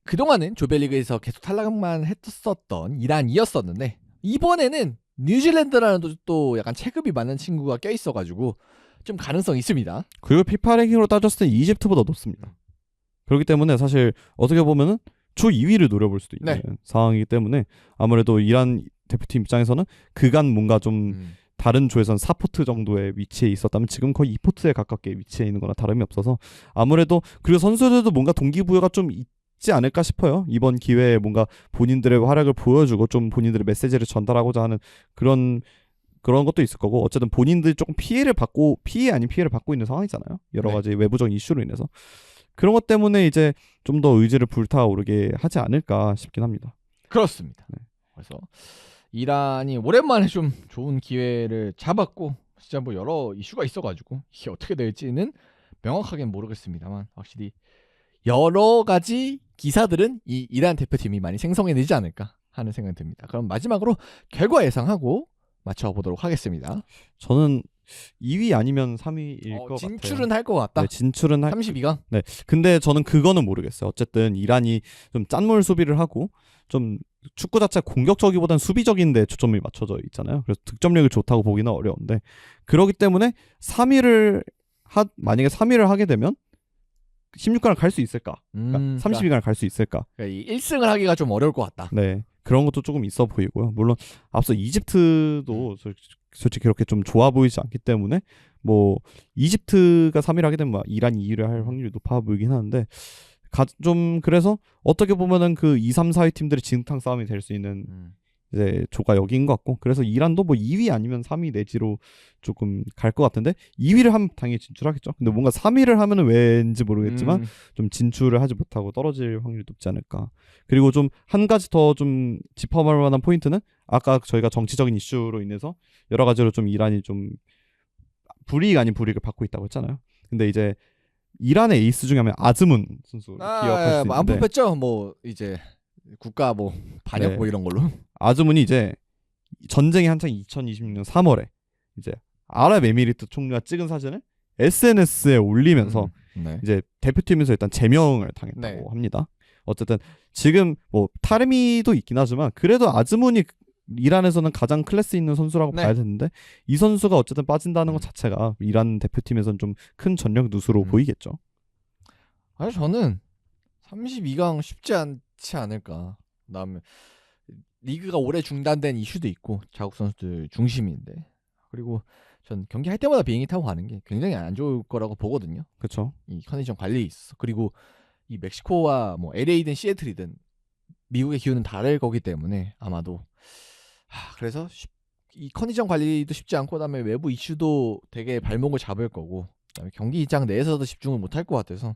그동안은 조별리그에서 계속 탈락만 했었던 이란이었었는데 이번에는 뉴질랜드라는 또 약간 체급이 많은 친구가 껴있어가지고 좀 가능성이 있습니다. 그리고 피파 랭킹으로 따졌을 때 이집트보다 높습니다. 그렇기 때문에 사실 어떻게 보면은 주 2위를 노려볼 수도 있는 네. 상황이기 때문에 아무래도 이란 대표팀 입장에서는 그간 뭔가 좀 다른 조에선 4포트 정도의 위치에 있었다면 지금 거의 2포트에 가깝게 위치해 있는 거나 다름이 없어서 아무래도 그리고 선수들도 뭔가 동기부여가 좀 있지 않을까 싶어요. 이번 기회에 뭔가 본인들의 활약을 보여주고 좀 본인들의 메시지를 전달하고자 하는 그런 것도 있을 거고 어쨌든 본인들이 조금 피해 아닌 피해를 받고 있는 상황이잖아요. 여러 네. 가지 외부적인 이슈로 인해서 그런 것 때문에 이제 좀 더 의지를 불타오르게 하지 않을까 싶긴 합니다. 그렇습니다. 네. 그래서 이란이 오랜만에 좀 좋은 기회를 잡았고 진짜 뭐 여러 이슈가 있어가지고 이게 어떻게 될지는 명확하게는 모르겠습니다만 확실히 여러 가지 기사들은 이 이란 대표팀이 많이 생성해내지 않을까 하는 생각이 듭니다. 그럼 마지막으로 결과 예상하고 맞춰보도록 하겠습니다. 저는 2위 아니면 3위일 것 같아요. 진출은 할 것 같다. 네, 진출은 32강. 네. 근데 저는 그거는 모르겠어요. 어쨌든 이란이 좀 짠물 수비를 하고 좀 축구 자체 공격적이보다는 수비적인데 초점이 맞춰져 있잖아요. 그래서 득점력이 좋다고 보기는 어려운데 그렇기 때문에 만약에 3위를 하게 되면 16강을 갈 수 있을까? 그러니까 32강을 갈 수 있을까? 그러니까 이 1승을 하기가 좀 어려울 것 같다. 네. 그런 것도 조금 있어 보이고요. 물론 앞서 이집트도 솔직히 그렇게 좀 좋아 보이지 않기 때문에 뭐 이집트가 3위를 하게 되면 이란이 2위를 할 확률이 높아 보이긴 하는데 좀 그래서 어떻게 보면은 그 2, 3, 4위 팀들이 진흙탕 싸움이 될 수 있는 이제 조가 여기인 것 같고 그래서 이란도 뭐 2위 아니면 3위 내지로 조금 갈 것 같은데 2위를 하면 당연히 진출하겠죠. 근데 뭔가 3위를 하면은 왠지 모르겠지만 좀 진출을 하지 못하고 떨어질 확률이 높지 않을까. 그리고 좀 한 가지 더 좀 짚어볼 만한 포인트는 아까 저희가 정치적인 이슈로 인해서 여러 가지로 좀 이란이 좀 불이익 아닌 불이익을 받고 있다고 했잖아요. 근데 이제 이란의 에이스 중에 하면 아즈문 선수 기억할 수 있는데 안 뽑혔죠? 뭐 이제 국가 뭐 반역 네. 뭐 이런 걸로. 아즈문이 이제 전쟁이 한창 2026년 3월에 이제 아랍에미리트 총리가 찍은 사진을 SNS에 올리면서 네. 이제 대표팀에서 일단 제명을 당했다고 네. 합니다. 어쨌든 지금 뭐 타르미도 있긴 하지만 그래도 아즈문이 이란에서는 가장 클래스 있는 선수라고 네. 봐야 되는데 이 선수가 어쨌든 빠진다는 것 자체가 이란 대표팀에서는 좀 큰 전력 누수로 보이겠죠. 아니 저는 32강 쉽지 않지 않을까. 그다음에 리그가 오래 중단된 이슈도 있고 자국 선수들 중심인데 그리고 전 경기 할 때마다 비행기 타고 가는 게 굉장히 안 좋을 거라고 보거든요. 그렇죠. 이 컨디션 관리에 있어서. 그리고 이 멕시코와 뭐 LA든 시애틀이든 미국의 기후는 다를 거기 때문에 아마도 그래서 이 컨디션 관리도 쉽지 않고 그다음에 외부 이슈도 되게 발목을 잡을 거고 그다음에 경기장 내에서도 집중을 못 할 것 같아서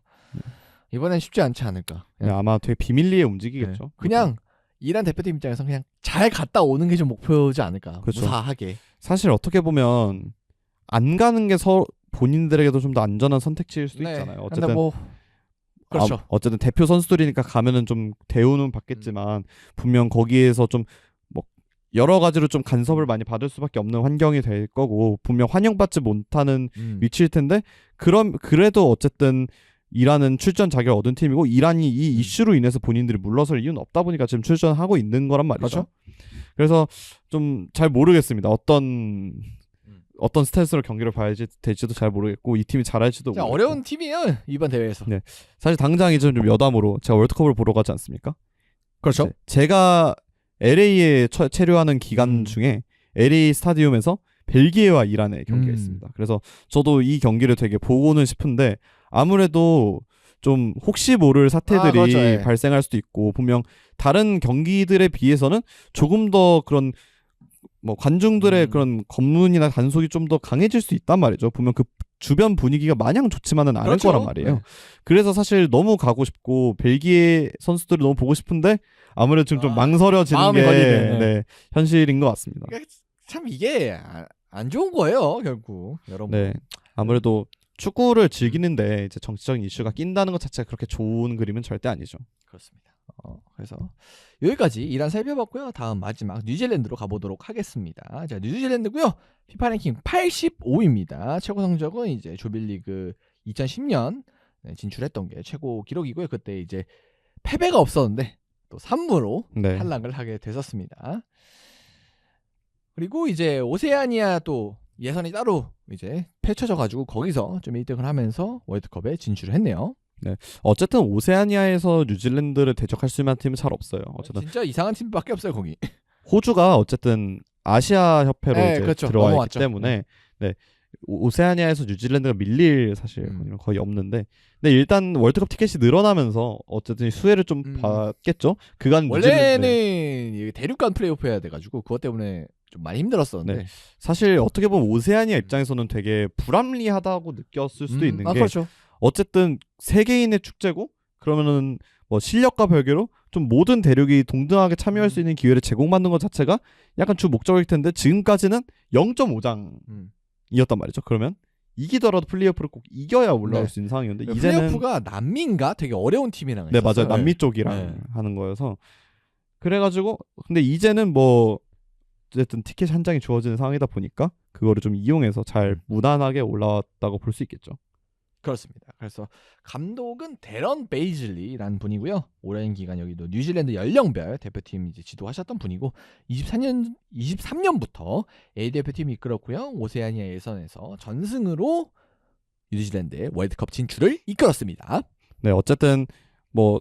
이번엔 쉽지 않지 않을까. 네, 아마 되게 비밀리에 움직이겠죠. 네. 그냥 이란 대표팀 입장에서 그냥 잘 갔다 오는 게 좀 목표지 않을까. 그렇죠. 무사하게. 사실 어떻게 보면 안 가는 게 본인들에게도 좀 더 안전한 선택지일 수도 네. 있잖아요. 근데 어쨌든 뭐 그렇죠. 어쨌든 대표 선수들이니까 가면은 좀 대우는 받겠지만 분명 거기에서 좀 뭐 여러 가지로 좀 간섭을 많이 받을 수밖에 없는 환경이 될 거고 분명 환영받지 못하는 위치일 텐데 그래도 어쨌든 이란은 출전 자격을 얻은 팀이고 이란이 이 이슈로 인해서 본인들이 물러설 이유는 없다 보니까 지금 출전하고 있는 거란 말이죠. 그렇죠. 그래서 좀 잘 모르겠습니다. 어떤 스탠스로 경기를 봐야 될지도 잘 모르겠고 이 팀이 잘할지도 모르겠고. 어려운 팀이에요 이번 대회에서. 네. 사실 당장 이제 좀 여담으로 제가 월드컵을 보러 가지 않습니까? 그렇죠. 제가 LA에 체류하는 기간 중에 LA 스타디움에서 벨기에와 이란의 경기가 있습니다. 그래서 저도 이 경기를 되게 보고는 싶은데 아무래도 좀 혹시 모를 사태들이 그렇죠, 예. 발생할 수도 있고 분명 다른 경기들에 비해서는 조금 더 그런 뭐 관중들의 그런 검문이나 단속이 좀 더 강해질 수 있단 말이죠. 보면 그 주변 분위기가 마냥 좋지만은 않을 그렇죠. 거란 말이에요. 네. 그래서 사실 너무 가고 싶고 벨기에 선수들을 너무 보고 싶은데 아무래도 지금 좀 망설여지는 마음이 게 걸리네. 네, 현실인 것 같습니다. 그러니까 참 이게 안 좋은 거예요 결국 여러분. 네, 아무래도 축구를 즐기는데 이제 정치적인 이슈가 낀다는 것 자체가 그렇게 좋은 그림은 절대 아니죠. 그렇습니다. 그래서 여기까지 이란 살펴봤고요. 다음 마지막 뉴질랜드로 가보도록 하겠습니다. 자, 뉴질랜드고요. 피파 랭킹 85위입니다. 최고 성적은 이제 조빌리그 2010년 진출했던 게 최고 기록이고요. 그때 이제 패배가 없었는데 또 3무로 네. 탈락을 하게 됐었습니다. 그리고 이제 오세아니아 또 예선이 따로 이제 펼쳐져 가지고 거기서 좀 1등을 하면서 월드컵에 진출을 했네요. 어쨌든 오세아니아에서 뉴질랜드를 대적할 수 있는 팀은 잘 없어요. 어쨌든 진짜 이상한 팀밖에 없어요 거기. 호주가 어쨌든 아시아 협회로 네, 이제 그렇죠. 들어와 넘어왔죠. 있기 때문에 네. 오세아니아에서 뉴질랜드가 밀릴 사실 거의 없는데, 근데 일단 월드컵 티켓이 늘어나면서 어쨌든 수혜를 좀 받겠죠. 그간 원래는 뉴질랜드 이게 대륙간 플레이오프 해야 돼가지고 그것 때문에 좀 많이 힘들었었는데. 네. 사실 어떻게 보면 오세아니아 입장에서는 되게 불합리하다고 느꼈을 수도 있는 게 그렇죠. 어쨌든 세계인의 축제고 그러면은 뭐 실력과 별개로 좀 모든 대륙이 동등하게 참여할 수 있는 기회를 제공받는 것 자체가 약간 주 목적일 텐데 지금까지는 0.5장이었단 말이죠. 그러면 이기더라도 플레이오프를 꼭 이겨야 올라올 수 있는 상황이었는데 이제는 플레이오프가 남미인가 되게 어려운 팀이랑 네 있었어요. 맞아요. 남미 쪽이랑 하는 거여서 그래가지고 근데 이제는 뭐 어쨌든 티켓 한 장이 주어지는 상황이다 보니까 그거를 좀 이용해서 잘 무난하게 올라왔다고 볼 수 있겠죠. 그렇습니다. 그래서 감독은 데런 베이즐리라는 분이고요. 오랜 기간 여기도 뉴질랜드 연령별 대표팀 이제 지도하셨던 분이고 23년부터 A 대표팀이 이끌었고요. 오세아니아 예선에서 전승으로 뉴질랜드의 월드컵 진출을 이끌었습니다. 네, 어쨌든 뭐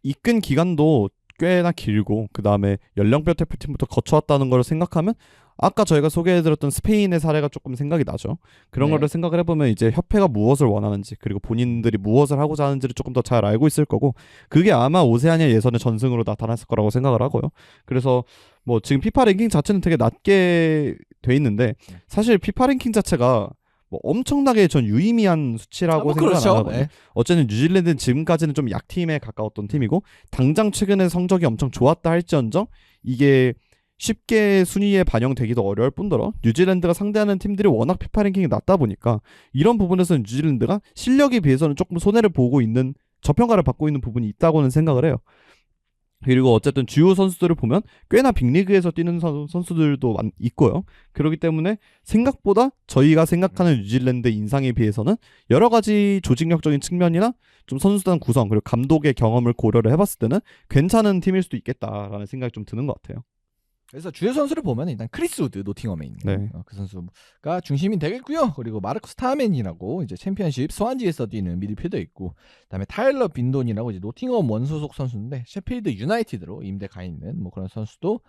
이끈 기간도 꽤나 길고 그 다음에 연령별 대표팀부터 거쳐왔다는 걸 생각하면 아까 저희가 소개해드렸던 스페인의 사례가 조금 생각이 나죠. 그런 거를 생각을 해보면 이제 협회가 무엇을 원하는지 그리고 본인들이 무엇을 하고자 하는지를 조금 더 잘 알고 있을 거고 그게 아마 오세아니아 예선의 전승으로 나타났을 거라고 생각을 하고요. 그래서 뭐 지금 피파 랭킹 자체는 되게 낮게 돼 있는데 사실 피파 랭킹 자체가 뭐 엄청나게 전 유의미한 수치라고 생각을 안 하거든요. 어쨌든 뉴질랜드는 지금까지는 좀 약팀에 가까웠던 팀이고 당장 최근에 성적이 엄청 좋았다 할지언정 이게 쉽게 순위에 반영되기도 어려울 뿐더러 뉴질랜드가 상대하는 팀들이 워낙 피파 랭킹이 낮다 보니까 이런 부분에서는 뉴질랜드가 실력에 비해서는 조금 손해를 보고 있는 저평가를 받고 있는 부분이 있다고는 생각을 해요. 그리고 어쨌든 주요 선수들을 보면 꽤나 빅리그에서 뛰는 선수들도 있고요. 그렇기 때문에 생각보다 저희가 생각하는 뉴질랜드 인상에 비해서는 여러 가지 조직력적인 측면이나 좀 선수단 구성 그리고 감독의 경험을 고려를 해봤을 때는 괜찮은 팀일 수도 있겠다라는 생각이 좀 드는 것 같아요. 그래서 주요 선수를 보면 일단 크리스 우드 노팅엄에 있는 그 선수가 중심이 되겠고요. 그리고 마르크 스타맨이라고 이제 챔피언십 스완지에서 뛰는 미드필더 있고, 그다음에 타일러 빈돈이라고 이제 노팅엄 원소속 선수인데 셰필드 유나이티드로 임대 가 있는 뭐 그런 선수도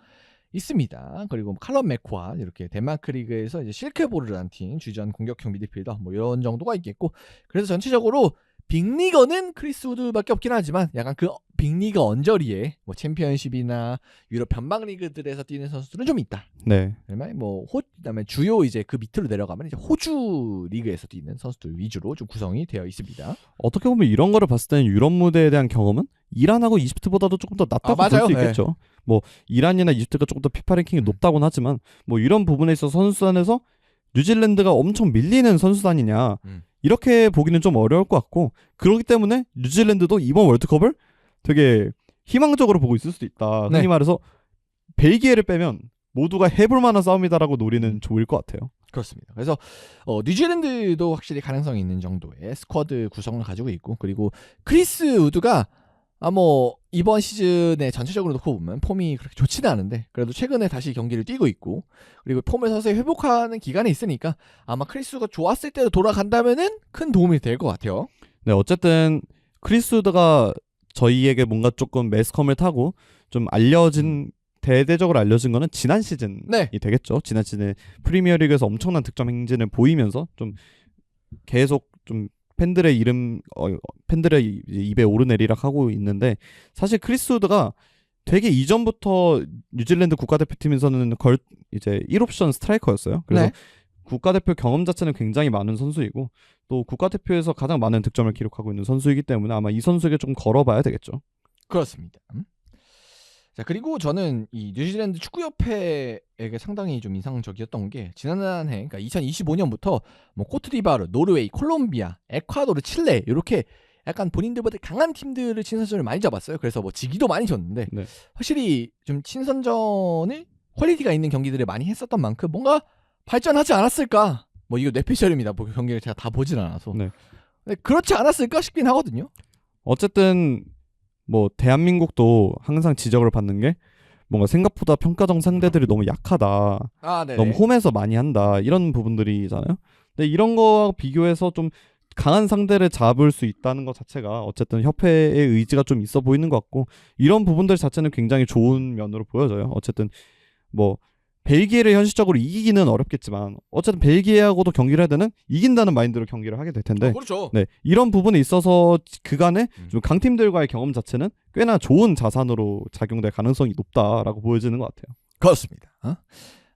있습니다. 그리고 칼럼 맥코아 이렇게 덴마크 리그에서 이제 실크보르라는 팀 주전 공격형 미드필더 뭐 이런 정도가 있겠고, 그래서 전체적으로 빅리거는 크리스 우드밖에 없긴 하지만 약간 그 빅리거 언저리에 뭐 챔피언십이나 유럽 변방 리그들에서 뛰는 선수들은 좀 있다. 네. 그다음에 주요 이제 그 밑으로 내려가면 이제 호주 리그에서 뛰는 선수들 위주로 좀 구성이 되어 있습니다. 어떻게 보면 이런 거를 봤을 때는 유럽 무대에 대한 경험은 이란하고 이집트보다도 조금 더 낫다고 볼 수 있겠죠. 뭐 이란이나 이집트가 조금 더 피파 랭킹이 높다고는 하지만 뭐 이런 부분에 있어서 선수단에서 뉴질랜드가 엄청 밀리는 선수단이냐 이렇게 보기는 좀 어려울 것 같고 그렇기 때문에 뉴질랜드도 이번 월드컵을 되게 희망적으로 보고 있을 수도 있다. 흔히 말해서 벨기에를 빼면 모두가 해볼 만한 싸움이다라고 노리는 좋을 것 같아요. 그렇습니다. 그래서 뉴질랜드도 확실히 가능성이 있는 정도의 스쿼드 구성을 가지고 있고, 그리고 크리스 우드가 뭐 이번 시즌에 전체적으로 놓고 보면 폼이 그렇게 좋지는 않은데 그래도 최근에 다시 경기를 뛰고 있고, 그리고 폼을 서서히 회복하는 기간에 있으니까 아마 크리스가 좋았을 때로 돌아간다면은 큰 도움이 될 것 같아요. 네, 어쨌든 크리스 우드가 저희에게 뭔가 조금 매스컴을 타고 좀 알려진 대대적으로 알려진 거는 지난 시즌이 되겠죠. 지난 시즌에 프리미어리그에서 엄청난 득점 행진을 보이면서 좀 계속 좀 팬들의 팬들의 입에 오르내리락 하고 있는데 사실 크리스 우드가 되게 이전부터 뉴질랜드 국가대표팀에서는 이제 1옵션 스트라이커였어요. 그래서 국가대표 경험 자체는 굉장히 많은 선수이고 또 국가대표에서 가장 많은 득점을 기록하고 있는 선수이기 때문에 아마 이 선수에게 좀 걸어봐야 되겠죠. 그렇습니다. 자, 그리고 저는 이 뉴질랜드 축구협회에게 상당히 좀 인상적이었던 게 지난해, 그러니까 2025년부터 뭐 코트디바르, 노르웨이, 콜롬비아, 에콰도르, 칠레 이렇게 약간 본인들보다 강한 팀들을 친선전을 많이 잡았어요. 그래서 뭐 지기도 많이 졌는데 확실히 좀 친선전을 퀄리티가 있는 경기들을 많이 했었던 만큼 뭔가 발전하지 않았을까? 뭐 이거 뇌피셜입니다. 경기를 제가 다 보진 않아서. 근데 그렇지 않았을까 싶긴 하거든요. 어쨌든 뭐 대한민국도 항상 지적을 받는 게 뭔가 생각보다 평가정 상대들이 너무 약하다. 너무 홈에서 많이 한다. 이런 부분들이잖아요. 근데 이런 거와 비교해서 좀 강한 상대를 잡을 수 있다는 것 자체가 어쨌든 협회의 의지가 좀 있어 보이는 것 같고 이런 부분들 자체는 굉장히 좋은 면으로 보여져요. 어쨌든 뭐 벨기에를 현실적으로 이기기는 어렵겠지만 어쨌든 벨기에하고도 경기를 해야 되는 이긴다는 마인드로 경기를 하게 될 텐데 그렇죠. 네, 이런 부분에 있어서 그간의 좀 강팀들과의 경험 자체는 꽤나 좋은 자산으로 작용될 가능성이 높다라고 보여지는 것 같아요. 그렇습니다.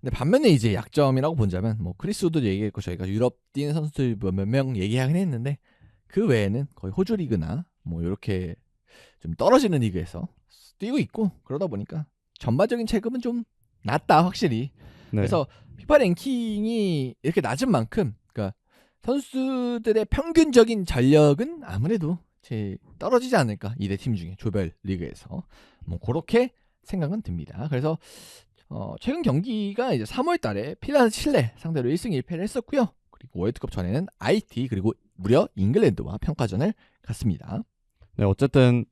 근데 반면에 이제 약점이라고 본다면 뭐 크리스 우드 얘기했고 저희가 유럽 뛰는 선수들 몇 명 얘기하긴 했는데 그 외에는 거의 호주 리그나 뭐 이렇게 좀 떨어지는 리그에서 뛰고 있고 그러다 보니까 전반적인 체급은 좀 낮다 확실히. 네. 그래서 피파 랭킹이 이렇게 낮은 만큼 그러니까 선수들의 평균적인 전력은 아무래도 제일 떨어지지 않을까 2대 팀 중에 조별 리그에서 뭐 그렇게 생각은 듭니다. 그래서 최근 경기가 이제 3월달에 핀란드 칠레 상대로 1승 1패를 했었고요. 그리고 월드컵 전에는 IT 그리고 무려 잉글랜드와 평가전을 갔습니다. 네, 어쨌든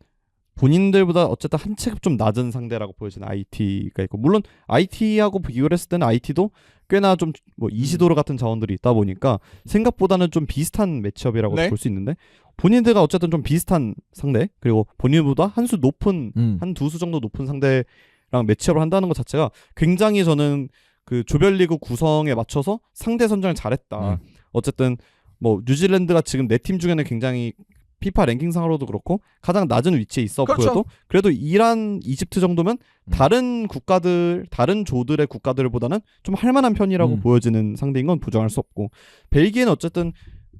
본인들보다 어쨌든 한 체급 좀 낮은 상대라고 보여지는 IT가 있고 물론 IT하고 비교를 했을 때는 IT도 꽤나 좀 뭐 이시도르 같은 자원들이 있다 보니까 생각보다는 좀 비슷한 매치업이라고 네. 볼 수 있는데 본인들과 어쨌든 좀 비슷한 상대 그리고 본인보다 한 수 높은 한 두 수 정도 높은 상대랑 매치업을 한다는 것 자체가 굉장히 저는 그 조별리그 구성에 맞춰서 상대 선정을 잘했다. 어쨌든 뭐 뉴질랜드가 지금 네 팀 중에는 굉장히 피파 랭킹상으로도 그렇고 가장 낮은 위치에 있어 그렇죠. 보여도 그래도 이란, 이집트 정도면 다른 국가들, 다른 조들의 국가들보다는 좀 할만한 편이라고 보여지는 상대인 건 부정할 수 없고 벨기에는 어쨌든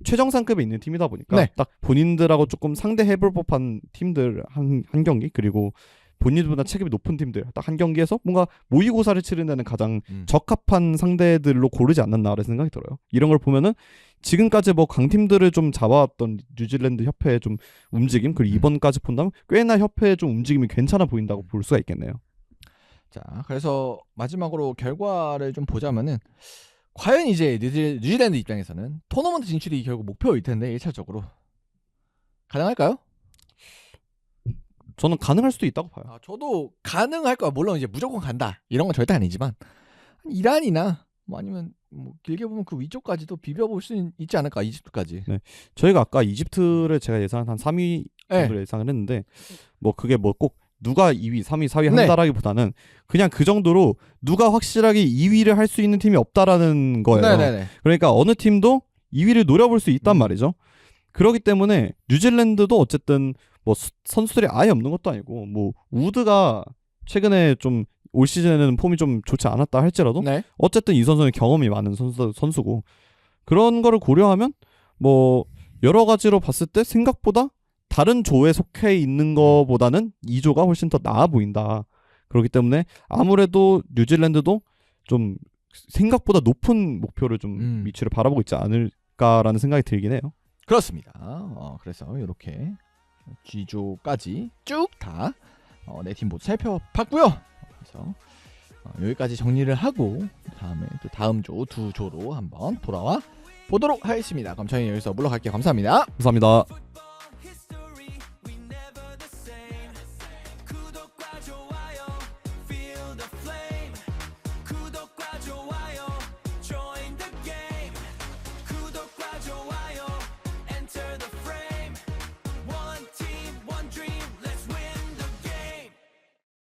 최정상급에 있는 팀이다 보니까 네. 딱 본인들하고 조금 상대해볼 법한 팀들 한 경기 그리고 본인들보다 체급이 높은 팀들 딱 한 경기에서 뭔가 모의고사를 치르는 가장 적합한 상대들로 고르지 않았나라는 생각이 들어요. 이런 걸 보면은 지금까지 뭐 강팀들을 좀 잡아왔던 뉴질랜드 협회의 좀 움직임 그리고 이번까지 본다면 꽤나 협회의 좀 움직임이 괜찮아 보인다고 볼 수가 있겠네요. 자, 그래서 마지막으로 결과를 좀 보자면은 과연 이제 뉴질랜드 입장에서는 토너먼트 진출이 결국 목표일 텐데 1차적으로 가능할까요? 저는 가능할 수도 있다고 봐요. 저도 가능할 거야. 물론 이제 무조건 간다 이런 건 절대 아니지만 이란이나 뭐 아니면 뭐 길게 보면 그 위쪽까지도 비벼볼 수 있지 않을까 이집트까지. 네, 저희가 아까 이집트를 제가 예상한 한 3위 정도 네. 예상을 했는데 뭐 그게 뭐 꼭 누가 2위, 3위, 4위 네. 한다라기보다는 그냥 그 정도로 누가 확실하게 2위를 할 수 있는 팀이 없다라는 거예요. 네네네. 그러니까 어느 팀도 2위를 노려볼 수 있단 말이죠. 그렇기 때문에 뉴질랜드도 어쨌든 뭐 선수들이 아예 없는 것도 아니고 뭐 우드가 최근에 좀 올 시즌에는 폼이 좀 좋지 않았다 할지라도 네. 어쨌든 이 선수는 경험이 많은 선수고 그런 거를 고려하면 뭐 여러 가지로 봤을 때 생각보다 다른 조에 속해 있는 거보다는 이 조가 훨씬 더 나아 보인다. 그렇기 때문에 아무래도 뉴질랜드도 좀 생각보다 높은 목표를 좀 위치를 바라보고 있지 않을까라는 생각이 들긴 해요. 그렇습니다. 그래서 이렇게 G조까지 쭉 다 네 팀 모두 살펴봤고요. 그래서 여기까지 정리를 하고 다음에 또 다음 조 두 조로 한번 돌아와 보도록 하겠습니다. 그럼 저희 여기서 물러갈게요. 감사합니다. 감사합니다.